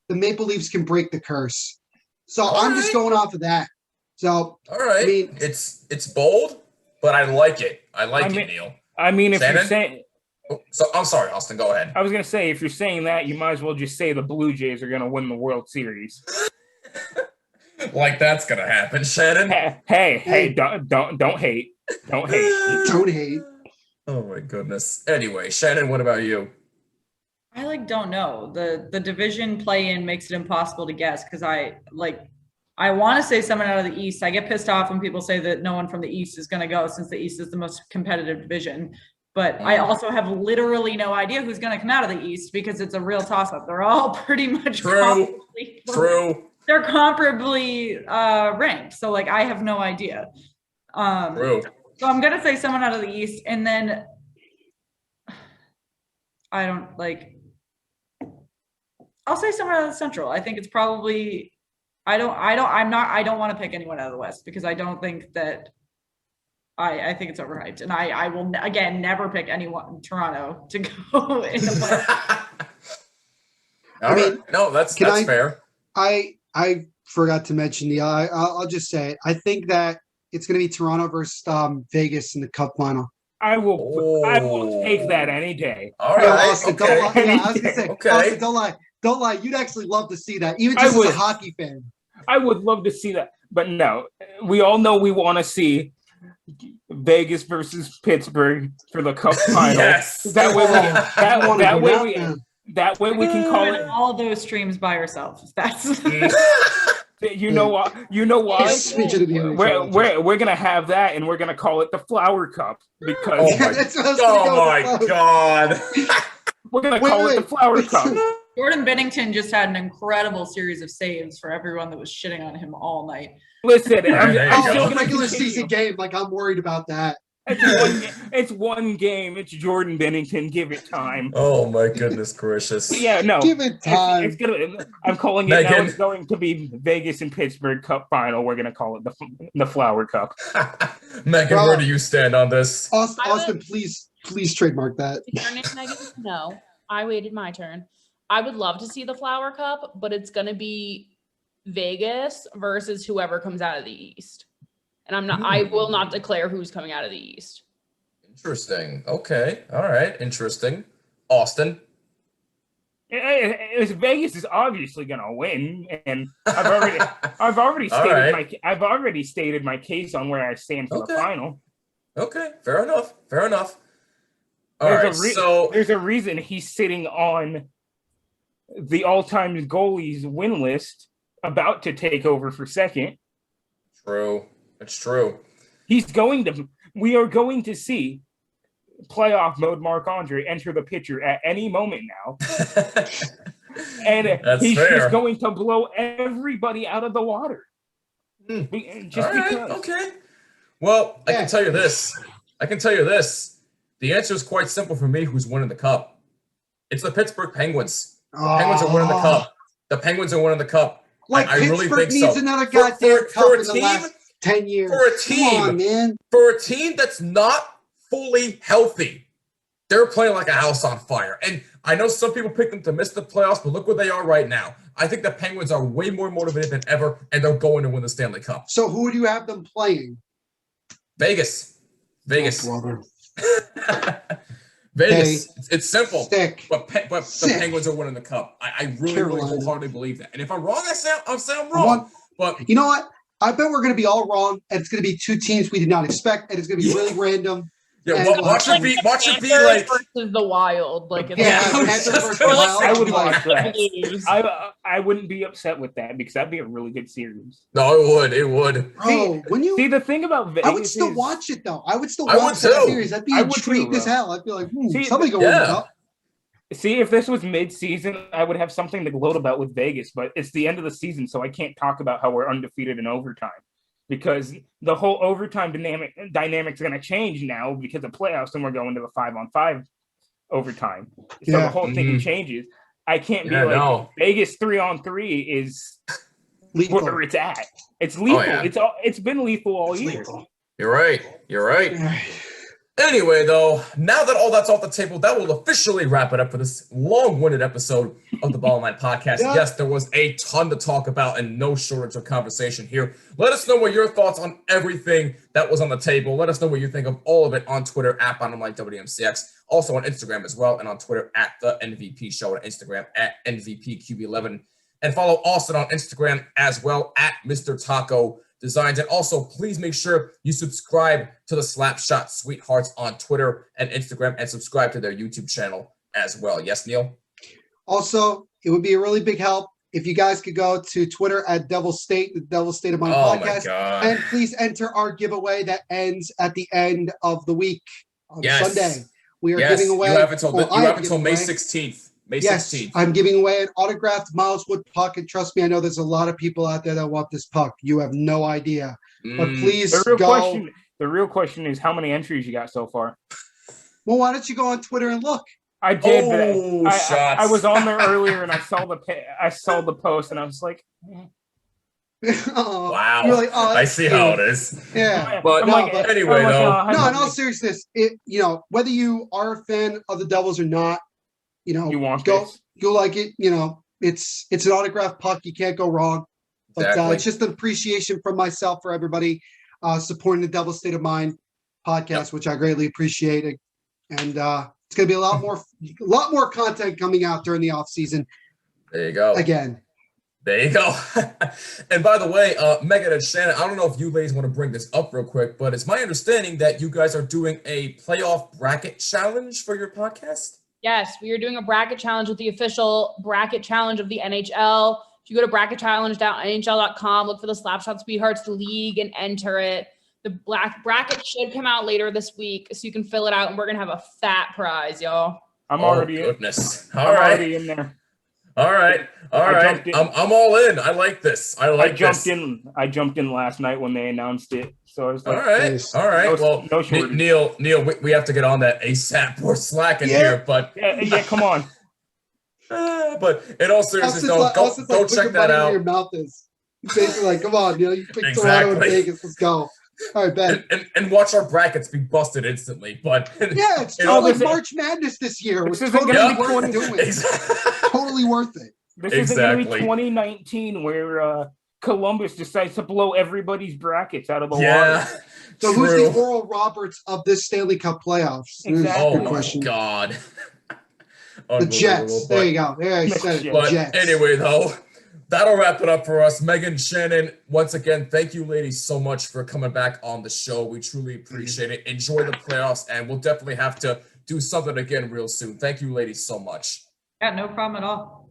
the Maple Leafs can break the curse. So I'm just going off of that. So all right. I mean, it's bold, but I like it. I like it, Neil. I mean, if you're saying so I'm sorry, Austin, go ahead. I was going to say, if you're saying that, you might as well just say the Blue Jays are going to win the World Series. Like that's going to happen, Shannon. Hey, don't hate. Don't hate. Don't hate. Oh my goodness. Anyway, Shannon, what about you? I don't know. The division play-in makes it impossible to guess because I want to say someone out of the East. I get pissed off when people say that no one from the East is going to go since the East is the most competitive division. But I also have literally no idea who's going to come out of the East because it's a real toss-up. They're all pretty much true. They're comparably ranked. So I have no idea. True. So I'm going to say someone out of the East, and then I'll say someone out of the Central. I think it's probably I don't want to pick anyone out of the West because I don't think that I think it's overhyped, and I will again never pick anyone Toronto to go in the playoffs. That's fair. I forgot to mention I'll just say it. I think that it's going to be Toronto versus Vegas in the Cup final. I will take that any day. All right. Austin, okay. I was going to say, Austin, don't lie. You'd actually love to see that, even just as a hockey fan. I would love to see that, but no, we all know we want to see Vegas versus Pittsburgh for the Cup final. Yes. That That way we can call it all those streams by ourselves. That's you know what? You know why? We're gonna have that, and we're gonna call it the Flower Cup because God. We're gonna call it the Flower Cup. Jordan Bennington just had an incredible series of saves for everyone that was shitting on him all night. Listen, regular season game. Like, I'm worried about that. It's one game. It's Jordan Bennington. Give it time. Oh my goodness gracious! Yeah, no. Give it time. It's gonna. I'm calling it now. It's going to be Vegas and Pittsburgh Cup final. We're gonna call it the Flower Cup. Megan, where do you stand on this? Austin, please trademark that. No, I waited my turn. I would love to see the Flower Cup, but it's gonna be Vegas versus whoever comes out of the East. And I will not declare who's coming out of the East. Interesting. Okay. All right. Interesting. Austin. Vegas is obviously going to win, and I've already stated my case on where I stand for the final. Okay. Fair enough. There's a reason he's sitting on the all-time goalies win list, about to take over for second. True. It's true. We are going to see playoff mode Marc-Andre enter the picture at any moment now. And he's just going to blow everybody out of the water. Okay. Well, I can tell you this. The answer is quite simple for me. Who's winning the cup? It's the Pittsburgh Penguins. The Penguins are winning the cup. Like, I really think needs another goddamn cup in the last 10 years. For a team that's not fully healthy, they're playing like a house on fire. And I know some people pick them to miss the playoffs, but look where they are right now. I think the Penguins are way more motivated than ever, and they're going to win the Stanley Cup. So who do you have them playing? Vegas. Oh, Vegas. It's simple. Sick. But the Penguins are winning the cup. I really wholeheartedly believe that. And if I'm wrong, I'll say I'm wrong. But you know what? I bet we're going to be all wrong, and it's going to be two teams we did not expect, and it's going to be really random. Yeah, watch it be like versus the Wild. Like, I would watch that. I wouldn't be upset with that because that'd be a really good series. No, it would. Bro, see the thing about Vegas, I would still watch it though. I would still watch that series. I'd be intrigued as hell. I'd be like, somebody go win the cup. See, if this was mid-season, I would have something to gloat about with Vegas, but it's the end of the season, so I can't talk about how we're undefeated in overtime because the whole overtime dynamic's going to change now because of playoffs, and we're going to the 5-on-5 overtime. So the whole thing changes. I can't be Vegas 3-on-3 is lethal. Where it's at. It's lethal. Oh, yeah. It's been lethal all year. Lethal. You're right. Anyway, though, now that all that's off the table, that will officially wrap it up for this long-winded episode of the Ball Line Podcast. Yes, there was a ton to talk about and no shortage of conversation here. Let us know what your thoughts on everything that was on the table. Let us know what you think of all of it on Twitter at BottomLineWMCX, also on Instagram as well, and on Twitter at The NVP Show, and Instagram at NVPQB11. And follow Austin on Instagram as well at Mr. Taco Designs. And also, please make sure you subscribe to the Slapshot Sweethearts on Twitter and Instagram, and subscribe to their YouTube channel as well. Yes, Neil? Also, it would be a really big help if you guys could go to Twitter at Devil State, the Devil State of Mind podcast, and please enter our giveaway that ends at the end of the week on Sunday. We are giving away. You have until May 16th. May 16th. I'm giving away an autographed Miles Wood puck, and trust me, I know there's a lot of people out there that want this puck. You have no idea. But please The real question is how many entries you got so far? Well, why don't you go on Twitter and look? I did. I was on there earlier, and I saw the post, and I was like, wow. You're like, I see how it is. Yeah. But anyway, though. No, in all seriousness, whether you are a fan of the Devils or not, you want go. this. You'll like it. It's an autographed puck. You can't go wrong. But it's just an appreciation from myself for everybody supporting the Devil State of Mind podcast, which I greatly appreciate. And it's going to be a lot more content coming out during the off season. There you go. Again. There you go. And by the way, Megan and Shannon, I don't know if you ladies want to bring this up real quick, but it's my understanding that you guys are doing a playoff bracket challenge for your podcast. Yes, we are doing a bracket challenge with the official bracket challenge of the NHL. If you go to bracketchallenge.nhl.com, look for the Slapshot Sweethearts League and enter it. The black bracket should come out later this week, so you can fill it out, and we're gonna have a fat prize, y'all. I'm already goodness. I'm already in there. All right. I'm all in. I like this. I jumped in last night when they announced it. So I was like, all right. No shortage. Neil, we have to get on that ASAP. We're slacking here, but yeah, come on. But in all seriousness, go check that out. Your mouth is basically like, come on, Neil, you picked Toronto and Vegas. Let's go. All right, Ben. And watch our brackets be busted instantly. But yeah, it's like March Madness this year. It was totally worth doing. Totally worth it. This isn't going to be 2019 where Columbus decides to blow everybody's brackets out of the water. So who's the Oral Roberts of this Stanley Cup playoffs? Exactly. Oh my God. The Jets. There you go. There I said it. But Jets. Anyway, though, that'll wrap it up for us. Megan, Shannon, once again, thank you ladies so much for coming back on the show. We truly appreciate it. Enjoy the playoffs, and we'll definitely have to do something again real soon. Thank you ladies so much. Yeah, no problem at all.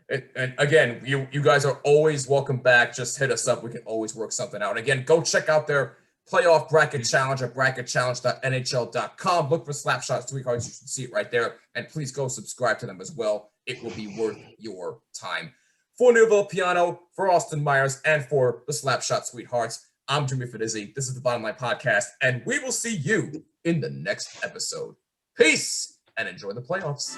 And again, you guys are always welcome back. Just hit us up. We can always work something out. Again, go check out their playoff bracket challenge at bracketchallenge.nhl.com. Look for Slapshot Sweethearts. You should see it right there. And please go subscribe to them as well. It will be worth your time. For Neil Piano, for Austin Myers, and for the Slapshot Sweethearts, I'm Jimmy Fidizzi. This is the Bottom Line Podcast, and we will see you in the next episode. Peace, and enjoy the playoffs.